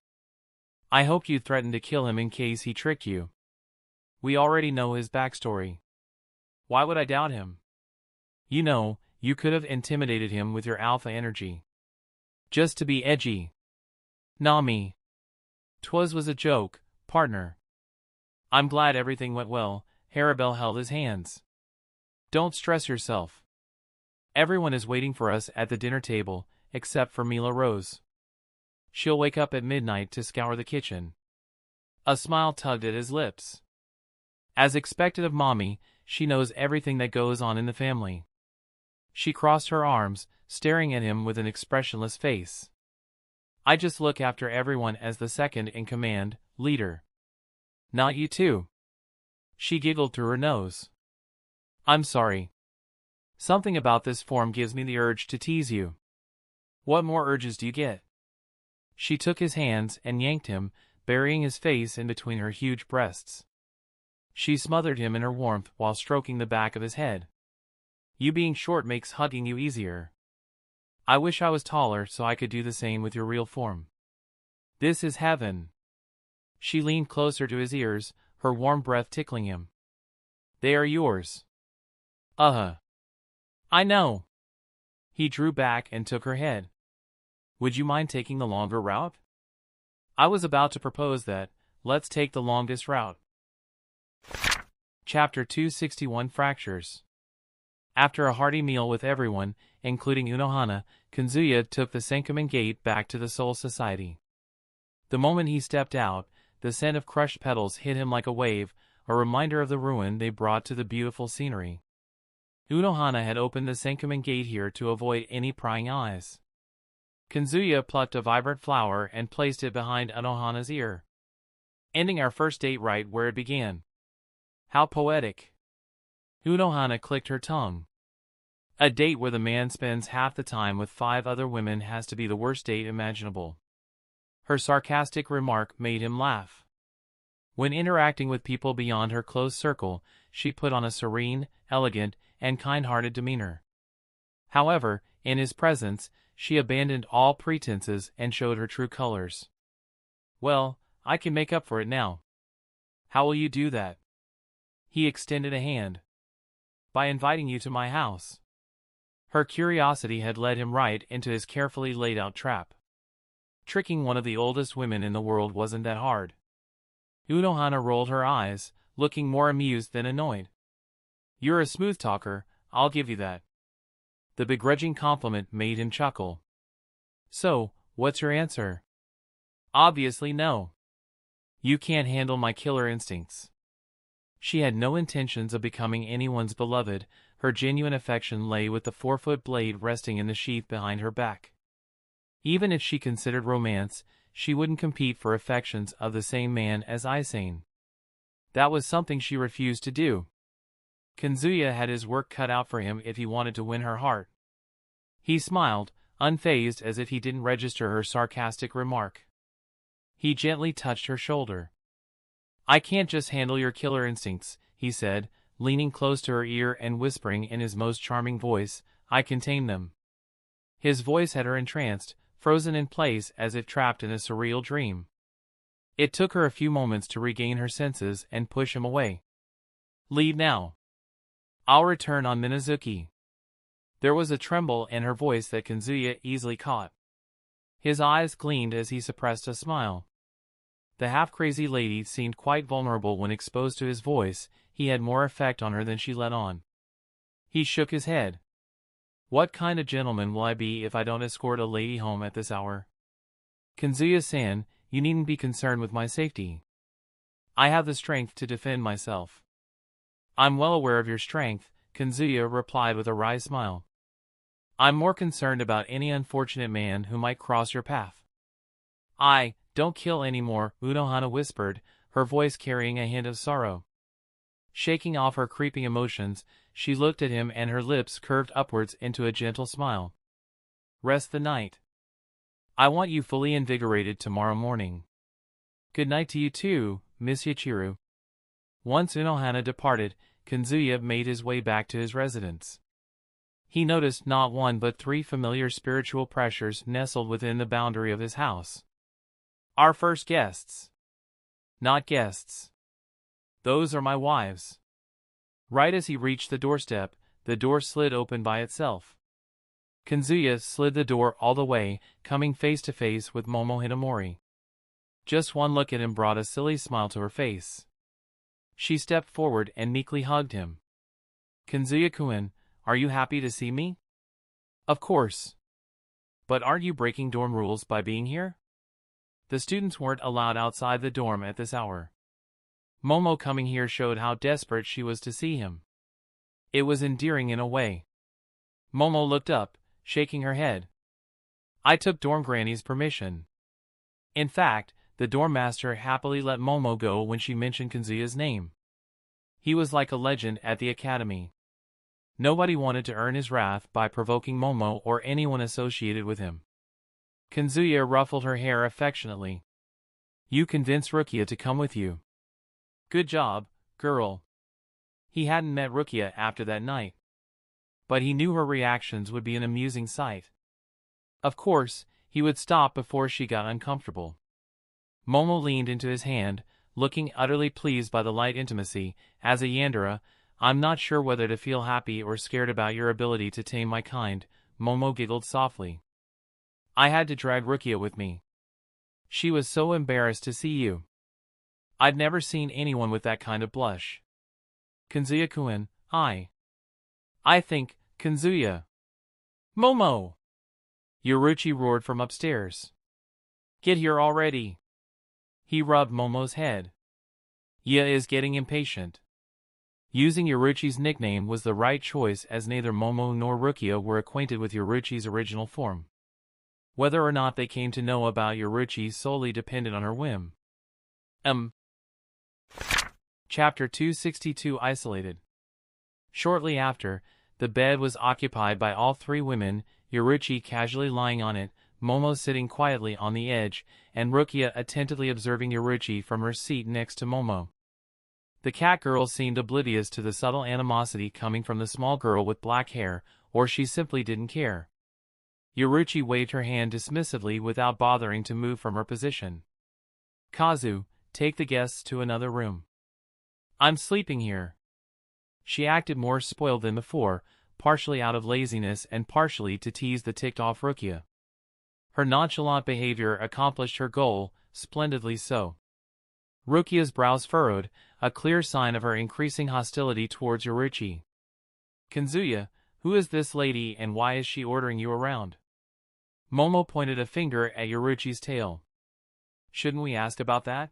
Speaker 1: I hoped you'd threaten to kill him in case he tricked you. We already know his backstory." "Why would I doubt him?" "You know, you could have intimidated him with your alpha energy. Just to be edgy." "Nami. 'Twas was a joke, partner." "I'm glad everything went well." Haribel held his hands. "Don't stress yourself. Everyone is waiting for us at the dinner table, except for Mila Rose. She'll wake up at midnight to scour the kitchen." A smile tugged at his lips. As expected of Mommy, she knows everything that goes on in the family. She crossed her arms, staring at him with an expressionless face. "I just look after everyone as the second-in-command, leader." "Not you too." She giggled through her nose. "I'm sorry. Something about this form gives me the urge to tease you." "What more urges do you get?" She took his hands and yanked him, burying his face in between her huge breasts. She smothered him in her warmth while stroking the back of his head. "You being short makes hugging you easier. I wish I was taller so I could do the same with your real form. This is heaven." She leaned closer to his ears, her warm breath tickling him. "They are yours." I know." He drew back and took her head. "Would you mind taking the longer route?" "I was about to propose that. Let's take the longest route." Chapter 261 Fractures. After a hearty meal with everyone, including Unohana, Kazuya took the Senkamen Gate back to the Soul Society. The moment he stepped out, the scent of crushed petals hit him like a wave, a reminder of the ruin they brought to the beautiful scenery. Unohana had opened the Senkamen Gate here to avoid any prying eyes. Kazuya plucked a vibrant flower and placed it behind Unohana's ear. "Ending our first date right where it began. How poetic." Unohana clicked her tongue. A date where the man spends half the time with 5 other women has to be the worst date imaginable. Her sarcastic remark made him laugh. When interacting with people beyond her close circle, she put on a serene, elegant, and kind-hearted demeanor. However, in his presence, she abandoned all pretenses and showed her true colors. "Well, I can make up for it now." "How will you do that?" He extended a hand. "By inviting you to my house." Her curiosity had led him right into his carefully laid-out trap. Tricking one of the oldest women in the world wasn't that hard. Unohana rolled her eyes, looking more amused than annoyed. "You're a smooth talker, I'll give you that." The begrudging compliment made him chuckle. "So, what's your answer?" "Obviously no. You can't handle my killer instincts." She had no intentions of becoming anyone's beloved. Her genuine affection lay with the 4-foot blade resting in the sheath behind her back. Even if she considered romance, she wouldn't compete for affections of the same man as Aizen. That was something she refused to do. Kazuya had his work cut out for him if he wanted to win her heart. He smiled, unfazed as if he didn't register her sarcastic remark. He gently touched her shoulder. I can't just handle your killer instincts, he said, leaning close to her ear and whispering in his most charming voice, I can tame them. His voice had her entranced, frozen in place as if trapped in a surreal dream. It took her a few moments to regain her senses and push him away. Leave now. I'll return on Minazuki. There was a tremble in her voice that Kazuya easily caught. His eyes gleamed as he suppressed a smile. The half-crazy lady seemed quite vulnerable when exposed to his voice. He had more effect on her than she let on. He shook his head. What kind of gentleman will I be if I don't escort a lady home at this hour? Kazuya-san, you needn't be concerned with my safety. I have the strength to defend myself. I'm well aware of your strength, Kazuya replied with a wry smile. I'm more concerned about any unfortunate man who might cross your path. Don't kill any more, Unohana whispered, her voice carrying a hint of sorrow. Shaking off her creeping emotions, she looked at him and her lips curved upwards into a gentle smile. Rest the night. I want you fully invigorated tomorrow morning. Good night to you too, Miss Yachiru. Once Unohana departed, Kazuya made his way back to his residence. He noticed not one but 3 familiar spiritual pressures nestled within the boundary of his house. Our first guests. Not guests. Those are my wives. Right as he reached the doorstep, the door slid open by itself. Kazuya slid the door all the way, coming face to face with Momo Hinomori. Just one look at him brought a silly smile to her face. She stepped forward and meekly hugged him. Kazuya-kun, are you happy to see me? Of course. But aren't you breaking dorm rules by being here? The students weren't allowed outside the dorm at this hour. Momo coming here showed how desperate she was to see him. It was endearing in a way. Momo looked up, shaking her head. I took dorm granny's permission. In fact, the dorm master happily let Momo go when she mentioned Kazuya's name. He was like a legend at the academy. Nobody wanted to earn his wrath by provoking Momo or anyone associated with him. Kazuya ruffled her hair affectionately. You convinced Rukia to come with you. Good job, girl. He hadn't met Rukia after that night. But he knew her reactions would be an amusing sight. Of course, he would stop before she got uncomfortable. Momo leaned into his hand, looking utterly pleased by the light intimacy. As a Yandere, I'm not sure whether to feel happy or scared about your ability to tame my kind, Momo giggled softly. I had to drag Rukia with me. She was so embarrassed to see you. I'd never seen anyone with that kind of blush. Kazuya-kun, I think, Kazuya. Momo! Yoruichi roared from upstairs. Get here already. He rubbed Momo's head. Ya is getting impatient. Using Yoruichi's nickname was the right choice as neither Momo nor Rukia were acquainted with Yoruichi's original form. Whether or not they came to know about Yoruichi solely depended on her whim. Chapter 262 Isolated. Shortly after, the bed was occupied by all 3 women, Yoruichi casually lying on it, Momo sitting quietly on the edge, and Rukia attentively observing Yoruichi from her seat next to Momo. The cat girl seemed oblivious to the subtle animosity coming from the small girl with black hair, or she simply didn't care. Yoruichi waved her hand dismissively without bothering to move from her position. Kazu, take the guests to another room. I'm sleeping here. She acted more spoiled than before, partially out of laziness and partially to tease the ticked-off Rukia. Her nonchalant behavior accomplished her goal, splendidly so. Rukia's brows furrowed, a clear sign of her increasing hostility towards Yoruichi. Kazuya, who is this lady and why is she ordering you around? Momo pointed a finger at Yoruichi's tail. Shouldn't we ask about that?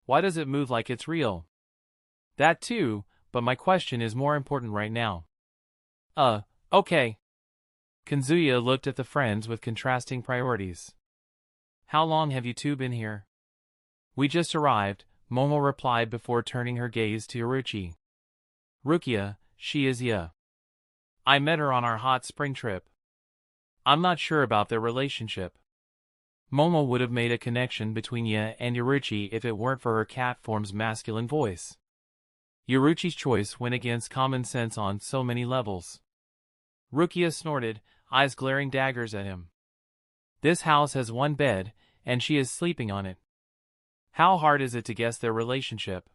Speaker 1: Why does it move like it's real? That too, but my question is more important right now. Okay. Kazuya looked at the friends with contrasting priorities. How long have you 2 been here? We just arrived, Momo replied before turning her gaze to Yoruichi. Rukia, she is ya. I met her on our hot spring trip. I'm not sure about their relationship. Momo would have made a connection between Ye and Yoruichi if it weren't for her cat form's masculine voice. Yoruichi's choice went against common sense on so many levels. Rukia snorted, eyes glaring daggers at him. This house has one bed, and she is sleeping on it. How hard is it to guess their relationship?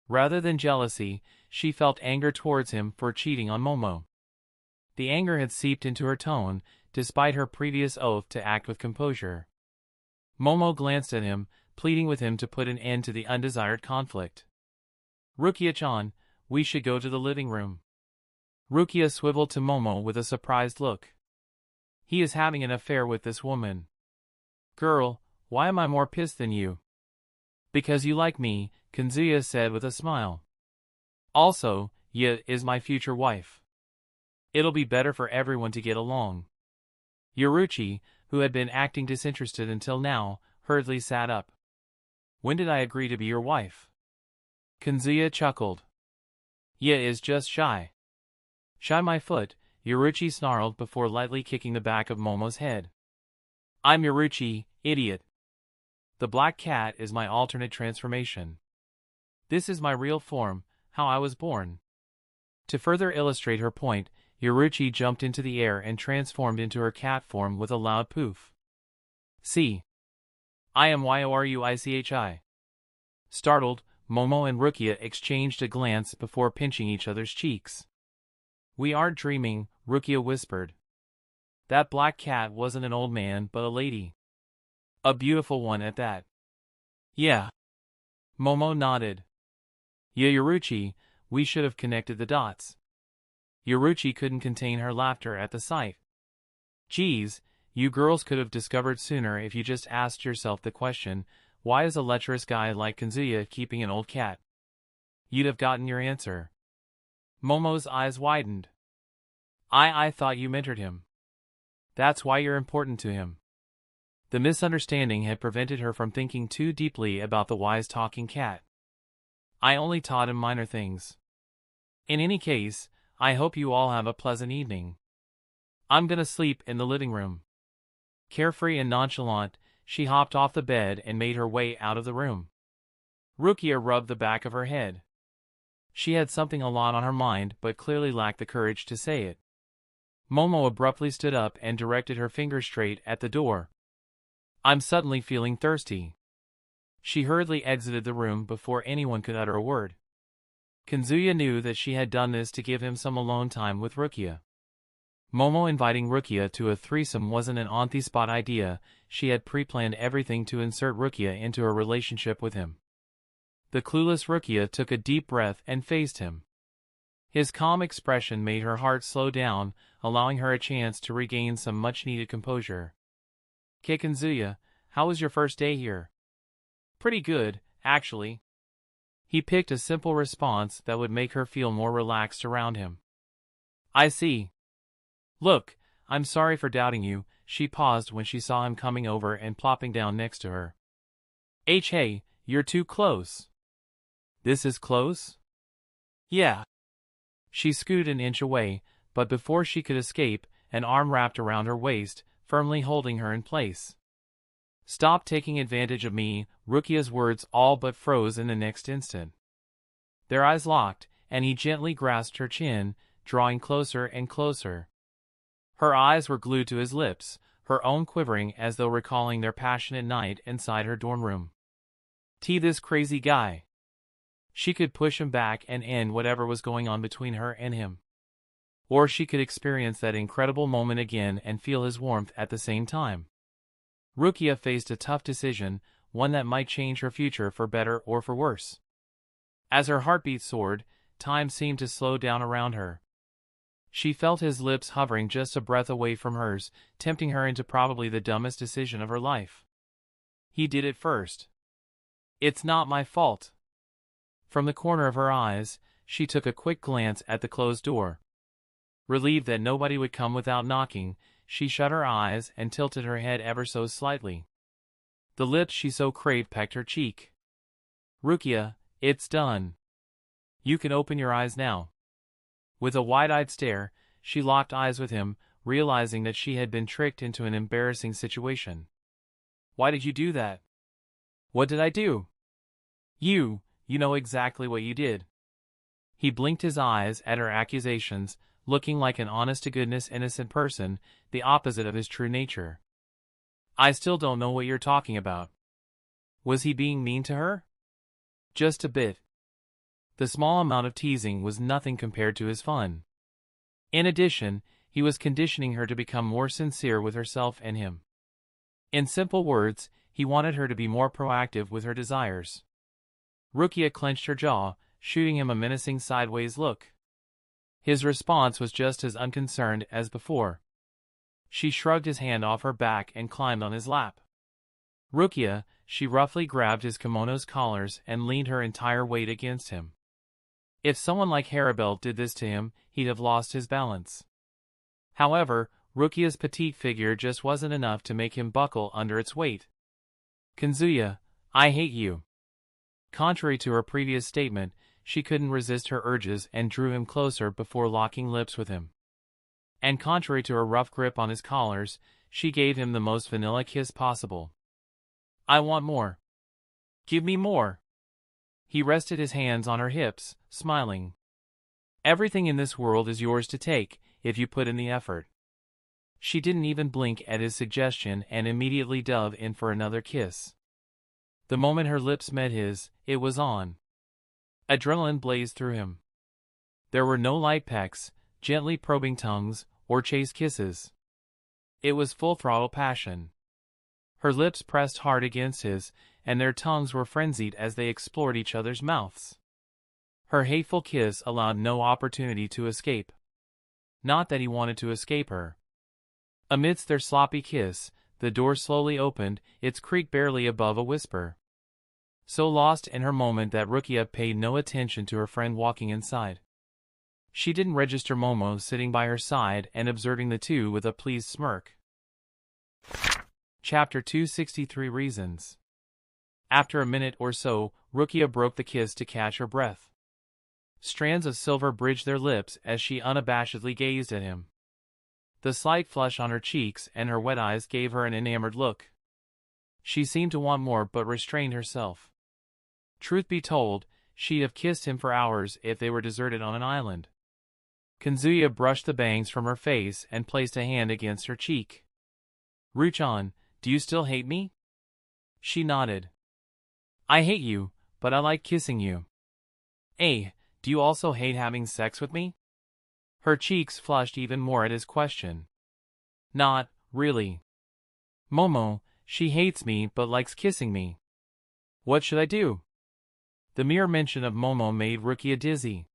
Speaker 1: Rather than jealousy, she felt anger towards him for cheating on Momo. The anger had seeped into her tone, despite her previous oath to act with composure. Momo glanced at him, pleading with him to put an end to the undesired conflict. Rukia-chan, we should go to the living room. Rukia swiveled to Momo with a surprised look. He is having an affair with this woman. Girl, why am I more pissed than you? Because you like me, Kazuya said with a smile. Also, Ye is my future wife. It'll be better for everyone to get along. Yoruichi, who had been acting disinterested until now, hurriedly sat up. When did I agree to be your wife? Kazuya chuckled. Ye is just shy. Shy my foot, Yoruichi snarled before lightly kicking the back of Momo's head. I'm Yoruichi, idiot. The black cat is my alternate transformation. This is my real form, how I was born. To further illustrate her point, Yoruichi jumped into the air and transformed into her cat form with a loud poof. See. I am Yoruichi. Startled, Momo and Rukia exchanged a glance before pinching each other's cheeks. We aren't dreaming, Rukia whispered. That black cat wasn't an old man but a lady. A beautiful one at that. Yeah. Momo nodded. Yeah, Yoruichi, we should have connected the dots. Yoruichi couldn't contain her laughter at the sight. Geez, you girls could have discovered sooner if you just asked yourself the question, why is a lecherous guy like Kazuya keeping an old cat? You'd have gotten your answer. Momo's eyes widened. I thought you mentored him. That's why you're important to him. The misunderstanding had prevented her from thinking too deeply about the wise talking cat. I only taught him minor things. In any case, I hope you all have a pleasant evening. I'm gonna sleep in the living room. Carefree and nonchalant, she hopped off the bed and made her way out of the room. Rukia rubbed the back of her head. She had something a lot on her mind but clearly lacked the courage to say it. Momo abruptly stood up and directed her finger straight at the door. I'm suddenly feeling thirsty. She hurriedly exited the room before anyone could utter a word. Kazuya knew that she had done this to give him some alone time with Rukia. Momo inviting Rukia to a threesome wasn't an on-the-spot idea, she had pre-planned everything to insert Rukia into a relationship with him. The clueless Rukia took a deep breath and faced him. His calm expression made her heart slow down, allowing her a chance to regain some much-needed composure. Kazuya, how was your first day here? Pretty good, actually. He picked a simple response that would make her feel more relaxed around him. I see. Look, I'm sorry for doubting you, she paused when she saw him coming over and plopping down next to her. Hey, you're too close. This is close? Yeah. She scooted an inch away, but before she could escape, an arm wrapped around her waist, firmly holding her in place. Stop taking advantage of me, Rukia's words all but froze in the next instant. Their eyes locked, and he gently grasped her chin, drawing closer and closer. Her eyes were glued to his lips, her own quivering as though recalling their passionate night inside her dorm room. This crazy guy. She could push him back and end whatever was going on between her and him. Or she could experience that incredible moment again and feel his warmth at the same time. Rukia faced a tough decision, one that might change her future for better or for worse. As her heartbeat soared, time seemed to slow down around her. She felt his lips hovering just a breath away from hers, tempting her into probably the dumbest decision of her life. He did it first. It's not my fault. From the corner of her eyes, she took a quick glance at the closed door. Relieved that nobody would come without knocking, she shut her eyes and tilted her head ever so slightly. The lips she so craved pecked her cheek. Rukia, it's done. You can open your eyes now. With a wide-eyed stare, she locked eyes with him, realizing that she had been tricked into an embarrassing situation. Why did you do that? What did I do? You know exactly what you did. He blinked his eyes at her accusations, looking like an honest-to-goodness innocent person, the opposite of his true nature. I still don't know what you're talking about. Was he being mean to her? Just a bit. The small amount of teasing was nothing compared to his fun. In addition, he was conditioning her to become more sincere with herself and him. In simple words, he wanted her to be more proactive with her desires. Rukia clenched her jaw, shooting him a menacing sideways look. His response was just as unconcerned as before. She shrugged his hand off her back and climbed on his lap. Rukia, she roughly grabbed his kimono's collars and leaned her entire weight against him. If someone like Haribel did this to him, he'd have lost his balance. However, Rukia's petite figure just wasn't enough to make him buckle under its weight. Kazuya, I hate you. Contrary to her previous statement, she couldn't resist her urges and drew him closer before locking lips with him. And contrary to her rough grip on his collars, she gave him the most vanilla kiss possible. I want more. Give me more. He rested his hands on her hips, smiling. Everything in this world is yours to take, if you put in the effort. She didn't even blink at his suggestion and immediately dove in for another kiss. The moment her lips met his, it was on. Adrenaline blazed through him. There were no light pecks, gently probing tongues, or chaste kisses. It was full-throttle passion. Her lips pressed hard against his, and their tongues were frenzied as they explored each other's mouths. Her hateful kiss allowed no opportunity to escape. Not that he wanted to escape her. Amidst their sloppy kiss, the door slowly opened, its creak barely above a whisper. So lost in her moment that Rukia paid no attention to her friend walking inside. She didn't register Momo sitting by her side and observing the two with a pleased smirk. Chapter 263 Reasons. After a minute or so, Rukia broke the kiss to catch her breath. Strands of silver bridged their lips as she unabashedly gazed at him. The slight flush on her cheeks and her wet eyes gave her an enamored look. She seemed to want more but restrained herself. Truth be told, she'd have kissed him for hours if they were deserted on an island. Kazuya brushed the bangs from her face and placed a hand against her cheek. Ruchan, do you still hate me? She nodded. I hate you, but I like kissing you. Do you also hate having sex with me? Her cheeks flushed even more at his question. Not really. Momo, she hates me but likes kissing me. What should I do? The mere mention of Momo made Rukia dizzy.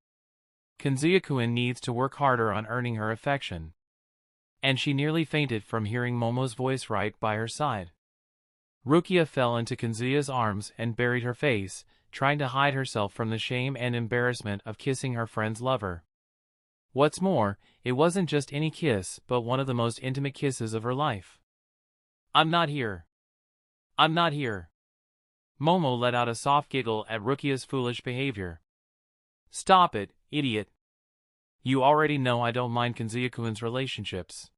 Speaker 1: Kazuya-kun needs to work harder on earning her affection. And she nearly fainted from hearing Momo's voice right by her side. Rukia fell into Kazuya's arms and buried her face, trying to hide herself from the shame and embarrassment of kissing her friend's lover. What's more, it wasn't just any kiss but one of the most intimate kisses of her life. I'm not here. I'm not here. Momo let out a soft giggle at Rukia's foolish behavior. Stop it, idiot. You already know I don't mind Kazuya-kun's relationships.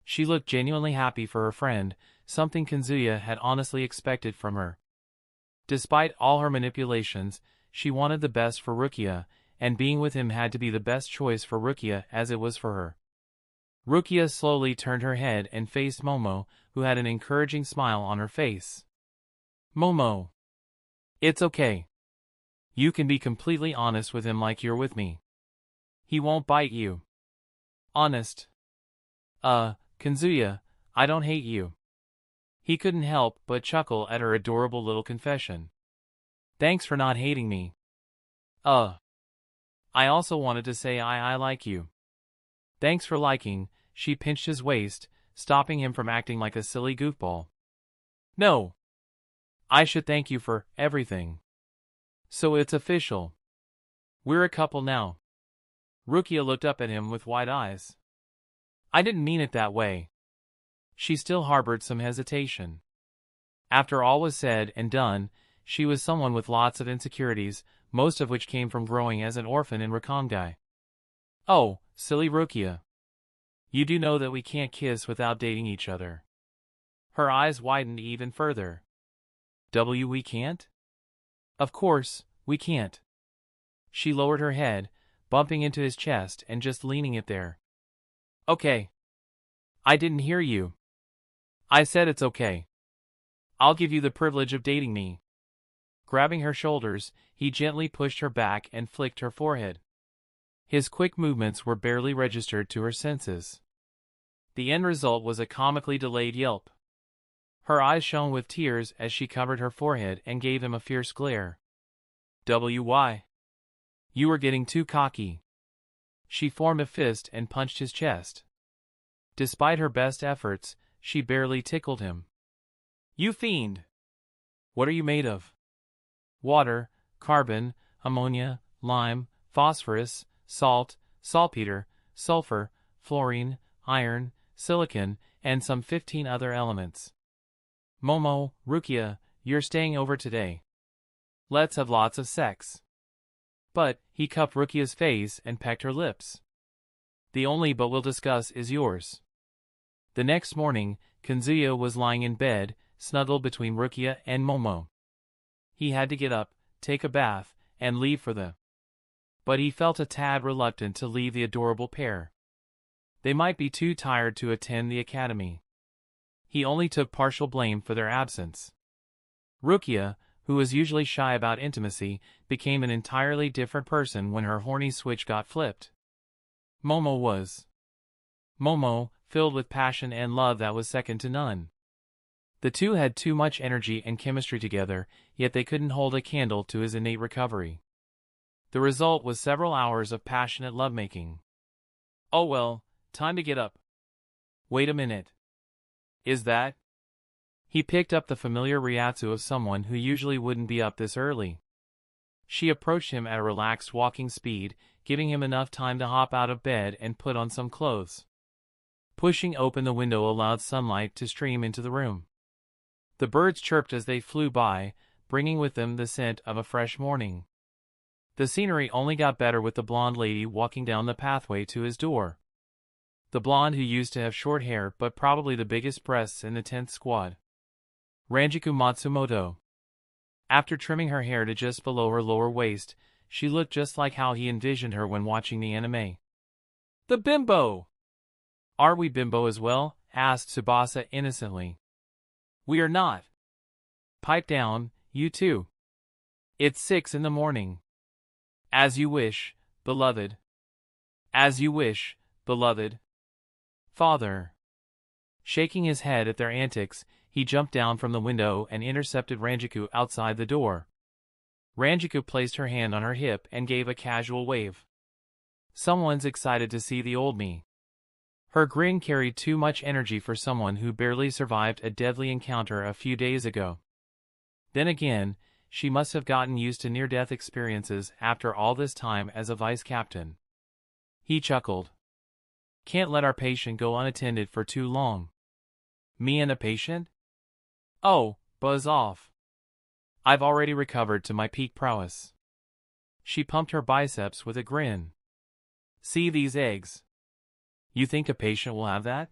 Speaker 1: She looked genuinely happy for her friend, something Kazuya had honestly expected from her. Despite all her manipulations, she wanted the best for Rukia, and being with him had to be the best choice for Rukia as it was for her. Rukia slowly turned her head and faced Momo, who had an encouraging smile on her face. Momo. It's okay. You can be completely honest with him like you're with me. He won't bite you. Honest. Kazuya, I don't hate you. He couldn't help but chuckle at her adorable little confession. Thanks for not hating me. I also wanted to say I like you. Thanks for liking. She pinched his waist, stopping him from acting like a silly goofball. No. I should thank you for everything. So it's official. We're a couple now. Rukia looked up at him with wide eyes. I didn't mean it that way. She still harbored some hesitation. After all was said and done, she was someone with lots of insecurities, most of which came from growing as an orphan in Rakongai. Oh, silly Rukia. You do know that we can't kiss without dating each other. Her eyes widened even further. We can't? Of course, we can't. She lowered her head, bumping into his chest and just leaning it there. Okay. I didn't hear you. I said it's okay. I'll give you the privilege of dating me. Grabbing her shoulders, he gently pushed her back and flicked her forehead. His quick movements were barely registered to her senses. The end result was a comically delayed yelp. Her eyes shone with tears as she covered her forehead and gave him a fierce glare. Why? You were getting too cocky. She formed a fist and punched his chest. Despite her best efforts, she barely tickled him. You fiend! What are you made of? Water, carbon, ammonia, lime, phosphorus, salt, saltpeter, sulfur, fluorine, iron, silicon, and some 15 other elements. Momo, Rukia, you're staying over today. Let's have lots of sex. But, he cupped Rukia's face and pecked her lips. The only but we'll discuss is yours. The next morning, Kazuya was lying in bed, snuggled between Rukia and Momo. He had to get up, take a bath, and leave for the... But he felt a tad reluctant to leave the adorable pair. They might be too tired to attend the academy. He only took partial blame for their absence. Rukia, who was usually shy about intimacy, became an entirely different person when her horny switch got flipped. Momo was. Momo, filled with passion and love that was second to none. The two had too much energy and chemistry together, yet they couldn't hold a candle to his innate recovery. The result was several hours of passionate lovemaking. Oh well, time to get up. Wait a minute. Is that? He picked up the familiar ryatsu of someone who usually wouldn't be up this early. She approached him at a relaxed walking speed, giving him enough time to hop out of bed and put on some clothes. Pushing open the window allowed sunlight to stream into the room. The birds chirped as they flew by, bringing with them the scent of a fresh morning. The scenery only got better with the blonde lady walking down the pathway to his door. The blonde who used to have short hair but probably the biggest breasts in the 10th squad. Ranjiku Matsumoto. After trimming her hair to just below her lower waist, she looked just like how he envisioned her when watching the anime. The bimbo! Are we bimbo as well? Asked Tsubasa innocently. We are not. Pipe down, you two. It's 6 in the morning. As you wish, beloved. As you wish, beloved. Father. Shaking his head at their antics, he jumped down from the window and intercepted Ranjiku outside the door. Ranjiku placed her hand on her hip and gave a casual wave. Someone's excited to see the old me. Her grin carried too much energy for someone who barely survived a deadly encounter a few days ago. Then again, she must have gotten used to near-death experiences after all this time as a vice captain. He chuckled. Can't let our patient go unattended for too long. Me and a patient? Oh, buzz off. I've already recovered to my peak prowess. She pumped her biceps with a grin. See these eggs? You think a patient will have that?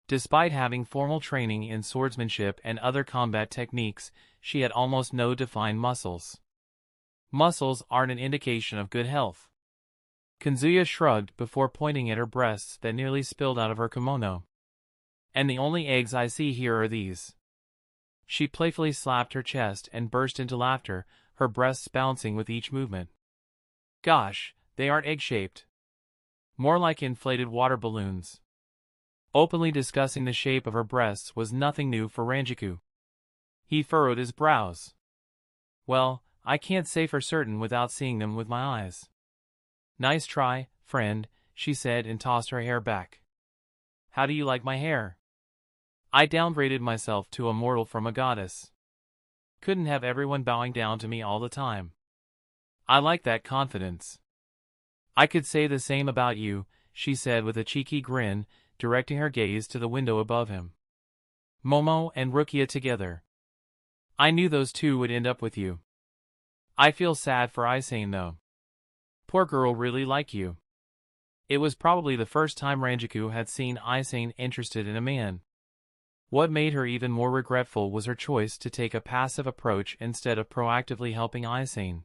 Speaker 1: Despite having formal training in swordsmanship and other combat techniques, she had almost no defined muscles. Muscles aren't an indication of good health. Kazuya shrugged before pointing at her breasts that nearly spilled out of her kimono. And the only eggs I see here are these. She playfully slapped her chest and burst into laughter, her breasts bouncing with each movement. Gosh, they aren't egg-shaped. More like inflated water balloons. Openly discussing the shape of her breasts was nothing new for Ranjiku. He furrowed his brows. Well, I can't say for certain without seeing them with my eyes. Nice try, friend, she said and tossed her hair back. How do you like my hair? I downgraded myself to a mortal from a goddess. Couldn't have everyone bowing down to me all the time. I like that confidence. I could say the same about you, she said with a cheeky grin, directing her gaze to the window above him. Momo and Rukia together. I knew those two would end up with you. I feel sad for Aizen though. Poor girl really like you. It was probably the first time Ranjiku had seen Aizen interested in a man. What made her even more regretful was her choice to take a passive approach instead of proactively helping Aizen.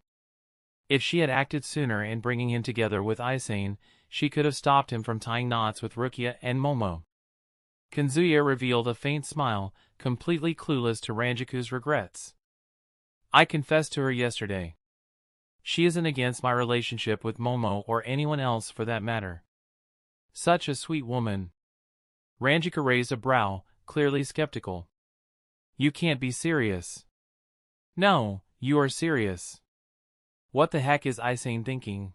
Speaker 1: If she had acted sooner in bringing him together with Aizen, she could have stopped him from tying knots with Rukia and Momo. Kazuya revealed a faint smile, completely clueless to Ranjiku's regrets. I confessed to her yesterday. She isn't against my relationship with Momo or anyone else for that matter. Such a sweet woman. Ranjiku raised a brow, clearly skeptical. You can't be serious. No, you are serious. What the heck is Aizen thinking?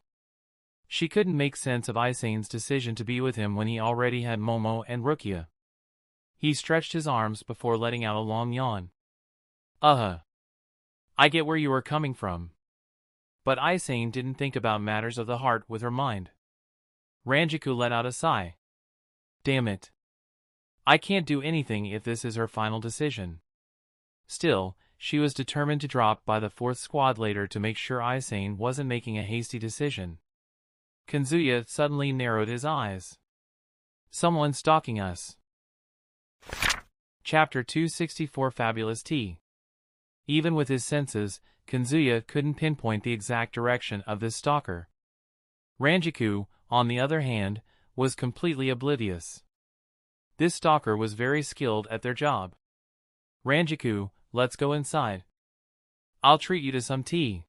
Speaker 1: She couldn't make sense of Aizen's decision to be with him when he already had Momo and Rukia. He stretched his arms before letting out a long yawn. I get where you are coming from. But Aizen didn't think about matters of the heart with her mind. Ranjiku let out a sigh. Damn it. I can't do anything if this is her final decision. Still, she was determined to drop by the 4th squad later to make sure Aizen wasn't making a hasty decision. Kazuya suddenly narrowed his eyes. Someone stalking us. Chapter 264 Fabulous Tea. Even with his senses, Kazuya couldn't pinpoint the exact direction of this stalker. Ranjiku, on the other hand, was completely oblivious. This stalker was very skilled at their job. Ranjiku, let's go inside. I'll treat you to some tea.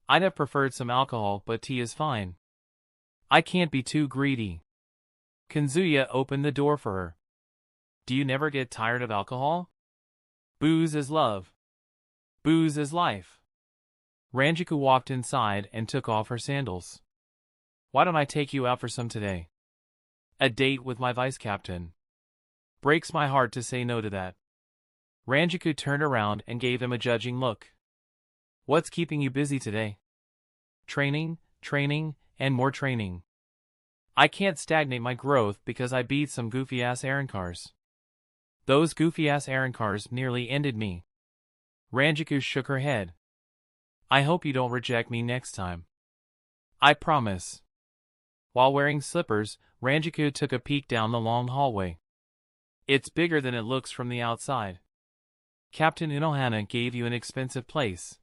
Speaker 1: I'd have preferred some alcohol, but tea is fine. I can't be too greedy. Kazuya opened the door for her. Do you never get tired of alcohol? Booze is love. Booze is life. Ranjiku walked inside and took off her sandals. Why don't I take you out for some today? A date with my vice captain. Breaks my heart to say no to that. Ranjiku turned around and gave him a judging look. What's keeping you busy today? Training, and more training. I can't stagnate my growth because I beat some goofy-ass errand cars. Those goofy-ass errand cars nearly ended me. Ranjiku shook her head. I hope you don't reject me next time. I promise. While wearing slippers, Ranjiku took a peek down the long hallway. It's bigger than it looks from the outside. Captain Unohana gave you an expensive place.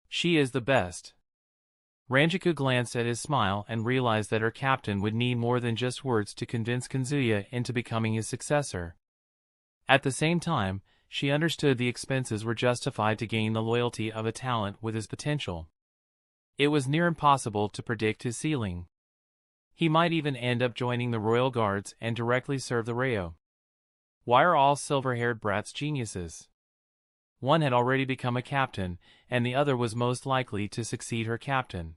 Speaker 1: She is the best. Ranjiku glanced at his smile and realized that her captain would need more than just words to convince Kazuya into becoming his successor. At the same time, she understood the expenses were justified to gain the loyalty of a talent with his potential. It was near impossible to predict his ceiling. He might even end up joining the Royal Guards and directly serve the Reo. Why are all silver-haired brats geniuses? One had already become a captain, and the other was most likely to succeed her captain.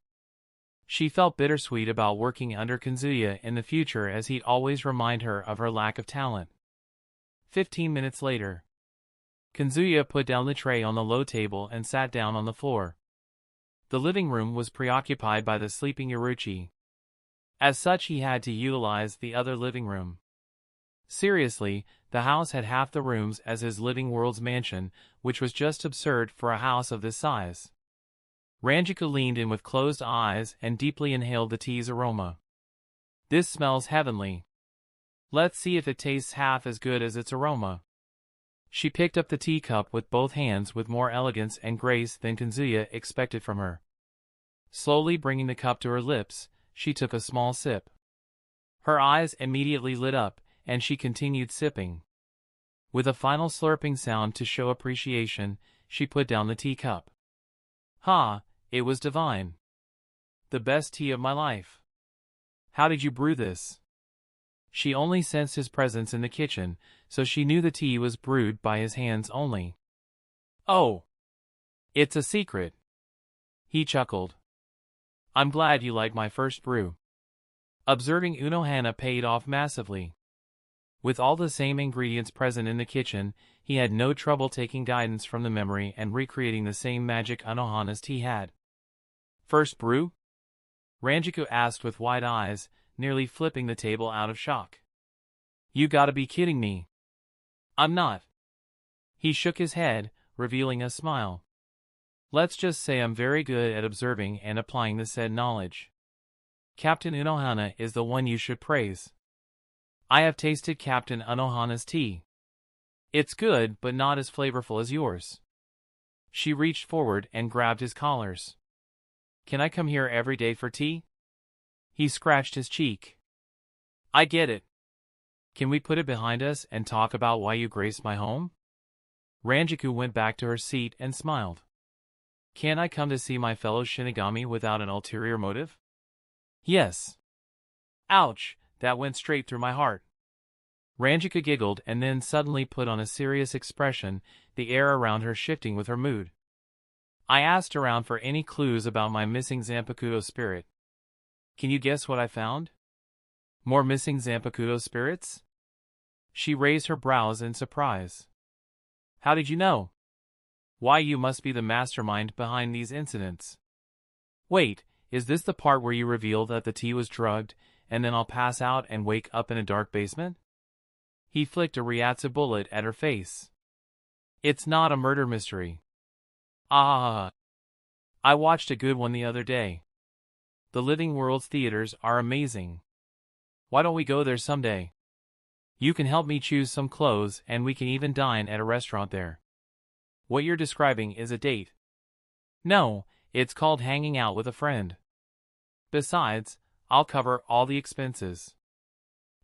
Speaker 1: She felt bittersweet about working under Kazuya in the future, as he'd always remind her of her lack of talent. 15 minutes later. Kazuya put down the tray on the low table and sat down on the floor. The living room was preoccupied by the sleeping Uruchi. As such, he had to utilize the other living room. Seriously, the house had half the rooms as his Living World's mansion, which was just absurd for a house of this size. Ranjiku leaned in with closed eyes and deeply inhaled the tea's aroma. This smells heavenly. Let's see if it tastes half as good as its aroma. She picked up the teacup with both hands with more elegance and grace than Kazuya expected from her. Slowly bringing the cup to her lips, she took a small sip. Her eyes immediately lit up, and she continued sipping. With a final slurping sound to show appreciation, she put down the teacup. It was divine. The best tea of my life. How did you brew this? She only sensed his presence in the kitchen, so she knew the tea was brewed by his hands only. Oh! It's a secret. He chuckled. I'm glad you like my first brew. Observing Unohana paid off massively. With all the same ingredients present in the kitchen, he had no trouble taking guidance from the memory and recreating the same magic Unohana's tea had. First brew? Ranjiku asked with wide eyes, nearly flipping the table out of shock. You gotta be kidding me. I'm not. He shook his head, revealing a smile. Let's just say I'm very good at observing and applying the said knowledge. Captain Unohana is the one you should praise. I have tasted Captain Unohana's tea. It's good, but not as flavorful as yours. She reached forward and grabbed his collars. Can I come here every day for tea? He scratched his cheek. I get it. Can we put it behind us and talk about why you graced my home? Rangiku went back to her seat and smiled. Can't I come to see my fellow Shinigami without an ulterior motive? Yes. Ouch, that went straight through my heart. Rangiku giggled and then suddenly put on a serious expression, the air around her shifting with her mood. I asked around for any clues about my missing Zanpakuto spirit. Can you guess what I found? More missing Zanpakuto spirits? She raised her brows in surprise. How did you know? Why, you must be the mastermind behind these incidents. Wait, is this the part where you reveal that the tea was drugged, and then I'll pass out and wake up in a dark basement? He flicked a Ryatsu bullet at her face. It's not a murder mystery. Ah, I watched a good one the other day. The Living World's theaters are amazing. Why don't we go there someday? You can help me choose some clothes and we can even dine at a restaurant there. What you're describing is a date. No, it's called hanging out with a friend. Besides, I'll cover all the expenses.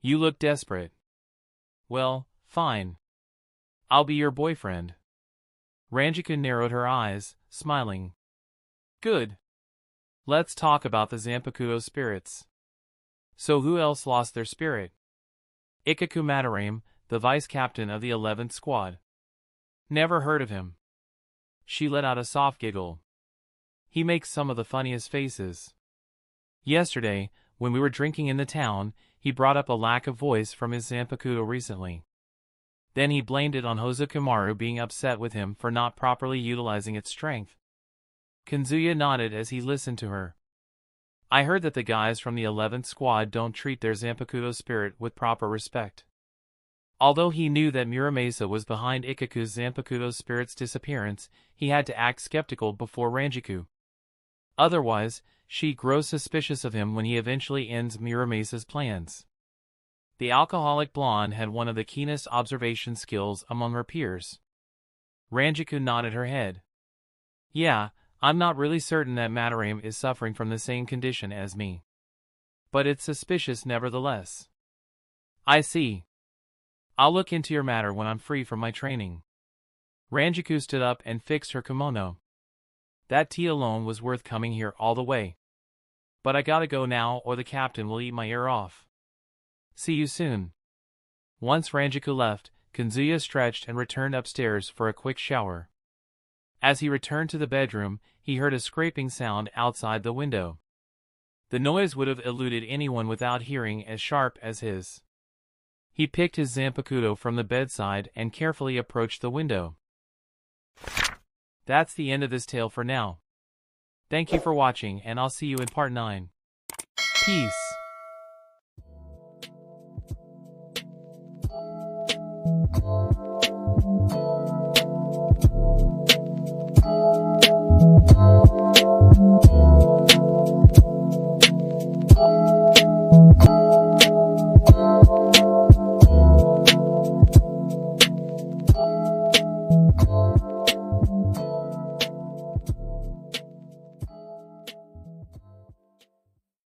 Speaker 1: You look desperate. Well, fine. I'll be your boyfriend. Rangiku narrowed her eyes, smiling. Good. Let's talk about the Zanpakuto spirits. So who else lost their spirit? Ikaku Madarame, the vice-captain of the 11th squad. Never heard of him. She let out a soft giggle. He makes some of the funniest faces. Yesterday, when we were drinking in the town, he brought up a lack of voice from his Zanpakuto recently. Then he blamed it on Hozokumaru being upset with him for not properly utilizing its strength. Kazuya nodded as he listened to her. I heard that the guys from the 11th squad don't treat their Zanpakuto spirit with proper respect. Although he knew that Muramasa was behind Ikaku's Zanpakuto spirit's disappearance, he had to act skeptical before Rangiku. Otherwise, she grows suspicious of him when he eventually ends Muramasa's plans. The alcoholic blonde had one of the keenest observation skills among her peers. Rangiku nodded her head. Yeah, I'm not really certain that Madarame is suffering from the same condition as me. But it's suspicious nevertheless. I see. I'll look into your matter when I'm free from my training. Rangiku stood up and fixed her kimono. That tea alone was worth coming here all the way. But I gotta go now or the captain will eat my ear off. See you soon. Once Rangiku left, Kazuya stretched and returned upstairs for a quick shower. As he returned to the bedroom, he heard a scraping sound outside the window. The noise would have eluded anyone without hearing as sharp as his. He picked his Zanpakuto from the bedside and carefully approached the window. That's the end of this tale for now. Thank you for watching and I'll see you in part 9. Peace.